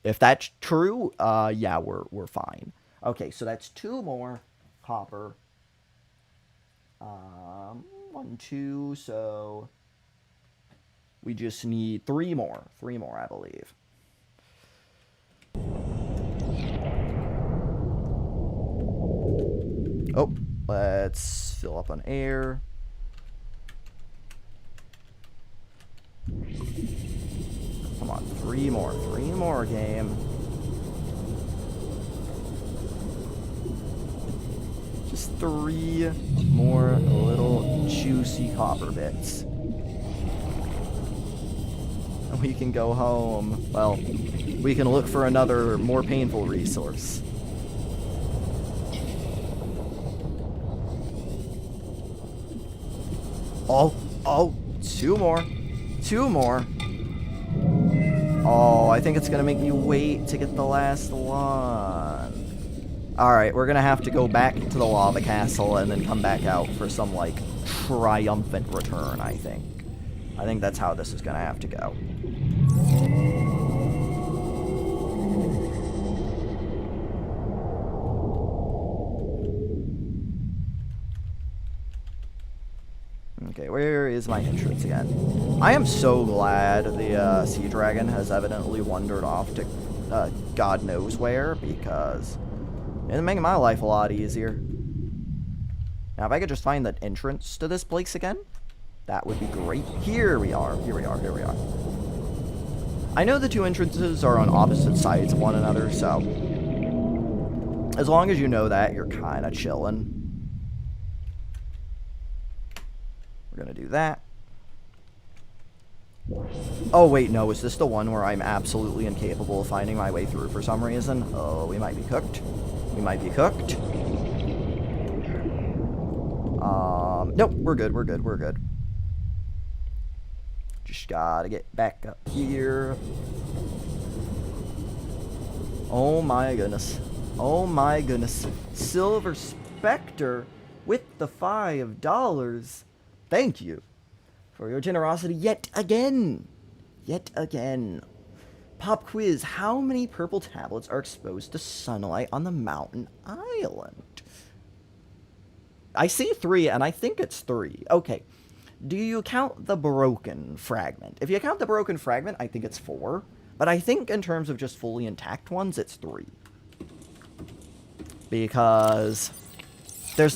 if that's true, yeah, we're fine. Okay, so that's 2 more copper. 1, 2, so we just need 3 more. 3 more, I believe. Oh, let's fill up on air. Come on, 3 more. 3 more, game. Just 3 more little juicy copper bits. And we can go home. Well, we can look for another more painful resource. Oh, 2 more. 2 more. Oh, I think it's gonna make me wait to get the last one. Alright, we're gonna have to go back to the lava castle and then come back out for some, like, triumphant return, I think. I think that's how this is gonna have to go. Okay, where is my entrance again? I am so glad the Sea Dragon has evidently wandered off to God knows where, because It's making my life a lot easier. Now, if I could just find the entrance to this place again, that would be great. Here we are. Here we are. Here we are. I know the two entrances are on opposite sides of one another, so as long as you know that, you're kind of chilling. We're going to do that. Oh, wait, no. Is this the one where I'm absolutely incapable of finding my way through for some reason? Oh, we might be cooked. We might be cooked. Nope, we're good, we're good, we're good. Just gotta get back up here. Oh my goodness. Oh my goodness. Silver Spectre with the $5. Thank you for your generosity yet again. Yet again. Pop quiz. How many purple tablets are exposed to sunlight on the mountain island? I see 3, and I think it's 3. Okay. Do you count the broken fragment? If you count the broken fragment, I think it's 4. But I think in terms of just fully intact ones, it's 3. Because there's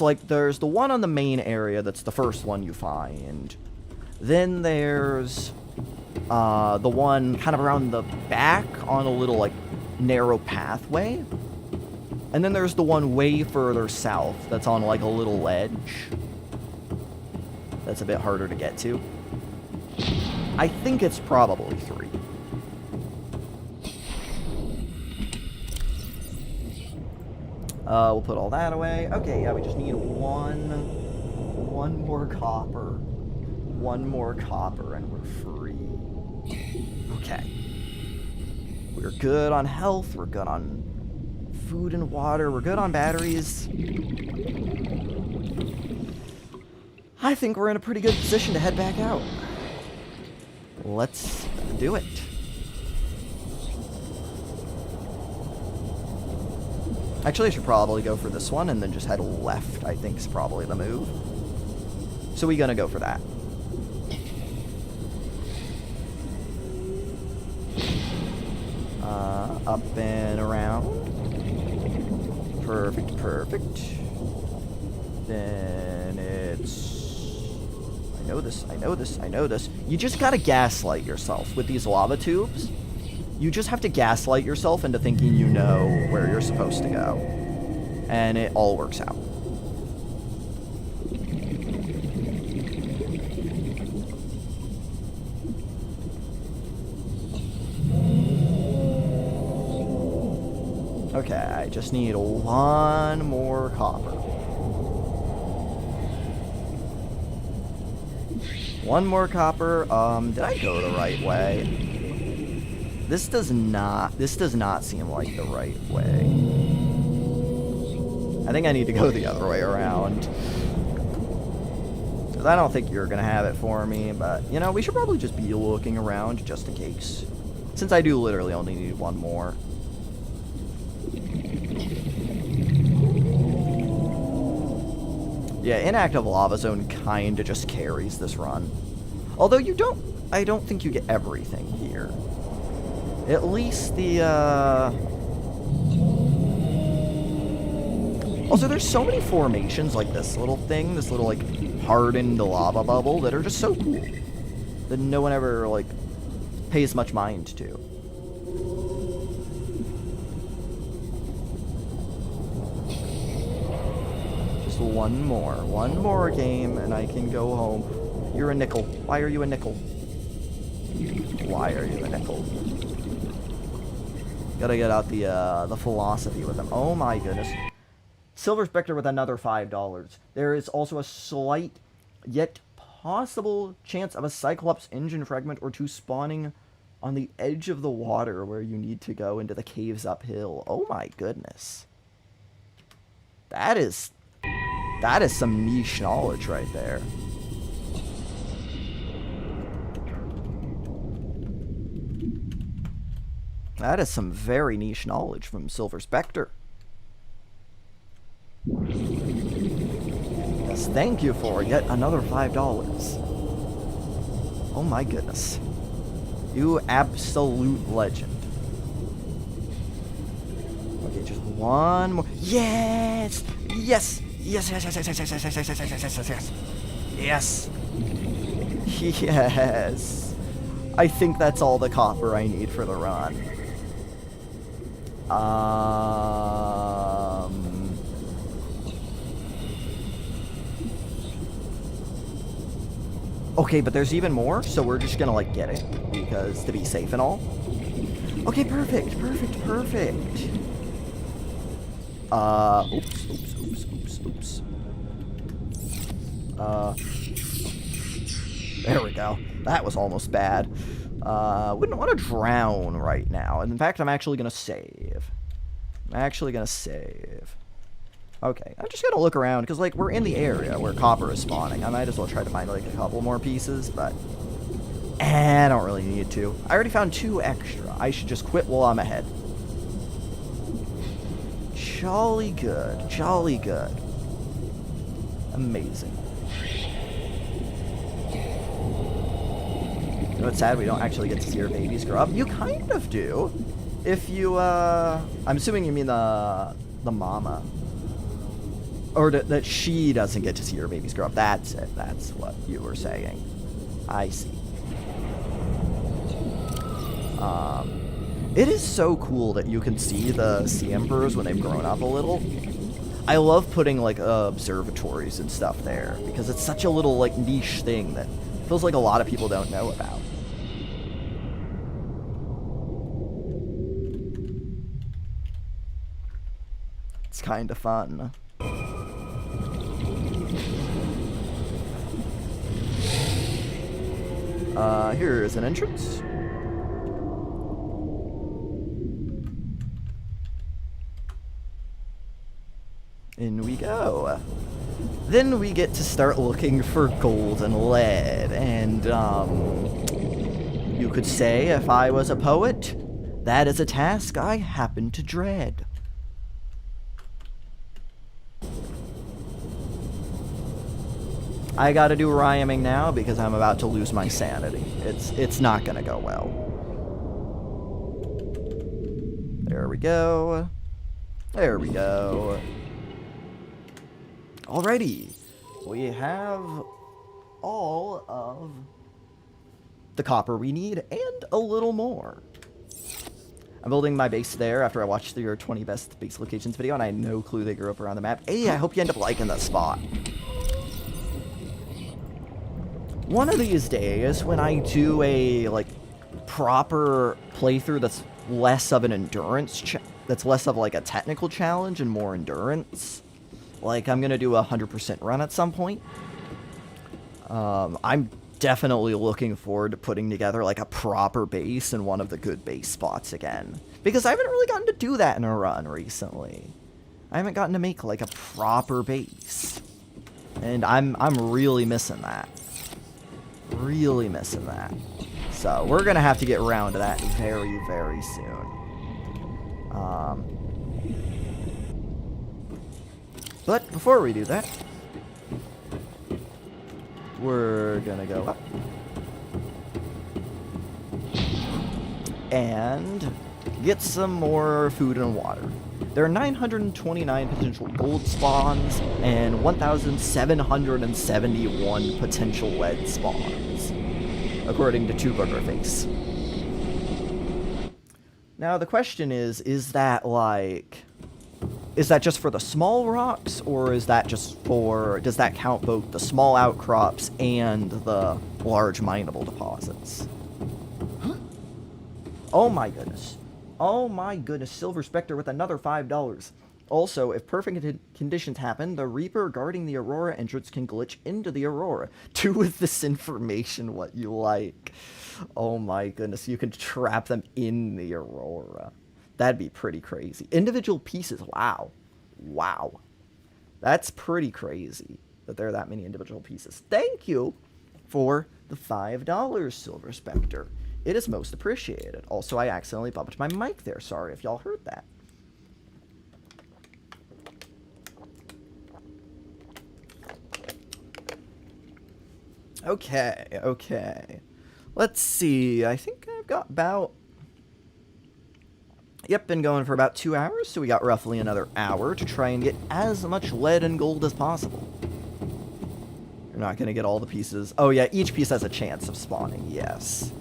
the one on the main area that's the first one you find. Then there's the one kind of around the back on a little, like, narrow pathway. And then there's the one way further south that's on, like, a little ledge. That's a bit harder to get to. I think it's probably 3. We'll put all that away. Okay, yeah, we just need one more copper. One more copper and we're free. Okay. We're good on health. We're good on food and water. We're good on batteries. I think we're in a pretty good position to head back out. Let's do it. Actually, I should probably go for this one and then just head left, I think is probably the move. So we're gonna go for that. Up and around. Perfect, perfect. Then it's... I know this, I know this, I know this. You just gotta gaslight yourself with these lava tubes. You just have to gaslight yourself into thinking you know where you're supposed to go. And it all works out. Okay, I just need one more copper. One more copper. Did I go the right way? This does not seem like the right way. I think I need to go the other way around. Because I don't think you're going to have it for me, but, you know, we should probably just be looking around just in case. Since I do literally only need one more. Yeah, inactive lava zone kinda just carries this run. Although I don't think you get everything here. At least the, Also, there's so many formations like this little thing, this little, like, hardened lava bubble that are just so cool. That no one ever, like, pays much mind to. One more game, and I can go home. You're a nickel. Why are you a nickel? Why are you a nickel? Gotta get out the philosophy with them. Oh my goodness. Silver Spectre with another $5. There is also a slight, yet possible chance of a Cyclops engine fragment or two spawning on the edge of the water where you need to go into the caves uphill. Oh my goodness. That is some niche knowledge right there. That is some very niche knowledge from Silver Spectre. Yes, thank you for yet another $5. Oh my goodness. You absolute legend. Okay, just one more. Yes! Yes! Yes, yes, yes, yes, yes, yes, yes, yes, yes, yes, yes, yes, yes. Yes! Yes! I think that's all the copper I need for the run. Okay, but there's even more, so we're just gonna, like, get it. Because, to be safe and all. Okay, perfect, perfect, perfect. Oops, oops, oops, oops, oops. There we go. That was almost bad. Wouldn't want to drown right now. And in fact, I'm actually gonna save. I'm actually gonna save. Okay, I'm just gonna look around, because, like, we're in the area where copper is spawning. I might as well try to find, like, a couple more pieces, but... I don't really need to. I already found 2 extra. I should just quit while I'm ahead. Jolly good. Jolly good. Amazing. You know what's sad? We don't actually get to see our babies grow up. You kind of do. If you, I'm assuming you mean the mama. Or that she doesn't get to see her babies grow up. That's it. That's what you were saying. I see. It is so cool that you can see the sea emperors when they've grown up a little. I love putting, like, observatories and stuff there, because it's such a little, like, niche thing that feels like a lot of people don't know about. It's kind of fun. Here is an entrance. In we go. Then we get to start looking for gold and lead, and, you could say, if I was a poet, that is a task I happen to dread. I gotta do rhyming now because I'm about to lose my sanity. It's not gonna go well. There we go. There we go. Alrighty. We have all of the copper we need and a little more. I'm building my base there after I watched your 20 best base locations video, and I had no clue they grew up around the map. Hey, I hope you end up liking that spot. One of these days, when I do a, like, proper playthrough that's less of an endurance, that's less of, like, a technical challenge and more endurance, like, I'm gonna do a 100% run at some point. I'm definitely looking forward to putting together, like, a proper base in one of the good base spots again. Because I haven't really gotten to do that in a run recently. I haven't gotten to make, like, a proper base. And I'm really missing that. Really missing that. So, we're gonna have to get around to that very, very soon. But before we do that, we're gonna go up. And get some more food and water. There are 929 potential gold spawns and 1,771 potential lead spawns, according to Two Booger Face. Now the question is that like, is that just for the small rocks, or is that just for, does that count both the small outcrops and the large mineable deposits? Huh? Oh my goodness. Oh my goodness, Silver Spectre with another $5. Also, if perfect conditions happen, the Reaper guarding the Aurora entrance can glitch into the Aurora. Do with this information what you like. Oh my goodness, you can trap them in the Aurora. That'd be pretty crazy. Individual pieces, wow. Wow. That's pretty crazy that there are that many individual pieces. Thank you for the $5, Silver Spectre. It is most appreciated. Also, I accidentally bumped my mic there. Sorry if y'all heard that. Okay, okay. Let's see. I think I've got about Yep, been going for about 2 hours, so we got roughly another hour to try and get as much lead and gold as possible. You're not going to get all the pieces. Oh yeah, each piece has a chance of spawning, yes.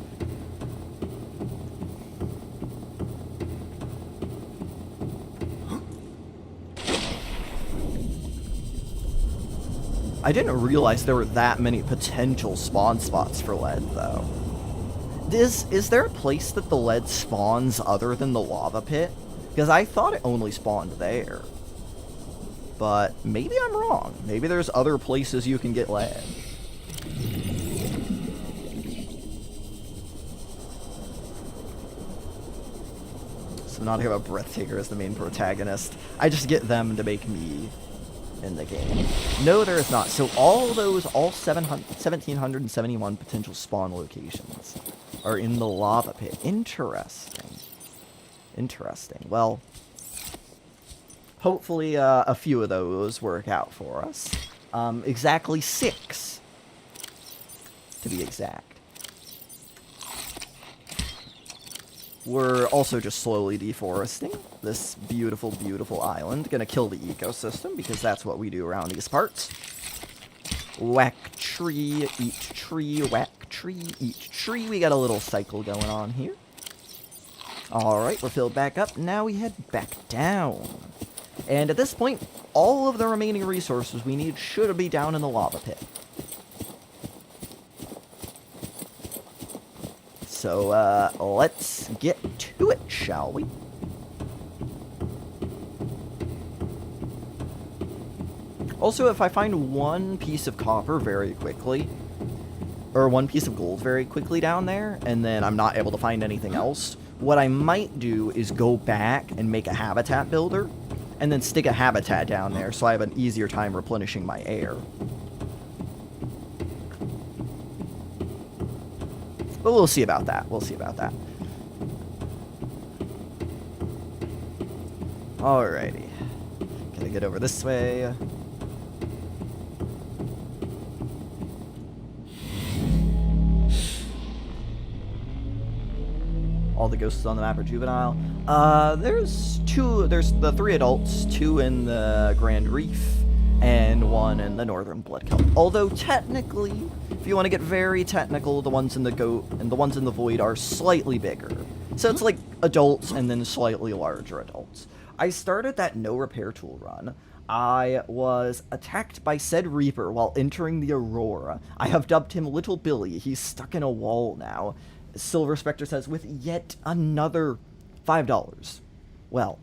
I didn't realize there were that many potential spawn spots for lead, though. Is there a place that the lead spawns other than the lava pit? Because I thought it only spawned there. But maybe I'm wrong. Maybe there's other places you can get lead. Subnautica Breathtaker is the main protagonist. I just get them to make me in the game. No, there is not. So all 1,771 potential spawn locations are in the lava pit. Interesting. Interesting. Well, hopefully a few of those work out for us. Exactly 6, to be exact. We're also just slowly deforesting this beautiful, beautiful island. Gonna kill the ecosystem, because that's what we do around these parts. Whack tree, eat tree, whack tree, eat tree. We got a little cycle going on here. Alright, we're filled back up. Now we head back down. And at this point, all of the remaining resources we need should be down in the lava pit. So, let's get to it, shall we? Also, if I find one piece of copper very quickly, or one piece of gold very quickly down there, and then I'm not able to find anything else, what I might do is go back and make a habitat builder, and then stick a habitat down there so I have an easier time replenishing my air. But we'll see about that. We'll see about that. Alrighty. Gotta get over this way. All the ghosts on the map are juvenile. There's the 3 adults, 2 in the Grand Reef, and 1 in the Northern Blood Kelp. Although technically, if you want to get very technical, the ones in the Goat and the ones in the Void are slightly bigger. So it's like adults and then slightly larger adults. I started that no repair tool run. I was attacked by said Reaper while entering the Aurora. I have dubbed him Little Billy. He's stuck in a wall now. Silver Spectre says, with yet another $5. Well,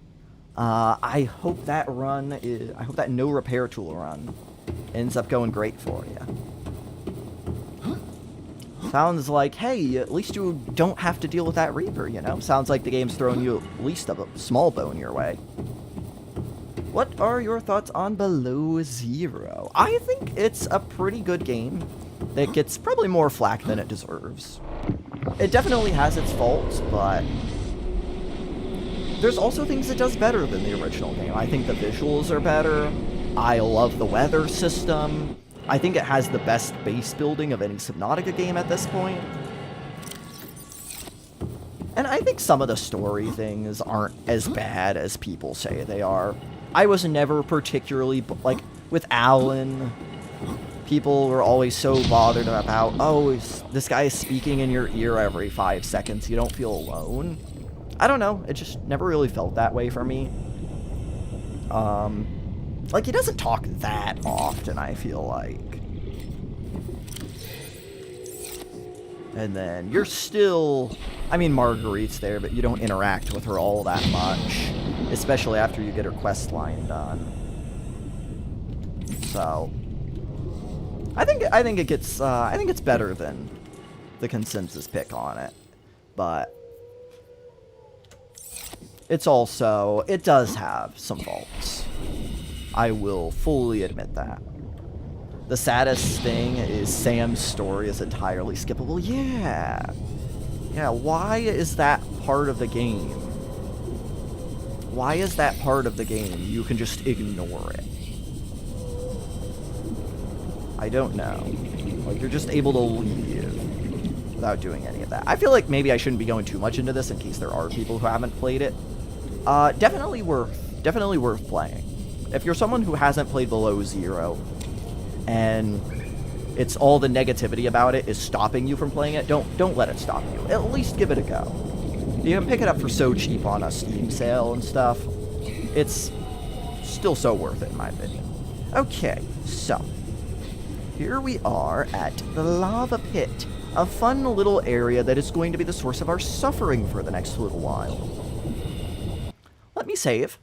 I hope that no repair tool run ends up going great for you. Sounds like, hey, at least you don't have to deal with that Reaper, you know? Sounds like the game's throwing you at least a small bone your way. What are your thoughts on Below Zero? I think it's a pretty good game that gets probably more flack than it deserves. It definitely has its faults, but there's also things it does better than the original game. I think the visuals are better. I love the weather system. I think it has the best base building of any Subnautica game at this point. And I think some of the story things aren't as bad as people say they are. I was never particularly, like, with Alan, people were always so bothered about, oh, this guy is speaking in your ear every 5 seconds, you don't feel alone. I don't know, it just never really felt that way for me. Like, he doesn't talk that often, I feel like. And then you're still, I mean, Marguerite's there, but you don't interact with her all that much, especially after you get her quest line done. So, I think it's better than the consensus pick on it, but it does have some faults. I will fully admit that. The saddest thing is Sam's story is entirely skippable. Yeah. Yeah, why is that part of the game? Why is that part of the game? You can just ignore it. I don't know. Like, you're just able to leave without doing any of that. I feel like maybe I shouldn't be going too much into this in case there are people who haven't played it. Definitely worth playing. If you're someone who hasn't played below 0, and it's all the negativity about it is stopping you from playing it, don't let it stop you. At least give it a go. You can pick it up for so cheap on a Steam sale and stuff. It's still so worth it, in my opinion. Okay, so here we are at the lava pit, a fun little area that is going to be the source of our suffering for the next little while. Let me save.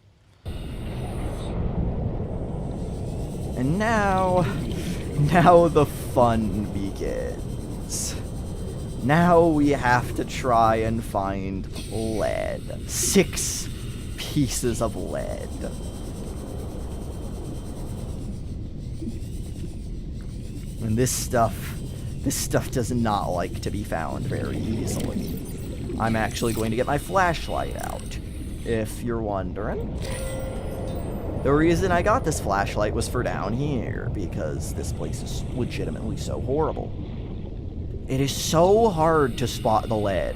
And now the fun begins. Now we have to try and find lead. 6 pieces of lead. And this stuff does not like to be found very easily. I'm actually going to get my flashlight out, if you're wondering. The reason I got this flashlight was for down here, because this place is legitimately so horrible. It is so hard to spot the lead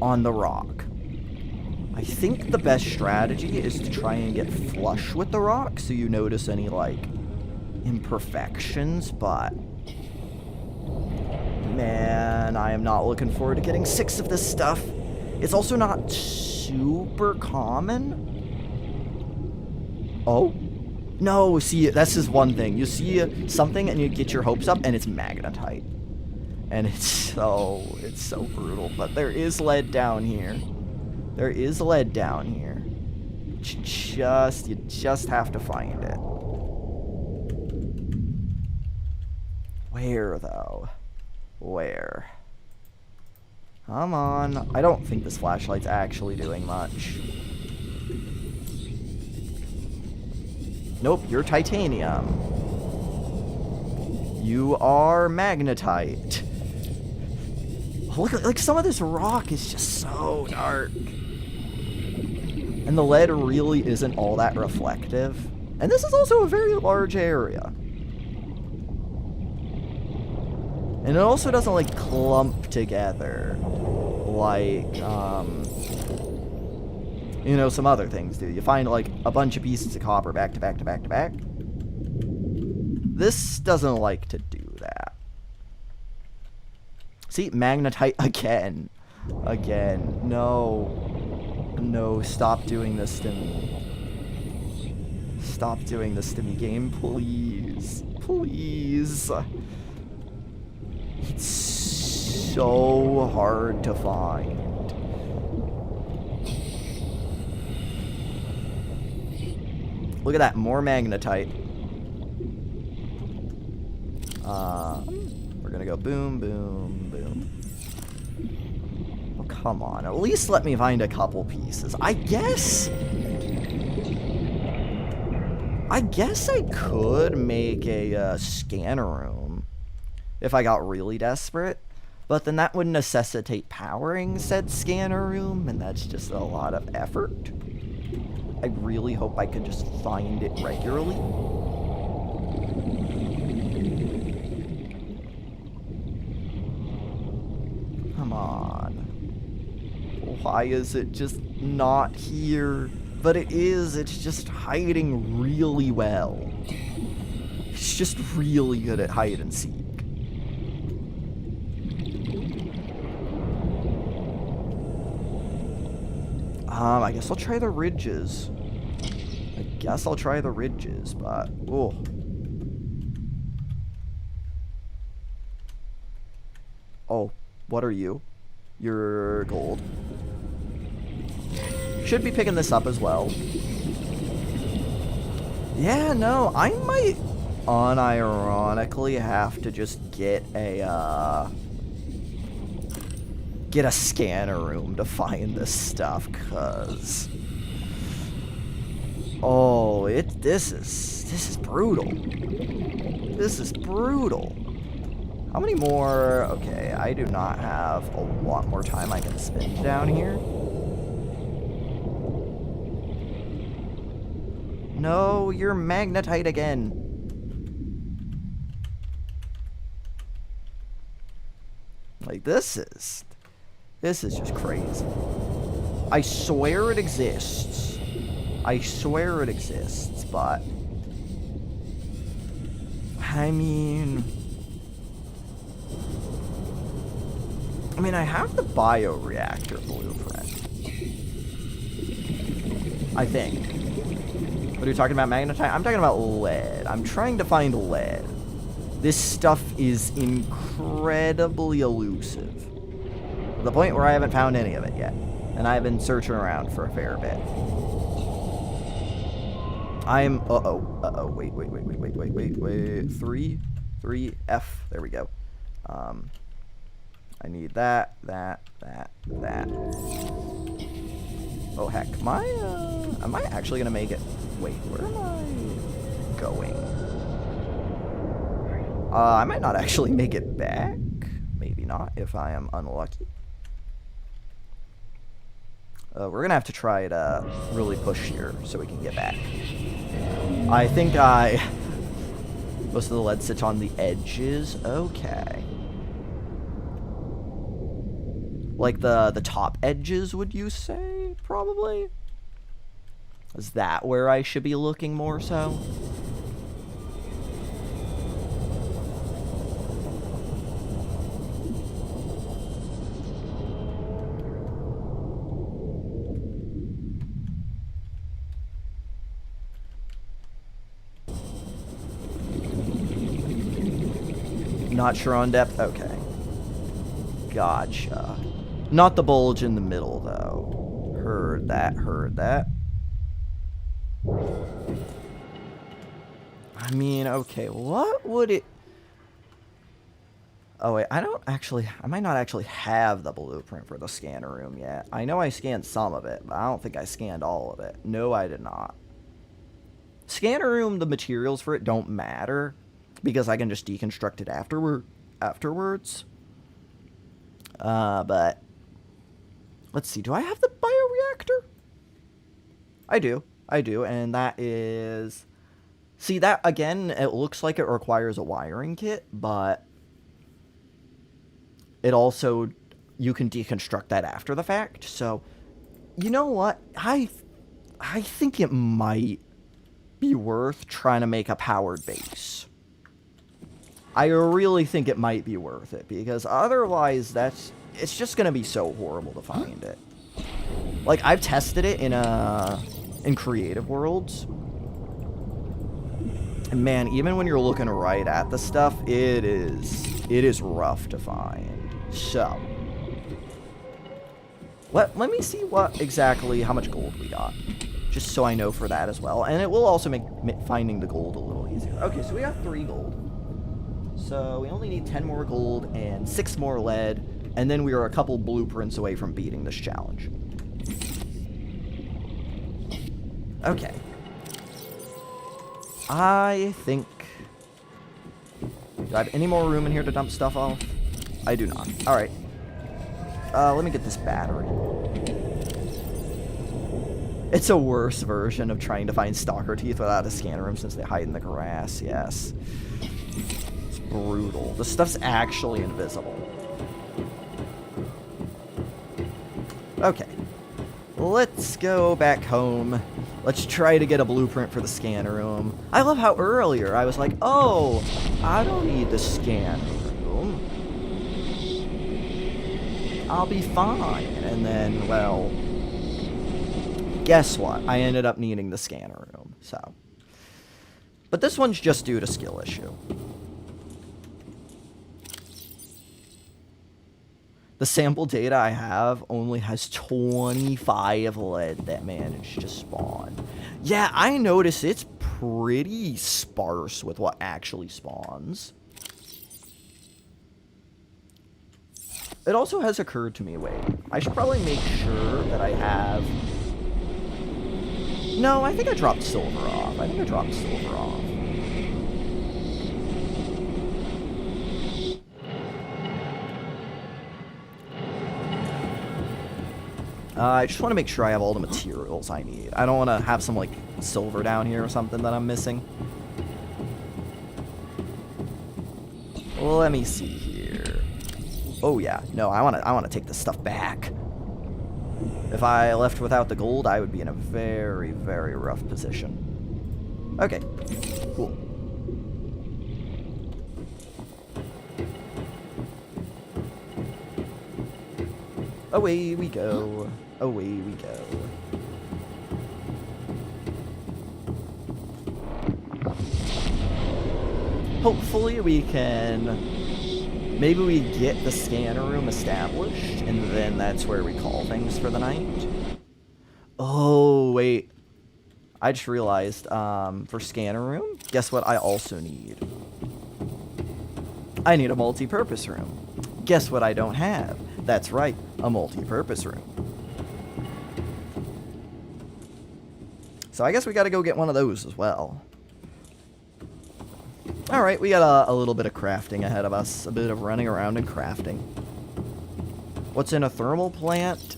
on the rock. I think the best strategy is to try and get flush with the rock so you notice any, like, imperfections, but man, I am not looking forward to getting 6 of this stuff. It's also not super common. Oh? No, see, that's just one thing. You see something and you get your hopes up and it's magnetite. And it's so brutal. But there is lead down here. There is lead down here. You just have to find it. Where, though? Where? Come on. I don't think this flashlight's actually doing much. Nope, you're titanium. You are magnetite. Look, like some of this rock is just so dark. And the lead really isn't all that reflective. And this is also a very large area. And it also doesn't, like, clump together like, you know, some other things do. You find, like, a bunch of pieces of copper back to back to back to back. This doesn't like to do that. See, magnetite again. Again. No. No, stop doing this to me. Stop doing this to me, game, please. Please. It's so hard to find. Look at that, more magnetite. We're gonna go boom, boom, boom. Oh, come on. At least let me find a couple pieces. I guess I could make a scanner room if I got really desperate. But then that would necessitate powering said scanner room, and that's just a lot of effort. I really hope I could just find it regularly. Come on. Why is it just not here? But it is. It's just hiding really well. It's just really good at hide and seek. I guess I'll try the ridges. But, oh. Oh, what are you? You're gold. Should be picking this up as well. Yeah, no, I might unironically have to just get a scanner room to find this stuff, cause this is brutal. This is brutal. How many more? Okay, I do not have a lot more time I can spend down here. No, you're magnetite again. Like, this is just crazy. I swear it exists. I swear it exists, but... I mean, I have the bioreactor blueprint. I think. What are you talking about, magnetite? I'm talking about lead. I'm trying to find lead. This stuff is incredibly elusive. To the point where I haven't found any of it yet. And I've been searching around for a fair bit. I'm... Uh-oh. Wait. 3F. There we go. I need that. Oh, heck. Am I actually gonna make it? Wait, where am I going? I might not actually make it back. Maybe not, if I am unlucky. We're gonna have to try to really push here so we can get back. I think most of the lead sits on the edges. Okay. Like the top edges, would you say? Probably. Is that where I should be looking more so? Not sure on depth? Okay. Gotcha. Not the bulge in the middle, though. Heard that. I mean, okay, what would it... Oh, wait, I might not actually have the blueprint for the scanner room yet. I know I scanned some of it, but I don't think I scanned all of it. No, I did not. Scanner room, the materials for it don't matter, because I can just deconstruct it afterwards. But... Let's see, do I have the bioreactor? I do, and that is... See, that, again, it looks like it requires a wiring kit, but... It also... You can deconstruct that after the fact, so... You know what? I think it might be worth trying to make a powered base. I really think it might be worth it, because otherwise it's just gonna be so horrible to find it. Like, I've tested it in creative worlds. And man, even when you're looking right at the stuff, it is rough to find. So, let me see how much gold we got. Just so I know for that as well. And it will also make finding the gold a little easier. Okay, so we got 3 gold. So we only need 10 more gold and 6 more lead. And then we are a couple blueprints away from beating this challenge. Okay. I think... Do I have any more room in here to dump stuff off? I do not. Alright. Let me get this battery. It's a worse version of trying to find stalker teeth without a scanner room since they hide in the grass, yes. It's brutal. The stuff's actually invisible. Okay. Let's go back home. Let's try to get a blueprint for the scanner room. I love how earlier I was like, oh, I don't need the scanner room. I'll be fine. And then, well, guess what? I ended up needing the scanner room, so. But this one's just due to skill issue. The sample data I have only has 25 lead that managed to spawn. Yeah, I notice it's pretty sparse with what actually spawns. It also has occurred to me, wait, I should probably make sure that I have... No, I think I dropped silver off. I just want to make sure I have all the materials I need. I don't want to have some, like, silver down here or something that I'm missing. Let me see here. Oh, yeah. No, I want to take this stuff back. If I left without the gold, I would be in a very, very rough position. Okay, cool. Away we go. Away we go. Hopefully we can... Maybe we get the scanner room established, and then that's where we call things for the night. Oh, wait. I just realized, for scanner room, guess what I also need? I need a multi-purpose room. Guess what I don't have? That's right, a multi-purpose room. So I guess we gotta go get one of those as well. Alright, we got a little bit of crafting ahead of us. A bit of running around and crafting. What's in a thermal plant?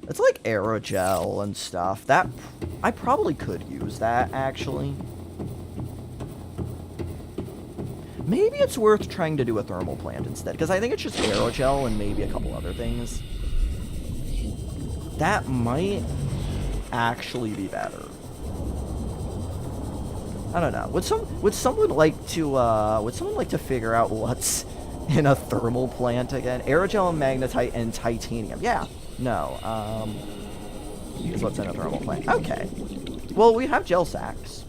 It's like aerogel and stuff. That... I probably could use that, actually. Maybe it's worth trying to do a thermal plant instead, because I think it's just aerogel and maybe a couple other things. That might actually be better. I don't know. Would someone like to figure out what's in a thermal plant again? Aerogel, magnetite, and titanium. Yeah. No. Is what's in a thermal plant. Okay. Well, we have gel sacks.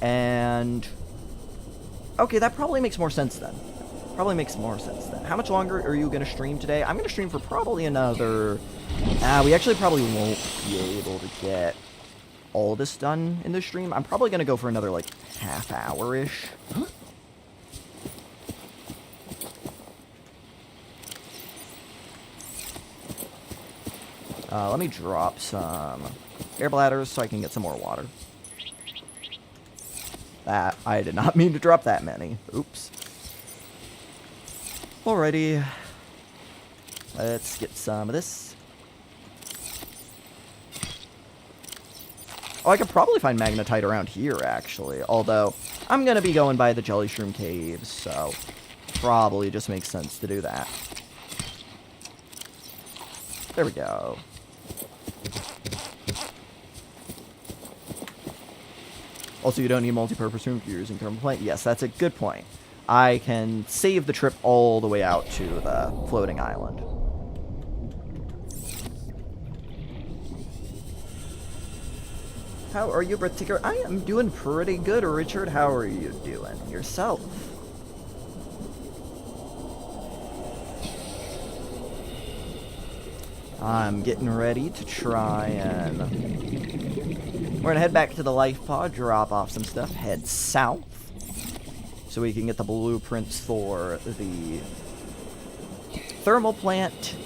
And okay, that probably makes more sense then. Probably makes more sense then. How much longer are you going to stream today? I'm going to stream for probably another... we actually probably won't be able to get all this done in the stream. I'm probably going to go for another, like, half hour-ish. Let me drop some air bladders so I can get some more water. I did not mean to drop that many. Oops. Alrighty. Let's get some of this. Oh, I could probably find magnetite around here, actually. Although, I'm going to be going by the Jelly Shroom Caves, so probably just makes sense to do that. There we go. Also, you don't need multi-purpose room if you're using thermal plant. Yes, that's a good point. I can save the trip all the way out to the floating island. How are you, particular? I am doing pretty good, Richard. How are you doing yourself? I'm getting ready to try and... We're gonna head back to the life pod, drop off some stuff, head south, so we can get the blueprints for the thermal plant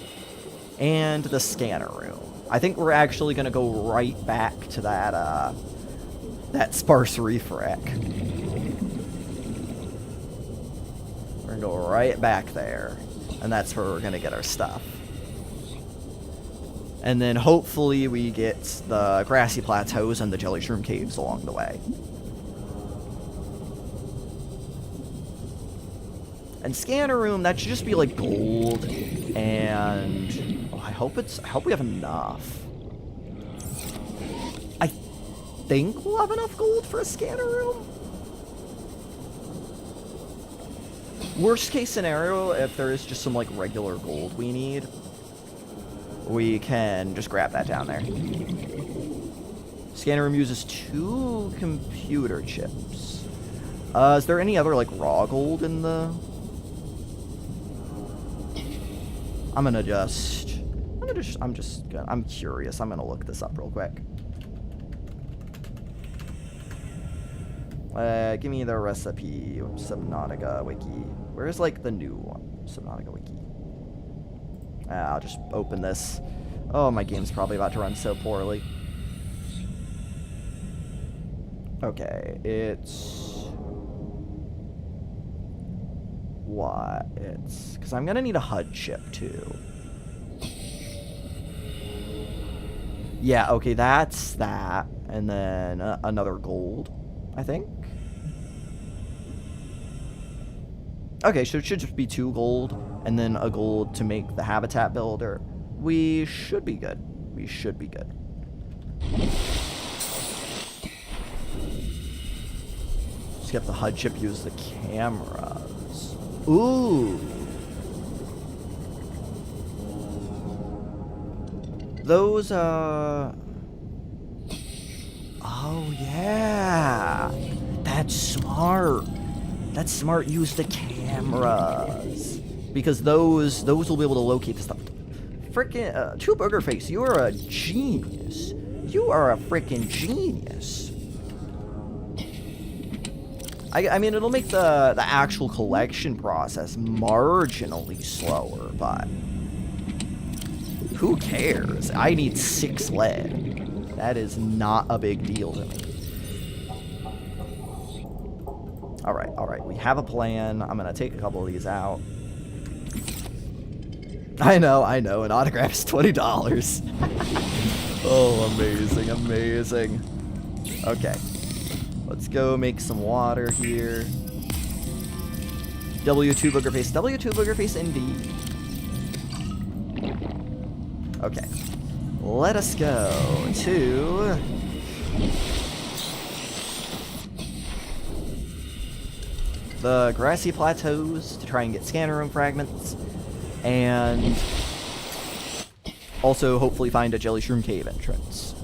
and the scanner room. I think we're actually gonna go right back to that that sparse reef wreck. We're gonna go right back there, and that's where we're gonna get our stuff. And then hopefully we get the grassy plateaus and the Jelly Shroom Caves along the way. And scanner room, that should just be like gold. And oh, I hope we have enough. I think we'll have enough gold for a scanner room. Worst case scenario, if there is just some like regular gold we need, we can just grab that down there. Scanner room uses 2 computer chips. Is there any other, like, raw gold in the... I'm curious. I'm gonna look this up real quick. Give me the recipe. Subnautica wiki. Where's, like, the new one? Subnautica wiki. I'll just open this. Oh, my game's probably about to run so poorly. Okay, it's... What? It's... Because I'm going to need a HUD chip, too. Yeah, okay, that's that. And then another gold, I think. Okay, so it should just be 2 gold, and then a gold to make the habitat builder. We should be good. We should be good. Skip the HUD chip, use the cameras. Ooh. Those, oh, yeah. That's smart. That's smart. Use the cameras. Because those will be able to locate the stuff. Frickin', Two Booger Face, you are a genius. You are a frickin' genius. I mean, it'll make the actual collection process marginally slower, but who cares? I need 6 lead. That is not a big deal to me. Alright, we have a plan. I'm gonna take a couple of these out. I know, an autograph is $20. Oh, amazing, amazing. Okay. Let's go make some water here. W2 Booger Face. W2 Booger Face indeed. Okay. Let us go to... the grassy plateaus to try and get scanner room fragments. And also hopefully find a jelly shroom cave entrance.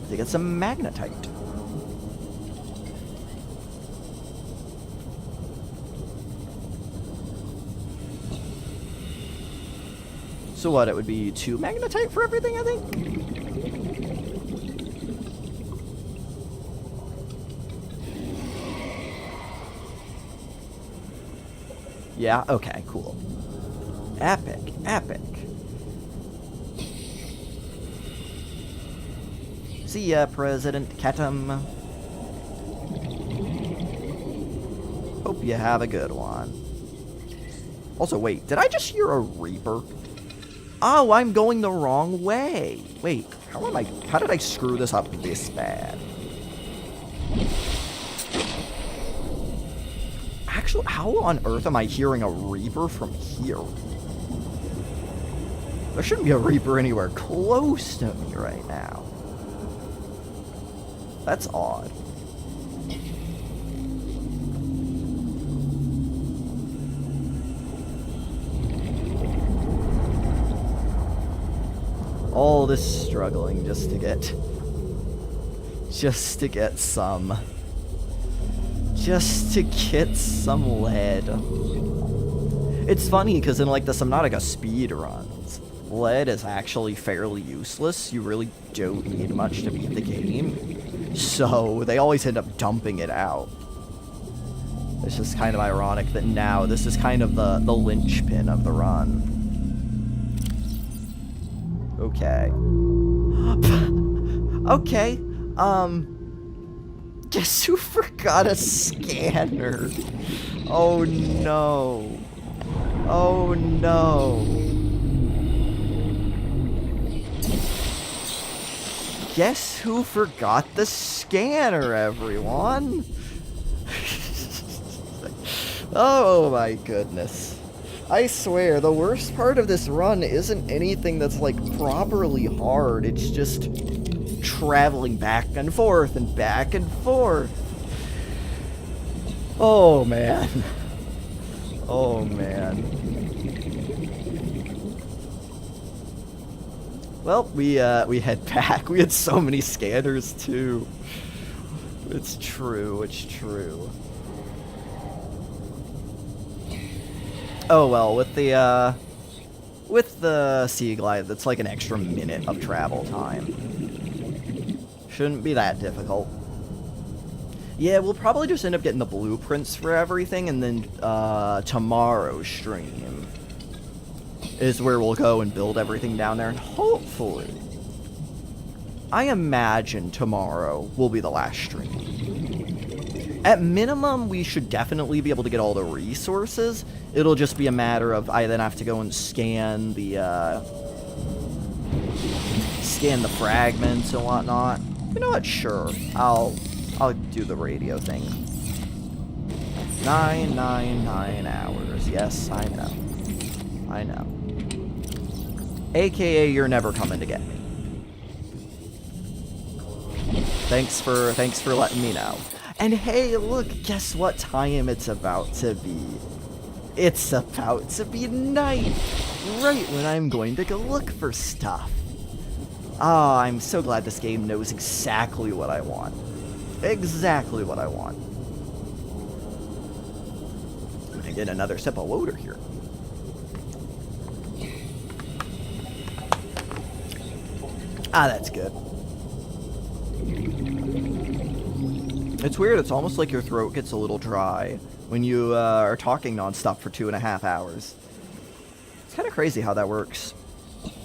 To get some magnetite. So what, it would be 2 magnetite for everything, I think? Yeah, okay, cool. Epic, epic. See ya, President Ketum. Hope you have a good one. Also, wait, did I just hear a Reaper? Oh, I'm going the wrong way. Wait, how did I screw this up this bad? Actually, how on earth am I hearing a Reaper from here? There shouldn't be a Reaper anywhere close to me right now. That's odd. All this struggling just to get some lead. It's funny because in like the Subnautica speed runs, lead is actually fairly useless. You really don't need much to beat the game, so they always end up dumping it out. It's just kind of ironic that now this is kind of the linchpin of the run. Okay. Okay. Guess who forgot a scanner? Oh no. Oh no. Guess who forgot the scanner, everyone? Oh my goodness. I swear, the worst part of this run isn't anything that's, like, properly hard. It's just traveling back and forth and back and forth. Oh, man. Oh, man. Well, we head back. We had so many scanners, too. It's true, it's true. Oh well, with the Sea Glide, that's like an extra minute of travel time. Shouldn't be that difficult. Yeah, we'll probably just end up getting the blueprints for everything, and then tomorrow's stream is where we'll go and build everything down there, and hopefully, I imagine tomorrow will be the last stream. At minimum, we should definitely be able to get all the resources. It'll just be a matter of I then have to go and scan the fragments and whatnot. You know what? Sure, I'll I'll do the radio thing. 999 hours. Yes, I know. I know. AKA, you're never coming to get me. Thanks for letting me know. And hey, look, guess what time it's about to be? It's about to be night, right when I'm going to go look for stuff. Ah, I'm so glad this game knows exactly what I want. Exactly what I want. I'm gonna get another sip of water here. Ah, that's good. It's weird, it's almost like your throat gets a little dry when you are talking nonstop for 2.5 hours. It's kind of crazy how that works.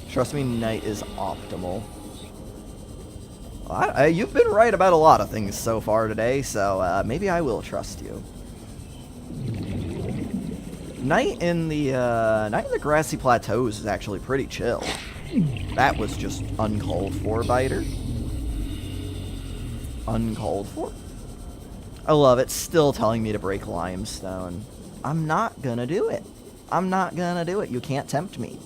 Trust me, night is optimal. You've been right about a lot of things so far today, so maybe I will trust you. Night in the grassy plateaus is actually pretty chill. That was just uncalled for, Biter. Uncalled for. I love it. Still telling me to break limestone. I'm not gonna do it. I'm not gonna do it. You can't tempt me.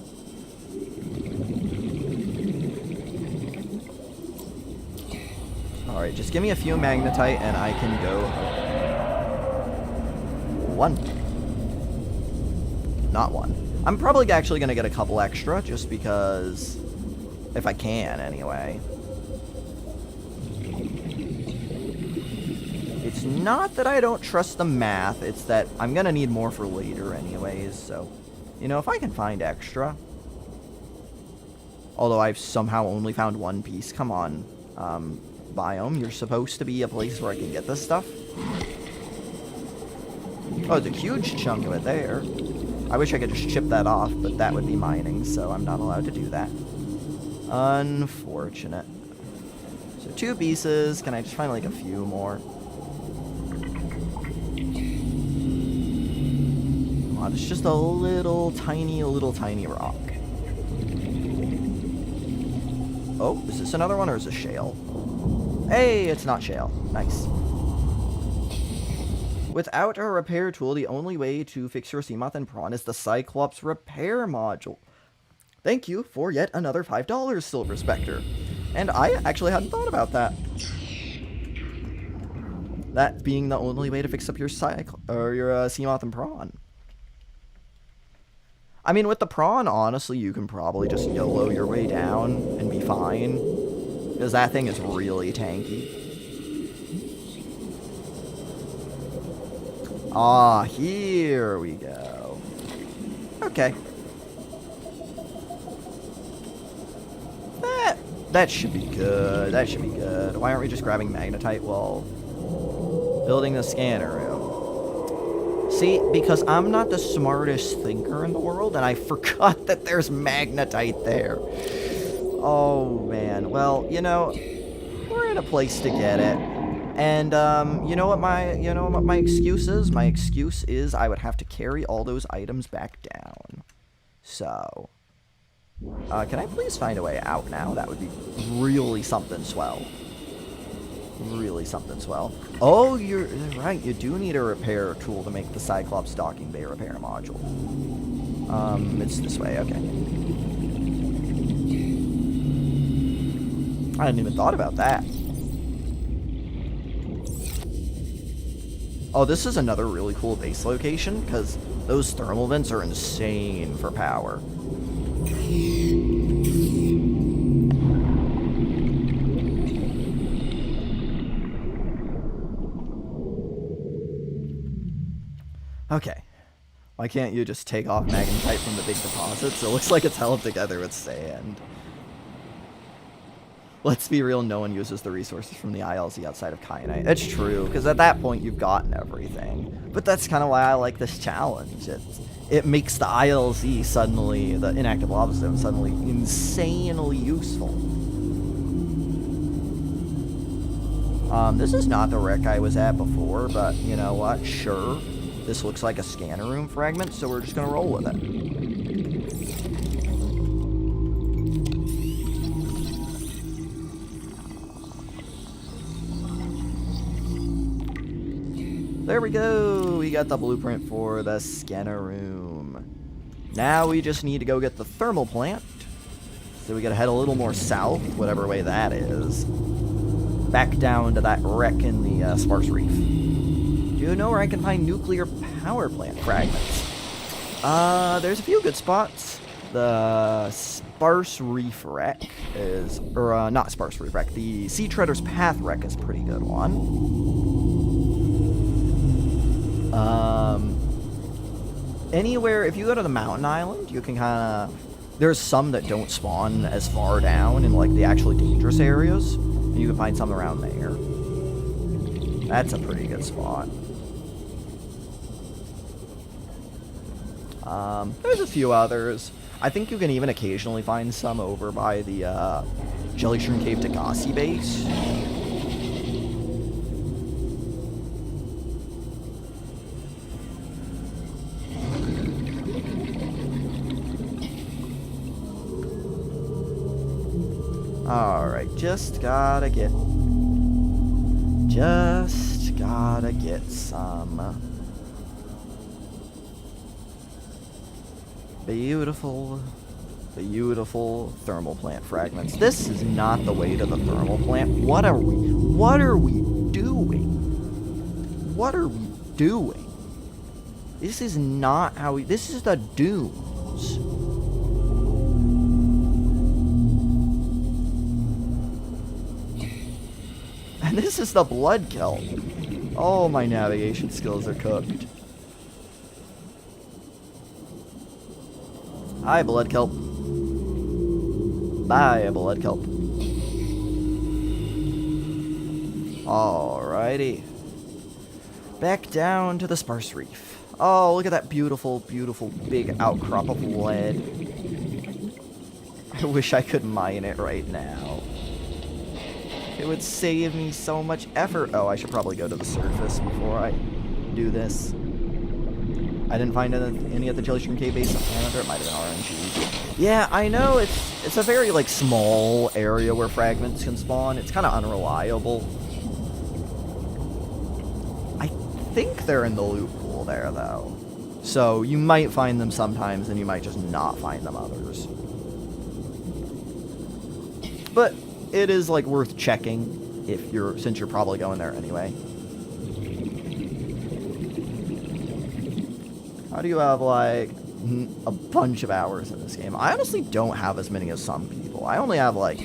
Alright, just give me a few magnetite and I can go home. One. Not one. I'm probably actually gonna get a couple extra just because... if I can, anyway. It's not that I don't trust the math, it's that I'm gonna need more for later anyways, so... you know, if I can find extra... although I've somehow only found one piece, come on. Biome, you're supposed to be a place where I can get this stuff. Oh, there's a huge chunk of it there. I wish I could just chip that off, but that would be mining, so I'm not allowed to do that. Unfortunate. So 2 pieces. Can I just find like a few more? Come on, it's just a little tiny rock. Oh, is this another one or is it shale? Hey, it's not shale. Nice. Without a repair tool, the only way to fix your Seamoth and Prawn is the Cyclops repair module. Thank you for yet another $5, Silver Spectre. And I actually hadn't thought about that. That being the only way to fix up your Seamoth and Prawn. I mean, with the Prawn, honestly, you can probably just YOLO your way down and be fine. Because that thing is really tanky. Ah, here we go. Okay. That should be good. That should be good. Why aren't we just grabbing magnetite while building the scanner room? See, because I'm not the smartest thinker in the world, and I forgot that there's magnetite there. Oh, man. Well, you know, we're in a place to get it. And, you know what my excuse is? My excuse is I would have to carry all those items back down. So, can I please find a way out now? That would be really something swell. Really something swell. Oh, you're right. You do need a repair tool to make the Cyclops docking bay repair module. It's this way. Okay. I hadn't even thought about that. Oh, this is another really cool base location, because those thermal vents are insane for power. Okay. Why can't you just take off magnetite from the big deposits? It looks like it's held together with sand. Let's be real, no one uses the resources from the ILZ outside of kyanite. It's true, because at that point you've gotten everything. But that's kind of why I like this challenge. It makes the ILZ suddenly, the inactive lava zone, suddenly insanely useful. This is not the wreck I was at before, but you know what? Sure. This looks like a scanner room fragment, so we're just going to roll with it. There we go. We got the blueprint for the scanner room. Now we just need to go get the thermal plant. So we gotta head a little more south, whatever way that is. Back down to that wreck in the Sparse Reef. Do you know where I can find nuclear power plant fragments? There's a few good spots. The Sparse Reef wreck is, or not Sparse Reef wreck, the Sea Treader's Path wreck is a pretty good one. Anywhere, if you go to the mountain island, you can kind of, there's some that don't spawn as far down in like the actually dangerous areas, and you can find some around there. That's a pretty good spot. There's a few others. I think you can even occasionally find some over by the Jellyshroom Cave Degassi base. Alright, just gotta get some beautiful thermal plant fragments. This is not the way to the thermal plant. What are we doing? What are we doing? This is not how we, this is the dunes. And this is the blood kelp. Oh, my navigation skills are cooked. Hi, blood kelp. Bye, blood kelp. Alrighty. Back down to the Sparse Reef. Oh, look at that beautiful, beautiful big outcrop of lead. I wish I could mine it right now. It would save me so much effort. Oh, I should probably go to the surface before I do this. I didn't find any at the Jellyshroom Cave base. It might have been RNG. Yeah, I know it's a very like small area where fragments can spawn. It's kind of unreliable. I think they're in the loot pool there though, so you might find them sometimes, and you might just not find them others. But it is like worth checking if since you're probably going there anyway. How do you have like a bunch of hours in this game? I honestly don't have as many as some people. I only have like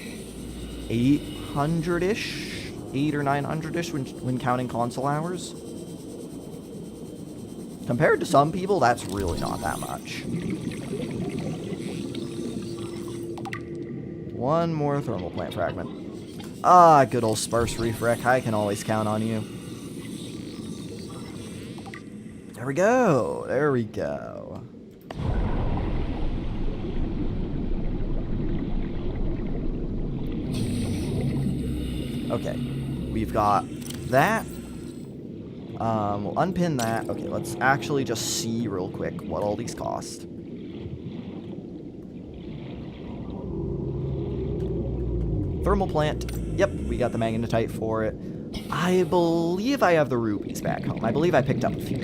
800-ish, 800 or 900-ish when counting console hours. Compared to some people, that's really not that much. One more thermal plant fragment. Ah, good old Sparse Reef wreck. I can always count on you. There we go. There we go. Okay. We've got that. We'll unpin that. Okay, let's actually just see real quick what all these cost. Thermal plant. Yep, we got the magnetite for it. I believe I have the rubies back home. I believe I picked up a few.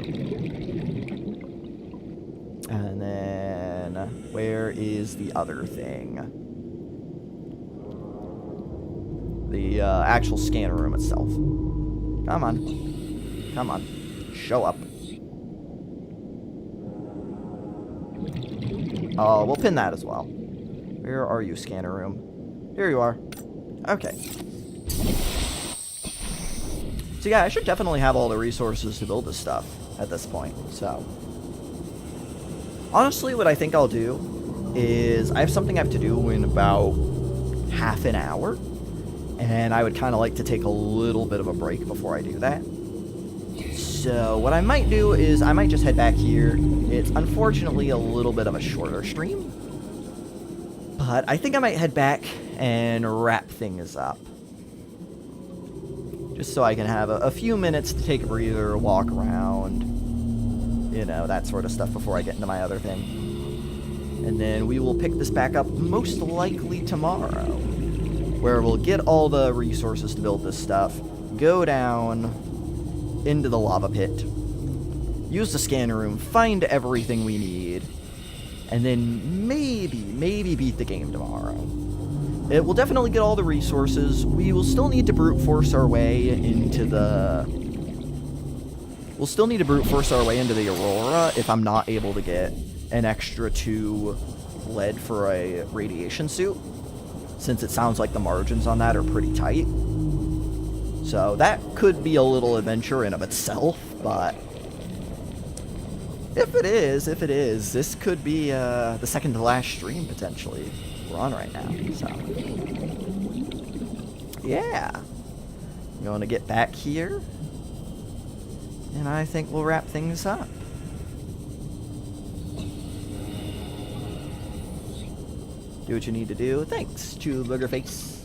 And then, where is the other thing? The actual scanner room itself. Come on. Come on. Show up. Oh, we'll pin that as well. Where are you, scanner room? Here you are. Okay. So yeah, I should definitely have all the resources to build this stuff at this point, so. Honestly, what I think I'll do is, I have something I have to do in about half an hour, and I would kind of like to take a little bit of a break before I do that. So what I might do is, I might just head back here. It's unfortunately a little bit of a shorter stream, but I think I might head back and wrap things up. Just so I can have a few minutes to take a breather, walk around, you know, that sort of stuff before I get into my other thing. And then we will pick this back up most likely tomorrow, where we'll get all the resources to build this stuff, go down, into the lava pit, use the scanner room, find everything we need, and then maybe beat the game tomorrow. It will definitely get all the resources. We will still need to brute force our way into the... We'll still need to brute force our way into the Aurora if I'm not able to get an extra 2 lead for a radiation suit, since it sounds like the margins on that are pretty tight. So that could be a little adventure in of itself, but if it is, this could be the second to last stream potentially we're on right now. So yeah, I'm going to get back here, and I think we'll wrap things up. Do what you need to do. Thanks, Chew Face.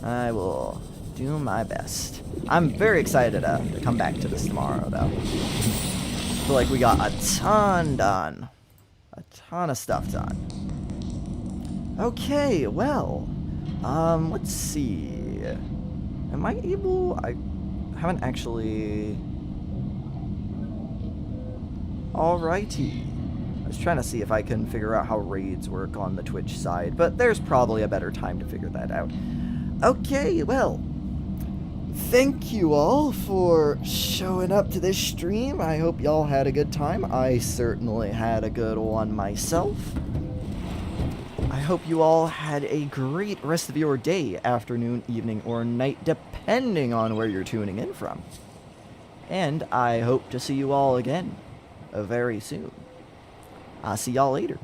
I will do my best. I'm very excited to come back to this tomorrow, though. I feel like we got a ton done. A ton of stuff done. Okay, well, let's see. Am I able... I haven't actually... Alrighty. I was trying to see if I can figure out how raids work on the Twitch side, but there's probably a better time to figure that out. Okay, well, thank you all for showing up to this stream. I hope y'all had a good time. I certainly had a good one myself. I hope you all had a great rest of your day, afternoon, evening, or night, depending on where you're tuning in from. And I hope to see you all again very soon. I'll see y'all later.